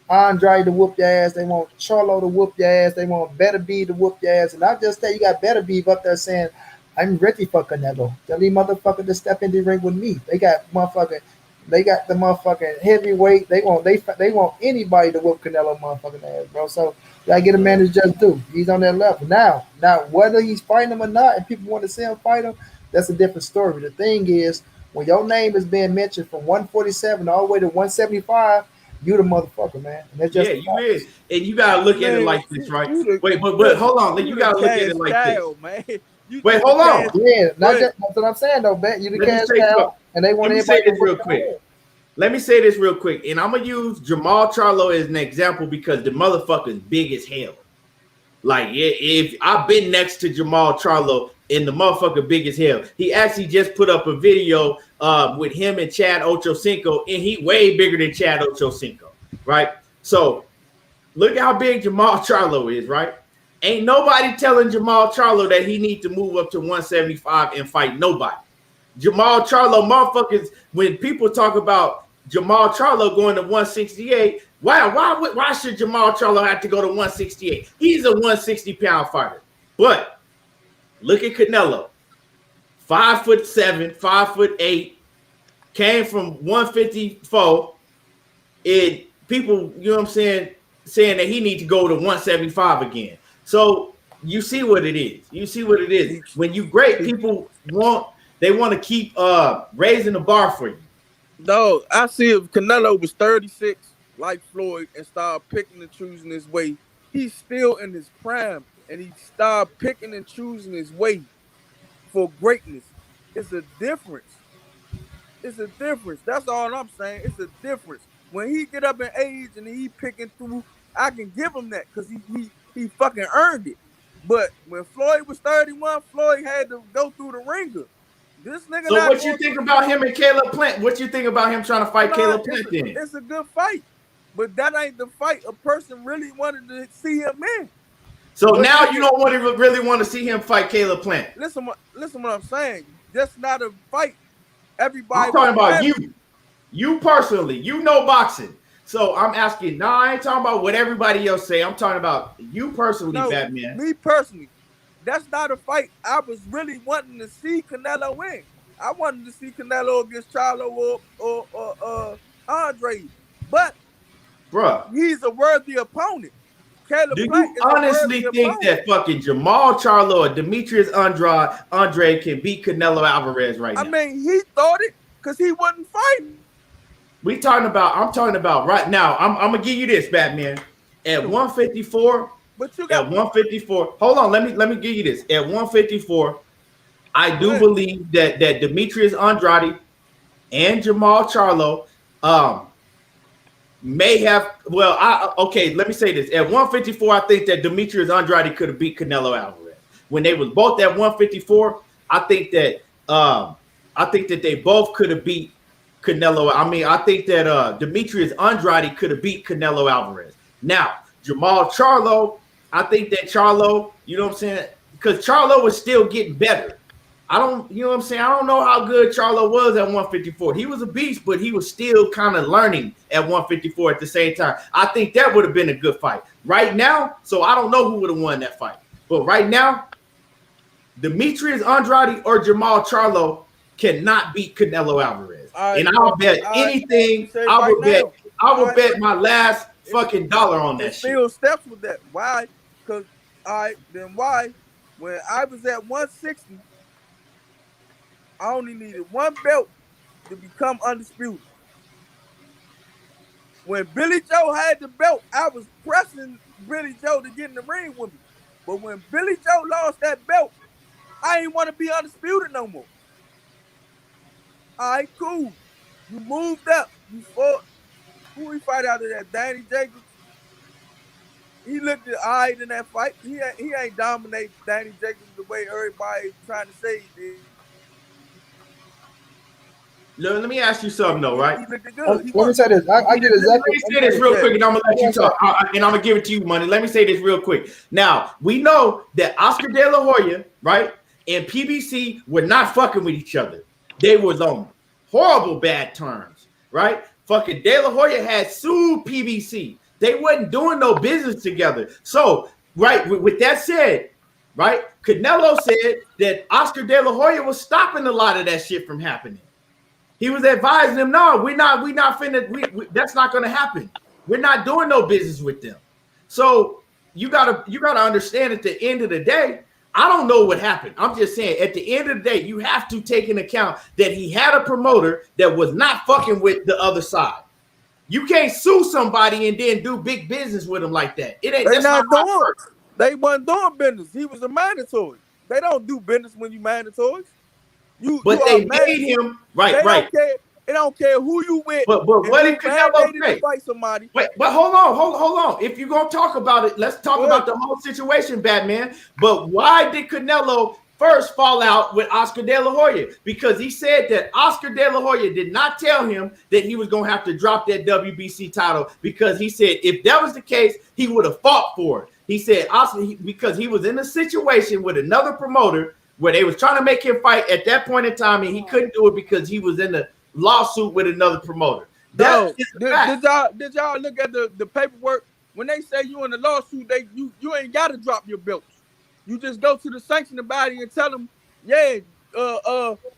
Speaker 2: Andre to whoop your ass. They want Charlo to whoop your ass. They want Beterbiev to whoop your ass. And I just tell you got Beterbiev up there saying, I'm ready for Canelo. Tell these motherfuckers to step in the ring with me. They got the motherfucking heavyweight. They want anybody to whoop Canelo motherfucking ass, bro. So I get a man to just do. He's on that level. Now whether he's fighting him or not, and people want to see him fight him, that's a different story. The thing is, when your name is being mentioned from 147 all the way to 175, you the motherfucker, man. And that's just
Speaker 1: you is. And you gotta look at it like this, right? Wait, but hold on. You gotta look at it like this.
Speaker 3: Man.
Speaker 1: Wait, hold on.
Speaker 2: Yeah, that's what I'm saying though, bet you the cash cow, and they want
Speaker 1: everybody to real quick. let me say this real quick, and I'm gonna use Jamal Charlo as an example because the motherfucker's big as hell. Like, if I've been next to Jamal Charlo and the motherfucker big as hell. He actually just put up a video with him and Chad Ochocinco, and he way bigger than Chad Ochocinco, right? So look at how big Jamal Charlo is, right? Ain't nobody telling Jamal Charlo that he need to move up to 175 and fight nobody. Jamal Charlo, motherfuckers, when people talk about Jamal Charlo going to 168, why should Jamal Charlo have to go to 168? He's a 160-pound fighter. But look at Canelo. 5'7", 5'8", came from 154. People, you know what I'm saying that he needs to go to 175 again. So you see what it is. You see what it is. When you great, people want to keep raising the bar for you.
Speaker 3: No, I see if Canelo was 36, like Floyd, and started picking and choosing his way, he's still in his prime, and he started picking and choosing his way for greatness. It's a difference. It's a difference. That's all I'm saying. It's a difference. When he get up in age and he picking through, I can give him that because he fucking earned it. But when Floyd was 31, Floyd had to go through the ringer. This nigga.
Speaker 1: So what you think about him and Caleb Plant? What you think about him trying to fight Caleb Plant then?
Speaker 3: It's a good fight, but that ain't the fight a person really wanted to see him in.
Speaker 1: So but now you don't really want to see him fight Caleb Plant.
Speaker 3: Listen what I'm saying. That's not a fight. Everybody.
Speaker 1: I'm talking about you. You personally. You know boxing. So I'm asking. No, I ain't talking about what everybody else say. I'm talking about you personally, Batman.
Speaker 3: Me personally. That's not a fight I was really wanting to see Canelo win. I wanted to see Canelo against Charlo or Andre. But
Speaker 1: bruh,
Speaker 3: he's a worthy opponent.
Speaker 1: Do you honestly think that fucking Jamal Charlo or Demetrius Andre can beat Canelo Alvarez right now?
Speaker 3: I mean, he thought it because he wasn't fighting.
Speaker 1: I'm talking about right now. I'm gonna give you this, Batman. At 154. But you got at 154. Hold on, let me give you this. At 154, I do believe that Demetrius Andrade and Jamal Charlo may have. Well, okay. Let me say this. At 154, I think that Demetrius Andrade could have beat Canelo Alvarez when they was both at 154. I think that they both could have beat Canelo. I mean, I think that Demetrius Andrade could have beat Canelo Alvarez. Now, Jamal Charlo. I think that Charlo, you know what I'm saying? Because Charlo was still getting better. You know what I'm saying? I don't know how good Charlo was at 154. He was a beast, but he was still kind of learning at 154 at the same time. I think that would have been a good fight. Right now, so I don't know who would have won that fight. But right now, Demetrius Andrade or Jamal Charlo cannot beat Canelo Alvarez. And I'll bet anything. I would bet my last fucking dollar on that shit.
Speaker 3: Still steps with that. Why? Because why? When I was at 160, I only needed one belt to become undisputed. When Billy Joe had the belt, I was pressing Billy Joe to get in the ring with me. But when Billy Joe lost that belt, I didn't want to be undisputed no more. All right, cool. You moved up. You fought. Who we fight out of that? Danny Jacobs. He looked all right in that fight. He ain't dominate Danny Jacobs the way everybody trying to say he did.
Speaker 1: Let me ask you something though, right?
Speaker 2: Let me say this. I get exactly.
Speaker 1: Let me say this real quick, and I'm gonna let you talk. And I'm gonna give it to you, Money. Let me say this real quick. Now we know that Oscar De La Hoya, right, and PBC were not fucking with each other. They was on horrible bad terms, right? Fucking De La Hoya had sued PBC. They wasn't doing no business together. So, right, with that said, right, Canelo said that Oscar De La Hoya was stopping a lot of that shit from happening. He was advising them, no, we're not finna, that's not gonna happen. We're not doing no business with them. So you gotta understand at the end of the day, I don't know what happened. I'm just saying at the end of the day, you have to take into account that he had a promoter that was not fucking with the other side. You can't sue somebody and then do big business with them like that. It ain't.
Speaker 3: They wasn't doing business. He was a mandatory. They don't do business when you mandatory.
Speaker 1: But they made him right.
Speaker 3: It don't care who you with.
Speaker 1: But
Speaker 3: If
Speaker 1: what
Speaker 3: you
Speaker 1: did Canelo
Speaker 3: mandated
Speaker 1: say?
Speaker 3: to fight somebody.
Speaker 1: Wait, but hold on. If you're gonna talk about it, let's talk about the whole situation, Batman. But why did Canelo first fall out with Oscar De La Hoya? Because he said that Oscar De La Hoya did not tell him that he was gonna have to drop that WBC title, because he said if that was the case, he would have fought for it. He said Oscar, because he was in a situation with another promoter where they was trying to make him fight at that point in time, and he couldn't do it because he was in a lawsuit with another promoter.
Speaker 3: No, did y'all look at the paperwork? When they say you in the lawsuit, you ain't gotta drop your belts. You just go to the sanctioning body and tell them, yeah,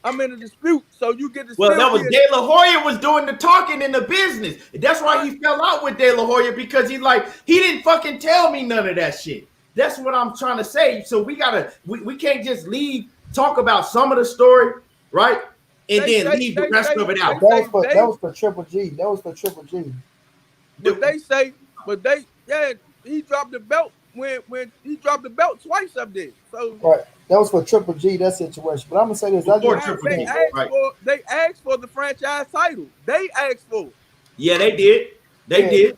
Speaker 3: I'm in a dispute, so you get to.
Speaker 1: Well, that was De La Hoya was doing the talking in the business. That's why he fell out with De La Hoya, because he didn't fucking tell me none of that shit. That's what I'm trying to say. So we can't just talk about some of the story, right? And then leave the rest of it out.
Speaker 2: That was for Triple G. That was for Triple G.
Speaker 3: But he dropped the belt when he dropped the belt twice up there. So
Speaker 2: right, that was for Triple G, that situation. But I'm gonna say this:
Speaker 3: they asked for the franchise title. They asked for it.
Speaker 1: Yeah, they did. They did.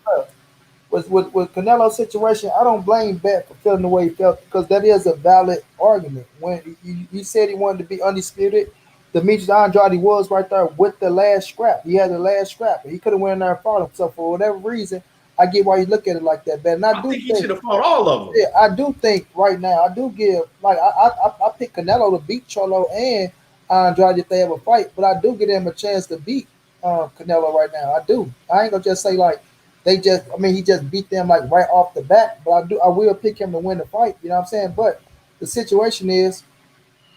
Speaker 2: With Canelo's situation, I don't blame Bet for feeling the way he felt, because that is a valid argument. When he said he wanted to be undisputed, Demetrius Andrade was right there with the last scrap. He had the last scrap, and he could have went in there and fought him. So for whatever reason, I get why you look at it like that, Ben. And I do think
Speaker 1: he should have fought all of them.
Speaker 2: Yeah, I do think right now, I do give, like, I pick Canelo to beat Charlo and Andrade if they have a fight, but I do give them a chance to beat Canelo right now. I do. I ain't gonna just say like he just beat them like right off the bat, but I will pick him to win the fight. You know what I'm saying? But the situation is,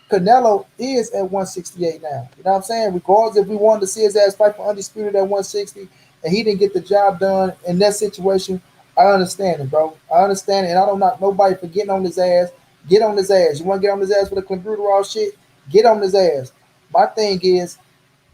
Speaker 2: Canelo is at 168 now. You know what I'm saying? Regardless if we wanted to see his ass fight for undisputed at 160 and he didn't get the job done in that situation, I understand it, bro. I understand it, and I don't knock nobody for getting on his ass. Get on his ass. You want to get on his ass for the clenbuterol shit? Get on his ass. My thing is,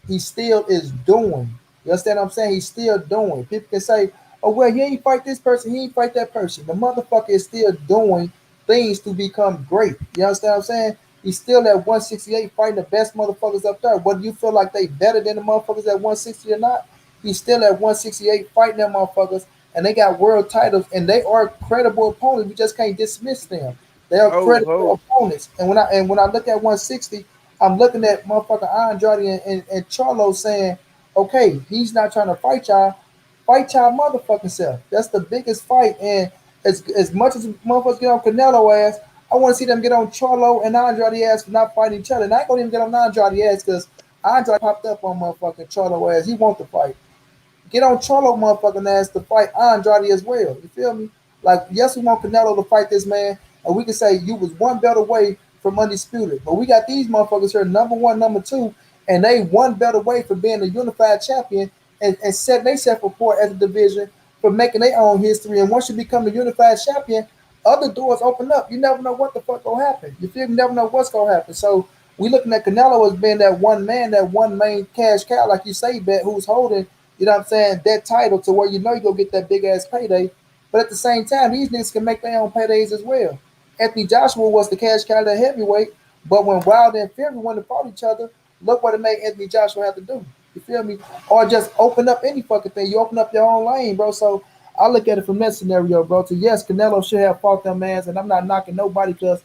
Speaker 2: he still is doing. You understand what I'm saying? He's still doing. People can say, oh, well, he ain't fight this person, he ain't fight that person. The motherfucker is still doing things to become great. You understand what I'm saying? He's still at 168 fighting the best motherfuckers up there. Whether you feel like they better than the motherfuckers at 160 or not, he's still at 168 fighting them motherfuckers, and they got world titles, and they are credible opponents. We just can't dismiss them. They are credible opponents. And when I look at 160, I'm looking at motherfucker Andrade and Charlo saying, okay, he's not trying to fight y'all. Fight y'all motherfucking self. That's the biggest fight. And as much as motherfuckers get on Canelo ass, I want to see them get on Charlo and Andrade ass for not fighting each other. And I ain't gonna even get on Andrade ass because Andrade popped up on motherfucking Charlo ass. He want to fight. Get on Charlo motherfucking ass to fight Andrade as well. You feel me? Like, yes, we want Canelo to fight this man, and we can say you was one belt away from undisputed. But we got these motherfuckers here, number one, number two, and they one belt away from being a unified champion and setting themselves apart as a division for making their own history. And once you become a unified champion, other doors open up. You never know what the fuck gonna happen. You feel me? You never know what's gonna happen. So we looking at Canelo as being that one man, that one main cash cow, like you say, Bet, who's holding, you know what I'm saying, that title to where you know you're gonna get that big ass payday. But at the same time, these niggas can make their own paydays as well. Anthony Joshua was the cash cow, that heavyweight, but when Wilder and Fury wanted to fight each other, look what it made Anthony Joshua have to do. You feel me? Or just open up any fucking thing. You open up your own lane, bro. So I look at it from that scenario, bro. So yes, Canelo should have fought them mans, and I'm not knocking nobody because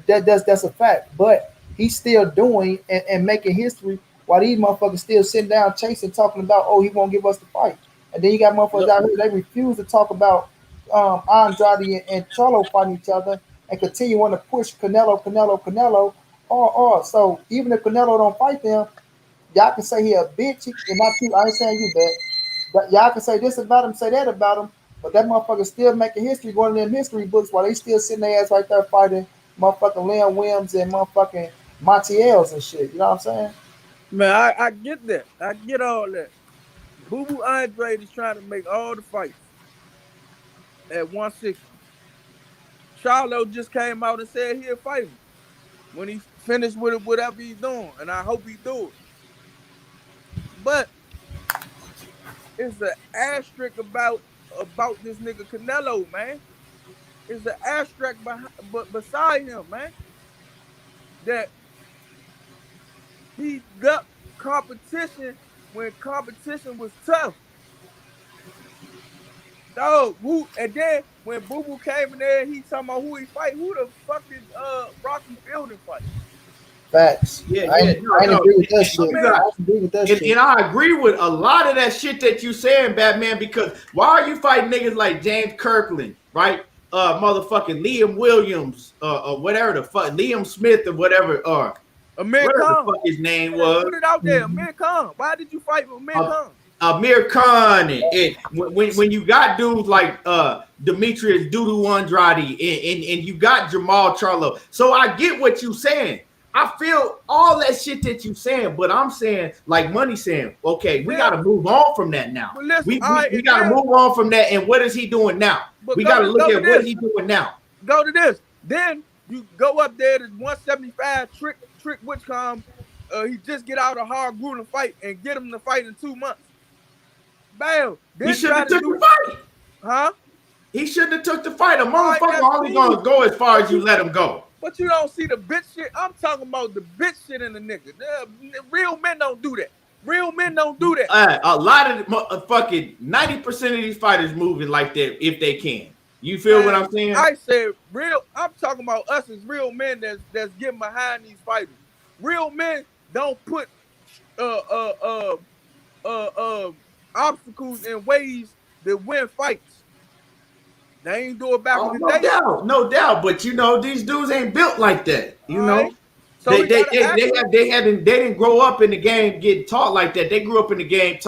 Speaker 2: that's a fact. But he's still doing and making history while these motherfuckers still sitting down chasing, talking about, oh, he won't give us the fight. And then you got motherfuckers out here, they refuse to talk about Andrade and Charlo fighting each other and continue want to push Canelo. So even if Canelo don't fight them, y'all can say he a bitch, and not you. I ain't saying you that. But y'all can say this about him, say that about him, but that motherfucker still making history, going in them history books while they still sitting their ass right there fighting motherfucking Leon Williams and motherfucking Montiels and shit. You know what I'm saying?
Speaker 3: Man, I get that. I get all that. Boo Boo Andrade is trying to make all the fights at 160. Charlo just came out and said he'll fight him when he finished with it, whatever he's doing, and I hope he do it. But it's an asterisk about this nigga Canelo, man. It's an asterisk beside him, man. That he got competition when competition was tough. Dog, and then when Boo Boo came in there, he talking about who he fight. Who the fuck did Rocky Fielding fight?
Speaker 2: Facts.
Speaker 1: Yeah,
Speaker 2: I ain't agree with that shit. I agree with that shit.
Speaker 1: And I agree with a lot of that shit that you saying, Batman, because why are you fighting niggas like James Kirkland, right? Motherfucking Liam Williams, or whatever the fuck, Liam Smith or whatever,
Speaker 3: Amir
Speaker 1: whatever
Speaker 3: Khan.
Speaker 1: the fuck his name was.
Speaker 3: Put it out there, Amir Khan. Why did you fight with Amir Khan?
Speaker 1: Amir Khan, and when you got dudes like Demetrius Dudu Andrade and you got Jamal Charlo, so I get what you saying. I feel all that shit that you saying, but I'm saying, like Money saying, okay, we got to move on from that now.
Speaker 3: Listen,
Speaker 1: we got to move on from that, and what is he doing now? We got to look at what he's doing now.
Speaker 3: Go to this. Then you go up there to 175 Trick Whitcomb. He just get out of a hard grueling fight and get him to fight in 2 months. Bam.
Speaker 1: He shouldn't have took the fight.
Speaker 3: Huh?
Speaker 1: He shouldn't have took the fight. A motherfucker only going to go as far as you let him go.
Speaker 3: But you don't see the bitch shit. I'm talking about the bitch shit in the nigga. Real men don't do that. Real men don't do that.
Speaker 1: A lot of fucking 90% of these fighters moving like that if they can. You feel what I'm saying?
Speaker 3: I said real. I'm talking about us as real men that's getting behind these fighters. Real men don't put obstacles in ways that win fights. They ain't do it back in the day.
Speaker 1: No doubt. But you know, these dudes ain't built like that. You know,
Speaker 3: right. So
Speaker 1: they didn't grow up in the game getting taught like that. They grew up in the game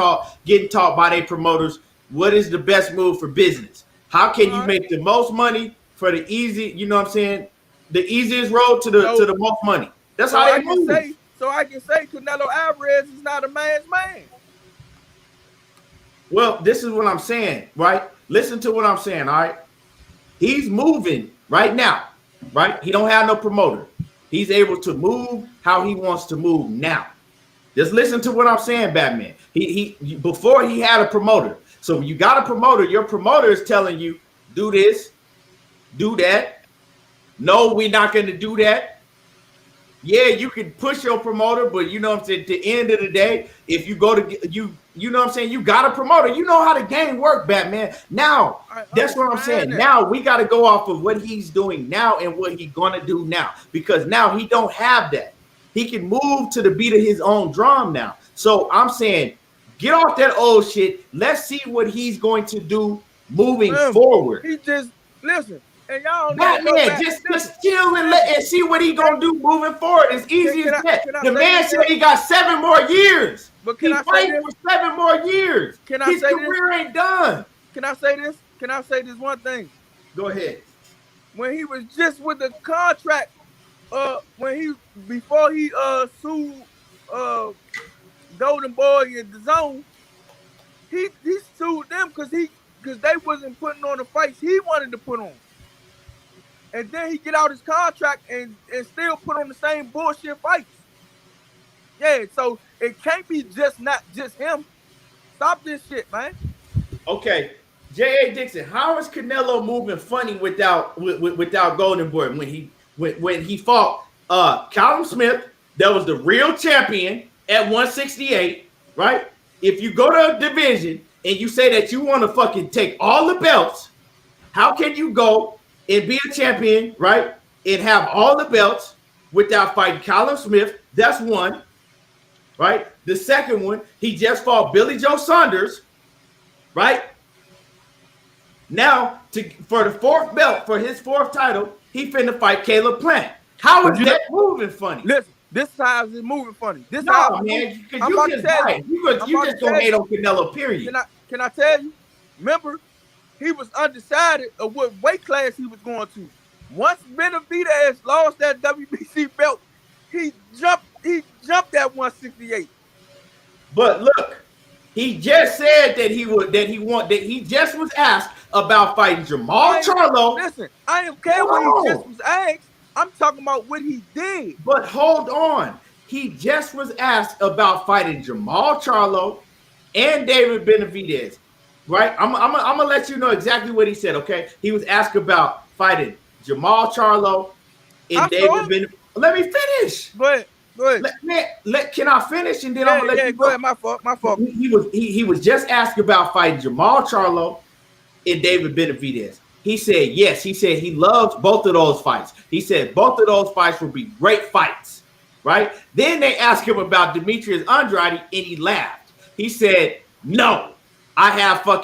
Speaker 1: getting taught by their promoters. What is the best move for business? How can you make the most money for the easy? You know what I'm saying? The easiest road to the most money. That's how they move.
Speaker 3: So I can say Canelo Alvarez is not a man's man.
Speaker 1: Well, this is what I'm saying, right? Listen to what I'm saying, all right? He's moving right now, right? He don't have no promoter. He's able to move how he wants to move now. Just listen to what I'm saying, Batman. He before he had a promoter. So when you got a promoter, your promoter is telling you, do this, do that. No, we're not going to do that. Yeah, you can push your promoter, but you know what I'm saying, at the end of the day, if you go to you know what I'm saying, you got a promoter. You know how the game works, Batman. Now, that's what I'm saying. Now we got to go off of what he's doing now and what he's going to do now, because now he don't have that. He can move to the beat of his own drum now. So I'm saying, get off that old shit. Let's see what he's going to do moving forward.
Speaker 3: He just listen. And y'all
Speaker 1: Batman, just chill and see what he gonna do moving forward. It's easy as that. The man said he got 7 more years.
Speaker 3: But can I
Speaker 1: say this? For 7 more years. His career ain't done.
Speaker 3: Can I say this? Can I say this one thing?
Speaker 1: Go ahead.
Speaker 3: When he was just with the contract, before he sued Golden Boy in the zone, he sued them because they wasn't putting on the fights he wanted to put on. And then he get out his contract and still put on the same bullshit fights. Yeah, so it can't be not just him. Stop this shit, man.
Speaker 1: Okay, J.A. Dixon, how is Canelo moving funny without Golden Boy when he fought Callum Smith, that was the real champion at 168, right? If you go to a division and you say that you want to fucking take all the belts, how can you go and be a champion, right, and have all the belts without fighting Callum Smith? That's one, right? The second one, he just fought Billy Joe Saunders, right? Now, for the 4th belt, for his 4th title, he finna fight Caleb Plant. How is that moving funny?
Speaker 3: Listen, this is how it's moving funny. This
Speaker 1: no,
Speaker 3: how
Speaker 1: man, because you just don't hate on Canelo, period.
Speaker 3: Can I tell you? Remember, he was undecided of what weight class he was going to. Once Benavidez lost that WBC belt, he jumped at 168.
Speaker 1: But look, he just said that he just was asked about fighting Jamal Charlo.
Speaker 3: Listen, I don't care what he just was asked. I'm talking about what he did.
Speaker 1: But hold on. He just was asked about fighting Jamal Charlo and David Benavidez. Right? I'm gonna let you know exactly what he said, okay? He was asked about fighting Jamal Charlo and David Benavidez. Let me finish.
Speaker 3: But Go ahead.
Speaker 1: Can I finish and then I'm gonna let you
Speaker 3: go ahead. My fault.
Speaker 1: He was just asked about fighting Jamal Charlo and David Benavidez. He said yes. He said he loves both of those fights. He said both of those fights would be great fights, right? Then they asked him about Demetrius Andrade and he laughed. He said, no.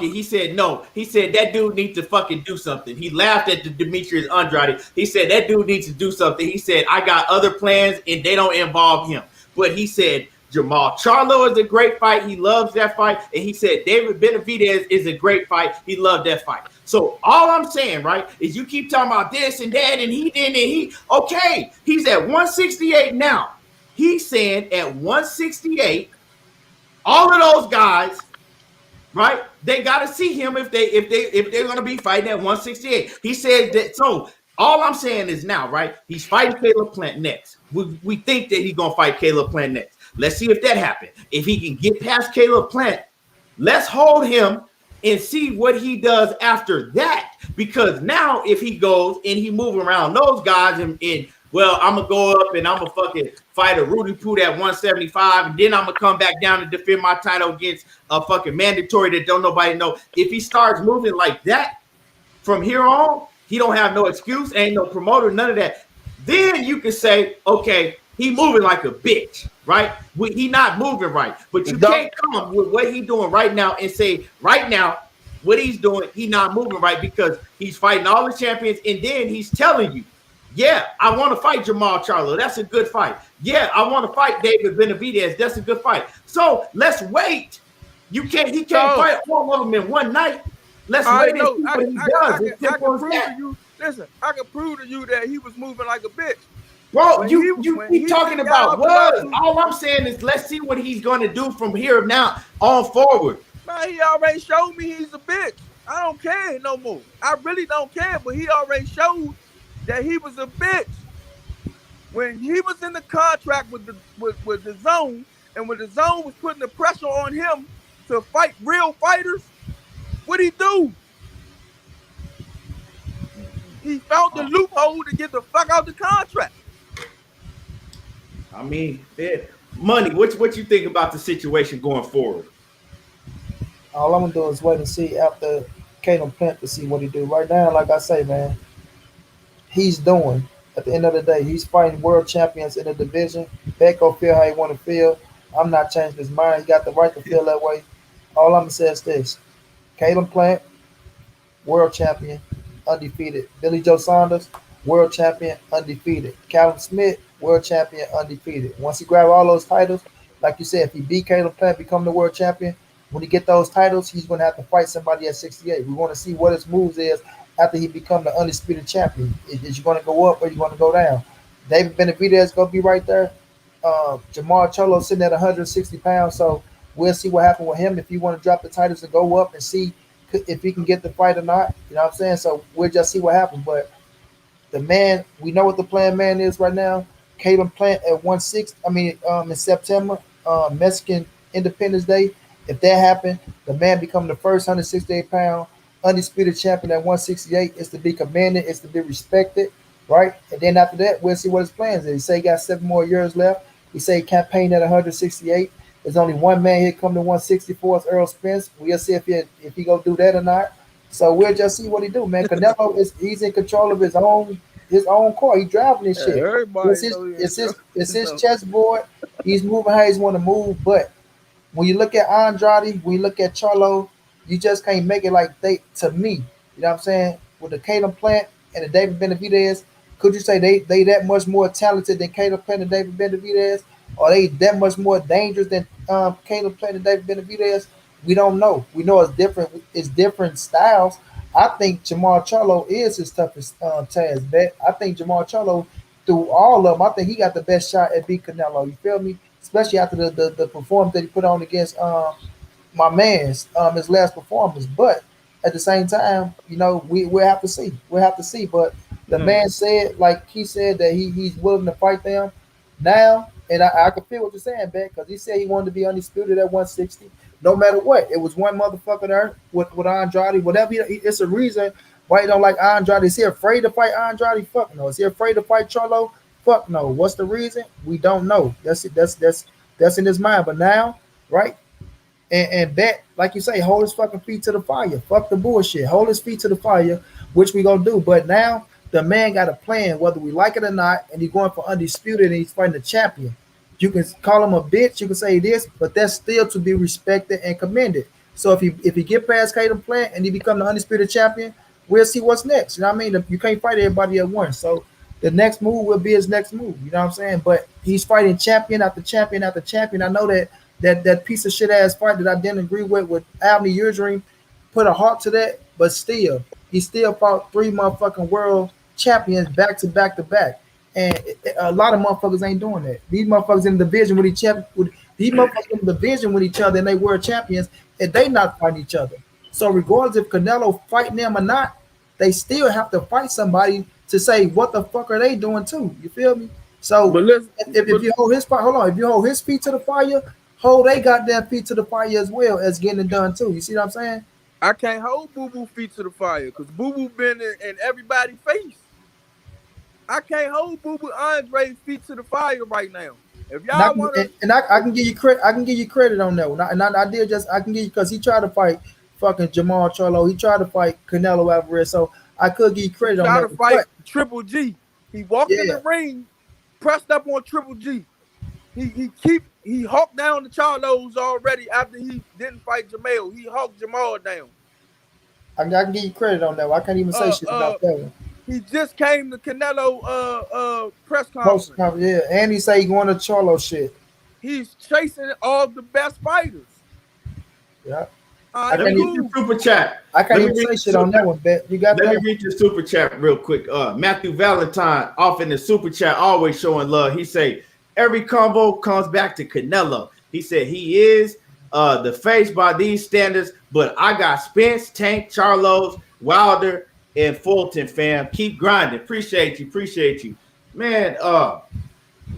Speaker 1: He said, no. He said, that dude needs to fucking do something. He laughed at the Demetrius Andrade. He said, that dude needs to do something. He said, I got other plans and they don't involve him. But he said, Jamal Charlo is a great fight. He loves that fight. And he said, David Benavidez is a great fight. He loved that fight. So all I'm saying, right, is you keep talking about this and that and he didn't and he, okay, he's at 168 now. He's saying at 168, all of those guys, right? They got to see him if they're going to be fighting at 168. He said that. So all I'm saying is now, right? He's fighting Caleb Plant next. We think that he's going to fight Caleb Plant next. Let's see if that happens. If he can get past Caleb Plant, let's hold him and see what he does after that. Because now if he goes and he moving around those guys and well, I'm going to go up and I'm going to fucking fight a Rudy Poot at 175. And then I'm going to come back down and defend my title against a fucking mandatory that don't nobody know. If he starts moving like that from here on, he don't have no excuse. Ain't no promoter, none of that. Then you can say, okay, he moving like a bitch, right? He not moving right. But you can't come with what he doing right now and say right now what he's doing, he not moving right because he's fighting all the champions. And then he's telling you, yeah, I want to fight Jamal Charlo. That's a good fight. Yeah, I want to fight David Benavidez. That's a good fight. So let's wait. He can't fight all of them in one night. Let's wait and see what he does.
Speaker 3: I can prove to you. Listen, I can prove to you that he was moving like a bitch.
Speaker 1: Bro, you keep talking about what? All I'm saying is let's see what he's going to do from here now on forward.
Speaker 3: Man, he already showed me he's a bitch. I don't care no more. I really don't care, but he already showed that he was a bitch. When he was in the contract with the Zone, and when the Zone was putting the pressure on him to fight real fighters, what'd he do? He found the loophole to get the fuck out the contract.
Speaker 1: I mean, money. What you think about the situation going forward?
Speaker 2: All I'm gonna do is wait and see after Caleb Plant to see what he do. Right now, like I say, man, he's doing. At the end of the day, he's fighting world champions in the division. Becko feel how he want to feel. I'm not changing his mind. He got the right to feel that way. All I'm gonna say is this: Caleb Plant, world champion, undefeated. Billy Joe Saunders, world champion, undefeated. Callum Smith, world champion, undefeated. Once he grab all those titles, like you said, if he beat Caleb Plant, become the world champion, when he get those titles, he's going to have to fight somebody at 68. We want to see what his moves is after he become the undisputed champion. Is you going to go up or you going to go down? David Benavidez is going to be right there. Jamal Charlo sitting at 160 pounds, so we'll see what happens with him if he want to drop the titles and go up and see if he can get the fight or not. You know what I'm saying? So we'll just see what happens. But the man, we know what the plan man is right now. Caleb Plant at 160. In September, Mexican Independence Day. If that happened, the man become the first 168-pound undisputed champion at 168. It's to be commended. It's to be respected, right? And then after that, we'll see what his plans is. He say he got 7 more years left. He say he campaigned at 168. There's only one man here come to 164. It's Earl Spence. We'll see if he gonna do that or not. So we'll just see what he do, man. Canelo he's in control of his own car. He's driving this shit. It's his chessboard. He's moving how he's want to move. But when you look at Andrade, when you look at Charlo, you just can't make it like they to me. You know what I'm saying? With the Caleb Plant and the David Benavidez, could you say they that much more talented than Caleb Plant and David Benavidez? Are they that much more dangerous than Caleb Plant and David Benavidez? We don't know. We know it's different. It's different styles. I think Jamal Charlo is his toughest task bet. I think Jamal Charlo, through all of them, I think he got the best shot at beat Canelo. You feel me? Especially after the performance that he put on against my man's his last performance. But at the same time, we'll have to see. We'll have to see. But the man said, like he said, that he's willing to fight them now. And I can feel what you're saying, Ben, because he said he wanted to be undisputed at 160. No matter what, it was one motherfucker there with Andrade. Whatever, it's a reason why he don't like Andrade. Is he afraid to fight Andrade? Fuck no. Is he afraid to fight Charlo? Fuck no. What's the reason? We don't know. That's it. That's in his mind. But now, right? And bet, like you say, hold his fucking feet to the fire. Fuck the bullshit. Hold his feet to the fire, which we gonna do. But now the man got a plan, whether we like it or not, and he's going for undisputed and he's fighting the champion. You can call him a bitch, you can say this, but that's still to be respected and commended. So if he get past Caden Plant and he become the undisputed champion, we'll see what's next. You know what I mean? You can't fight everybody at once. So the next move will be his next move. You know what I'm saying? But he's fighting champion after champion after champion. I know that piece of shit ass fight that I didn't agree with Abney Udream put a heart to that, but still, he still fought 3 motherfucking world champions back to back to back. And a lot of motherfuckers ain't doing that. These motherfuckers in the division with each other, these motherfuckers in the division with each other, and they world champions, and they not fighting each other. So regardless if Canelo fighting them or not, they still have to fight somebody to say what the fuck are they doing too. You feel me? So if you hold his if you hold his feet to the fire, hold they goddamn feet to the fire as well as getting it done too. You see what I'm saying?
Speaker 3: I can't hold Boo Boo feet to the fire because Boo Boo been in everybody's face. I can't hold Boo Boo Andre's feet to the fire right now. If y'all want to,
Speaker 2: and I can give you credit. I can give you credit on that one. And I did just I can give you because he tried to fight fucking Jamal Charlo. He tried to fight Canelo Alvarez. So I could give you credit on that.
Speaker 3: Tried to fight Triple G. He walked in the ring, pressed up on Triple G. He hawked down the Charlos already after he didn't fight Jamal. He hawked Jamal down.
Speaker 2: I can give you credit on that one. I can't even say shit about that one.
Speaker 3: He just came to Canelo press conference.
Speaker 2: Yeah, and he say he going to Charlo shit.
Speaker 3: He's chasing all the best fighters.
Speaker 2: Yeah.
Speaker 1: Let me read the super chat.
Speaker 2: I can't even say shit on that one, Bet. You got
Speaker 1: Let me read the super chat real quick. Matthew Valentine off in the super chat, always showing love. He say, every combo comes back to Canelo. He said he is the face by these standards, but I got Spence, Tank, Charlos, Wilder, and Fulton, fam. Keep grinding. Appreciate you. Man, all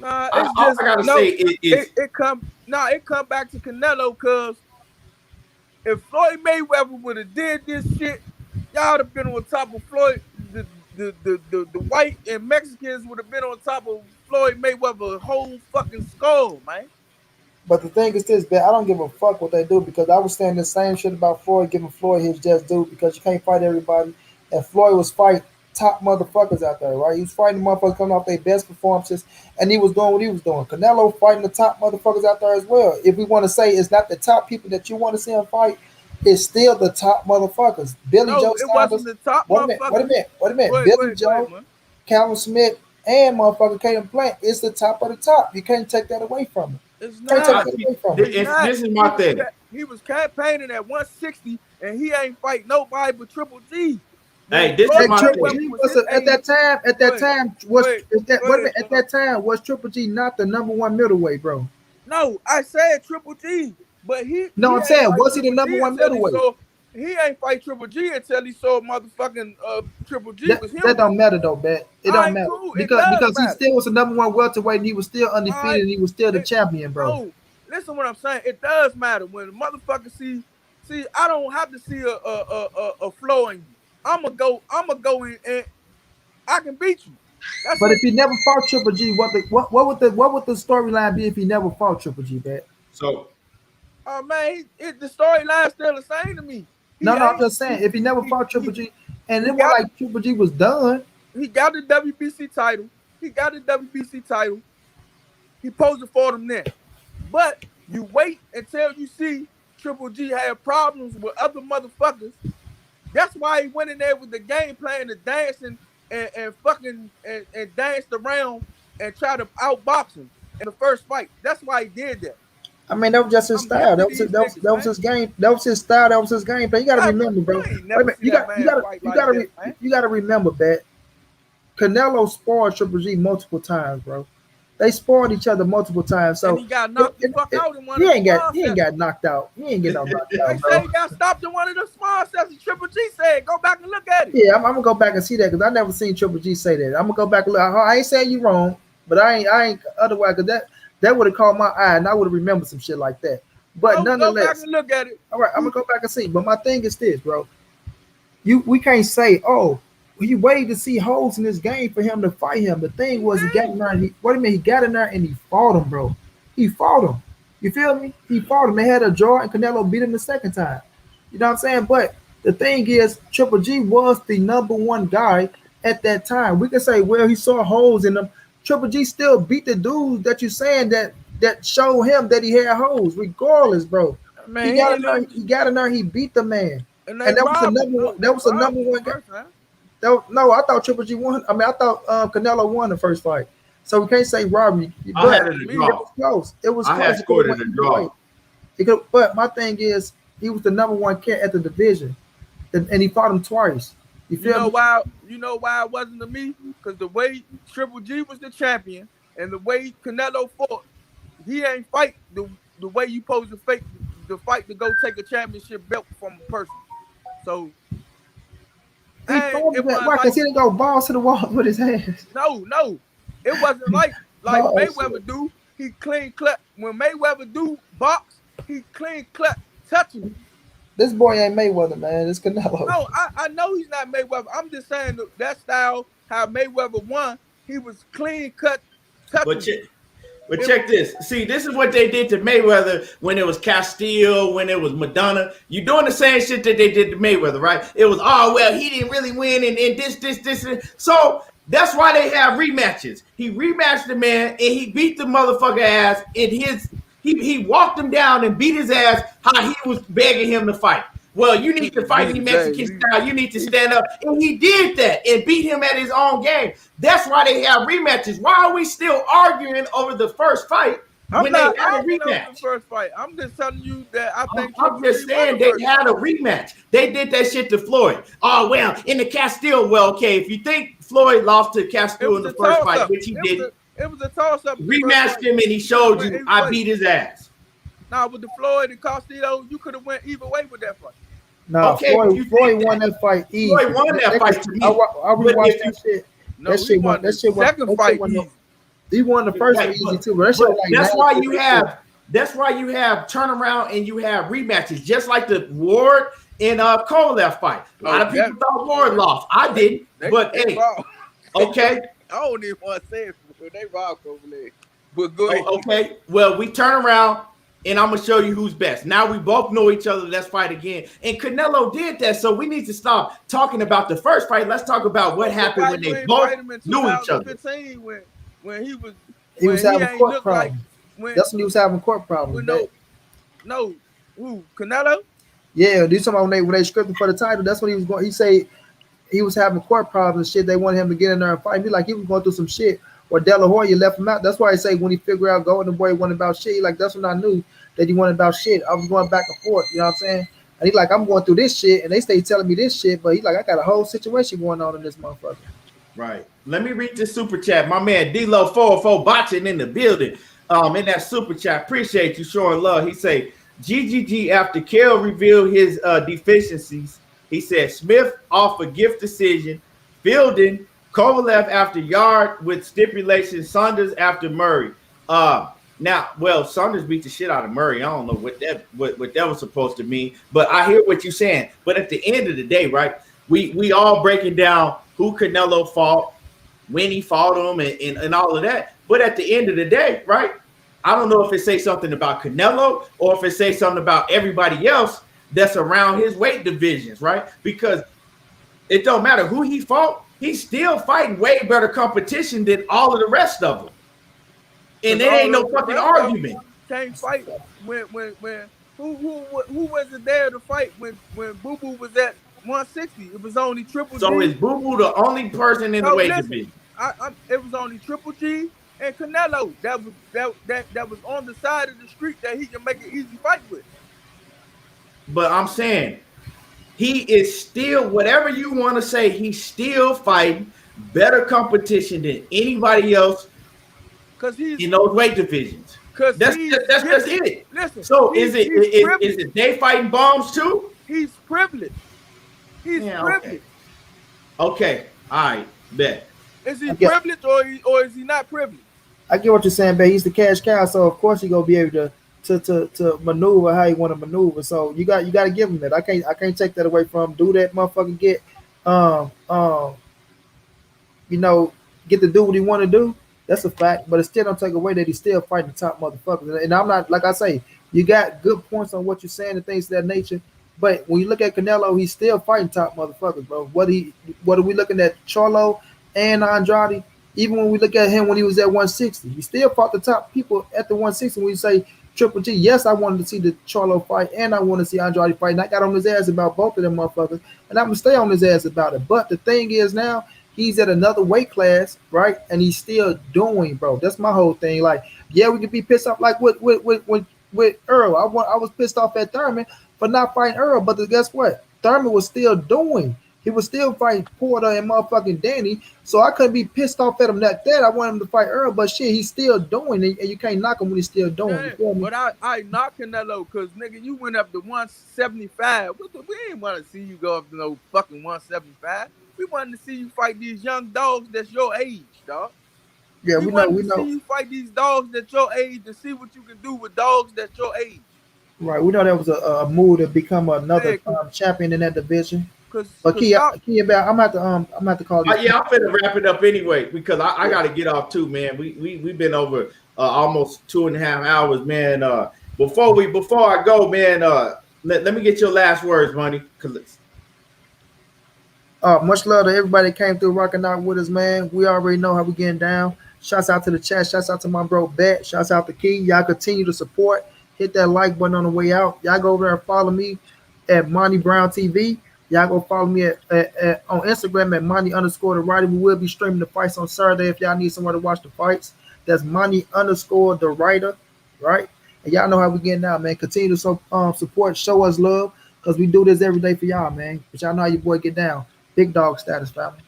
Speaker 1: I gotta say is
Speaker 3: it come back to Canelo because if Floyd Mayweather would have did this shit, y'all would have been on top of Floyd. The white and Mexicans would have been on top of Floyd Mayweather's whole fucking skull, man.
Speaker 2: But the thing is this, Ben, I don't give a fuck what they do because I was saying the same shit about Floyd, giving Floyd his just due because you can't fight everybody. And Floyd was fighting top motherfuckers out there, right? He was fighting motherfuckers coming off their best performances, and he was doing what he was doing. Canelo fighting the top motherfuckers out there as well. If we want to say it's not the top people that you want to see him fight, it's still the top motherfuckers. Billy Joe
Speaker 3: Sanders. Wasn't the top
Speaker 2: wait a minute. Billy Joe, Calvin Smith, and motherfucker Caden Plant is the top of the top. You can't take that away from him.
Speaker 3: It's not.
Speaker 1: This is my thing.
Speaker 3: He was campaigning at 160, and he ain't fight nobody but Triple G.
Speaker 1: Hey, this is my thing.
Speaker 2: At that time, was Triple G not the number one middleweight, bro?
Speaker 3: No, I said Triple G, but
Speaker 2: I'm saying, was he the number one middleweight?
Speaker 3: He ain't fight Triple G until he saw motherfucking Triple G was him.
Speaker 2: That don't matter though, man. It don't matter because he still was the number one welterweight and he was still undefeated and he was still the champion, bro.
Speaker 3: No, listen what I'm saying. It does matter when the motherfucker see. I don't have to see a flow in you. I'ma go in and I can beat you.
Speaker 2: But if he never fought Triple G, what would the storyline be if he never fought Triple G, man?
Speaker 1: So,
Speaker 3: man, the storyline still the same to me.
Speaker 2: I'm just saying if he never fought Triple G, and it was like Triple G was done.
Speaker 3: He got the WBC title. He posed for them then. But you wait until you see Triple G have problems with other motherfuckers. That's why he went in there with the game plan to dancing and fucking and danced around and tried to outbox him in the first fight. That's why he did that.
Speaker 2: I mean, that was just his style. That was his game. That was his style. That was his game. But you got to remember, bro. You got to remember that Canelo sparred Triple G multiple times, bro. They sparred each other multiple times. So
Speaker 3: and he got knocked the fuck out in one
Speaker 2: he ain't got knocked out. He ain't get no knocked out.
Speaker 3: They say he got stopped in one of the small sets. Triple G said, "Go back and look at it."
Speaker 2: Yeah, I'm gonna go back and see that because I never seen Triple G say that. I'm gonna go back and look. I ain't saying you wrong, but I ain't otherwise because that would have caught my eye and I would have remembered some shit like that. But nonetheless,
Speaker 3: go back and look at it.
Speaker 2: All right, I'm gonna go back and see. But my thing is this, bro. We can't say, oh, he waited to see holes in this game for him to fight him. The thing was, he got in there. What do you mean? He got in there and he fought him, bro. He fought him. You feel me? He fought him. They had a draw, and Canelo beat him the second time. You know what I'm saying? But the thing is, Triple G was the number one guy at that time. We can say, well, he saw holes in him. Triple G still beat the dudes that you're saying that showed him that he had holes, regardless, bro.
Speaker 3: Man,
Speaker 2: he got in there. He beat the man, and that was the number one. That was the number one guy. No, I thought Triple G won. I mean, I thought Canelo won the first fight. So we can't say robbery.
Speaker 1: I had it a draw.
Speaker 2: It was close. It was close.
Speaker 1: I had scored it a draw.
Speaker 2: But my thing is, he was the number one cat at the division, and he fought him twice. You know
Speaker 3: why? You know why it wasn't to me? Because the way Triple G was the champion, and the way Canelo fought, he ain't fight the way you supposed to fight the fight to go take a championship belt from a person. So.
Speaker 2: Why? Because he didn't go balls to the wall with his hands.
Speaker 3: No, it wasn't like Mayweather do. He clean cut. When Mayweather do box, he clean cut touching.
Speaker 2: This boy ain't Mayweather, man. It's Canelo.
Speaker 3: No, I know he's not Mayweather. I'm just saying that style, how Mayweather won, he was clean cut touching.
Speaker 1: But check this. See, this is what they did to Mayweather when it was Castillo, when it was Madonna. You're doing the same shit that they did to Mayweather, right? It was, oh, well, he didn't really win and this. So that's why they have rematches. He rematched the man and he beat the motherfucker ass in his he walked him down and beat his ass how he was begging him to fight. Well, you need to fight me Mexican style. You need to stand up. And he did that and beat him at his own game. That's why they have rematches. Why are we still arguing over the first fight when they had a rematch?
Speaker 3: The first fight. I'm just telling you that I think
Speaker 1: I'm just saying they had a rematch. They did that shit to Floyd. Oh, well, in the Castillo, well, okay, if you think Floyd lost to Castillo in the first fight, which he didn't.
Speaker 3: It was a toss-up.
Speaker 1: Rematched him and he showed you I beat his ass.
Speaker 3: Now with the Floyd and Castillo, you could have went either way with that fight.
Speaker 2: No, okay, Floyd won that fight easy.
Speaker 1: Floyd won that fight to me.
Speaker 2: I rewatched that shit.
Speaker 3: No, that shit won. Second fight.
Speaker 2: He won the first one easy too. But
Speaker 1: that's why you have turnaround and you have rematches, just like the Ward and Kovalev fight. A lot of people thought Ward lost. I didn't, but hey, okay.
Speaker 3: I don't even want to say it. They robbed Kovalev. But go ahead.
Speaker 1: Okay. Well, we turn around. And I'm gonna show you who's best. Now we both know each other. Let's fight again. And Canelo did that, so we need to stop talking about the first fight. Let's talk about what happened when they both knew each other.
Speaker 3: When he
Speaker 2: was having court problems. That's when he was having court problems.
Speaker 3: No, who? Canelo?
Speaker 2: Yeah, do something when they scripted for the title. That's what he was going. He said he was having court problems and shit. They wanted him to get in there and fight. He was going through some shit. Or De La Hoya left him out. That's why I say when he figured out Golden Boy wasn't about shit, that's when I knew that he wasn't about shit. I was going back and forth, you know what I'm saying? And he I'm going through this shit, and they stay telling me this shit, but he I got a whole situation going on in this motherfucker.
Speaker 1: Right. Let me read this super chat. My man D-Lo 404 boxing in the building. In that super chat, appreciate you showing love. He say, GGG after Kell revealed his deficiencies. He said Smith off a gift decision, Fielding Kovalev after Yard with stipulation, Saunders after Murray. Saunders beat the shit out of Murray. I don't know what that was supposed to mean, but I hear what you're saying. But at the end of the day, right, we all breaking down who Canelo fought, when he fought him, and all of that. But at the end of the day, right, I don't know if it say something about Canelo or if it say something about everybody else that's around his weight divisions, right? Because it don't matter who he fought. He's still fighting way better competition than all of the rest of them. And there ain't no fucking argument.
Speaker 3: Can't fight when who was it there to fight when Boo Boo was at 160? It was only Triple G.
Speaker 1: So is Boo Boo the only person in the weight division?
Speaker 3: It was only Triple G and Canelo that was on the side of the street that he can make an easy fight with.
Speaker 1: But I'm saying he is still, whatever you want to say, he's still fighting better competition than anybody else in those weight divisions. That's just it.
Speaker 3: Listen,
Speaker 1: so is it they fighting bombs too?
Speaker 3: He's privileged. He's privileged.
Speaker 1: Okay. All right. Bet.
Speaker 3: Is he privileged or is he not privileged?
Speaker 2: I get what you're saying, but he's the cash cow, so of course he's gonna be able to maneuver how you want to maneuver. So you got to give him that. I can't take that away from him. Do that motherfucker get get to do what he want to do. That's a fact, but it still don't take away that he's still fighting the top motherfuckers. And I'm not, like I say, you got good points on what you're saying and things of that nature. But when you look at Canelo, he's still fighting top motherfuckers, bro. What are we looking at? Charlo and Andrade. Even when we look at him when he was at 160, he still fought the top people at the 160. When you say Triple G, yes, I wanted to see the Charlo fight and I want to see Andrade fight. And I got on his ass about both of them motherfuckers, and I'm gonna stay on his ass about it. But the thing is now he's at another weight class, right? And he's still doing, bro. That's my whole thing. Like, yeah, we could be pissed off like with Earl. I was pissed off at Thurman for not fighting Earl, but guess what? Thurman was still doing. He was still fighting Porter and motherfucking Danny, so I couldn't be pissed off at him that I wanted him to fight Earl, but shit, he's still doing it, and you can't knock him when he's still doing it.
Speaker 3: But I knock Canelo because, nigga, you went up to 175. We ain't want to see you go up to no fucking 175. We wanted to see you fight these young dogs that's your age, dog.
Speaker 2: Yeah, we know.
Speaker 3: See you fight these dogs that's your age to see what you can do with dogs that's your age.
Speaker 2: Right, we know that was a move to become another champion in that division. But Key, I'm gonna have to call you.
Speaker 1: Yeah, I'm gonna wrap it up anyway because I got to get off too, man. We've been over almost 2.5 hours, man. Before I go, man, let me get your last words, Money.
Speaker 2: Much love to everybody that came through rocking out with us, man. We already know how we getting down. Shouts out to the chat. Shouts out to my bro Bet. Shouts out to Key. Y'all continue to support. Hit that like button on the way out. Y'all go over there and follow me at Monty Brown TV. Y'all go follow me at on Instagram at Monty_the Writer. We will be streaming the fights on Saturday if y'all need somewhere to watch the fights. That's Monty_the Writer, right? And y'all know how we getting out, man. Continue to support, show us love, because we do this every day for y'all, man. But y'all know how your boy get down. Big dog status, family.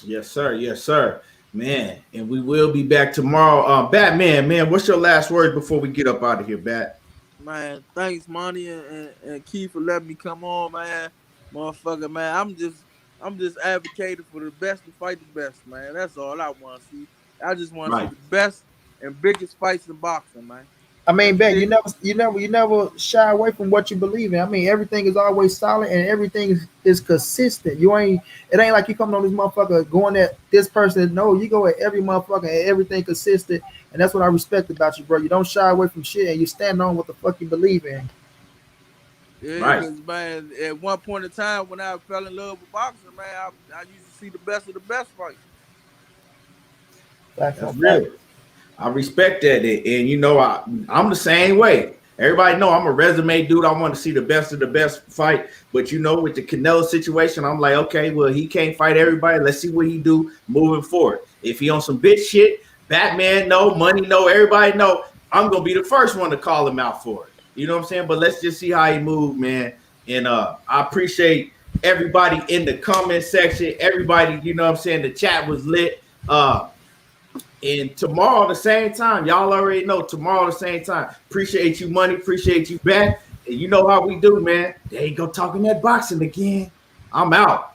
Speaker 1: Yes, sir. Yes, sir. Man, and we will be back tomorrow. Batman, man, what's your last word before we get up out of here, Bat?
Speaker 3: Man, thanks, Monty and Keith for letting me come on, man. Motherfucker, man, I'm just advocating for the best to fight the best, man. That's all I want to see. I just want to see the best and biggest fights in boxing, man.
Speaker 2: I mean, Ben, you never shy away from what you believe in. I mean, everything is always solid and everything is consistent. It ain't like you coming on this motherfucker going at this person. No, you go at every motherfucker and everything consistent. And that's what I respect about you, bro. You don't shy away from shit and you stand on what the fuck you believe in.
Speaker 3: Yeah, because, man, at one point in time when I fell in love with boxing, man, I used to see the best of the best fight.
Speaker 1: That's real. I respect that, and you know I'm the same way. Everybody know I'm a resume dude. I want to see the best of the best fight, but you know, with the Canelo situation, I'm like, okay, well, he can't fight everybody. Let's see what he do moving forward. If he on some bitch shit, Batman no, Money no, everybody know, I'm gonna be the first one to call him out for it. You know what I'm saying? But let's just see how he move, man. And I appreciate everybody in the comment section. Everybody, you know what I'm saying? The chat was lit. And tomorrow, the same time, y'all already know, tomorrow, the same time. Appreciate you, Money. Appreciate you, Bat. And you know how we do, man. There you go, talking that boxing again. I'm out.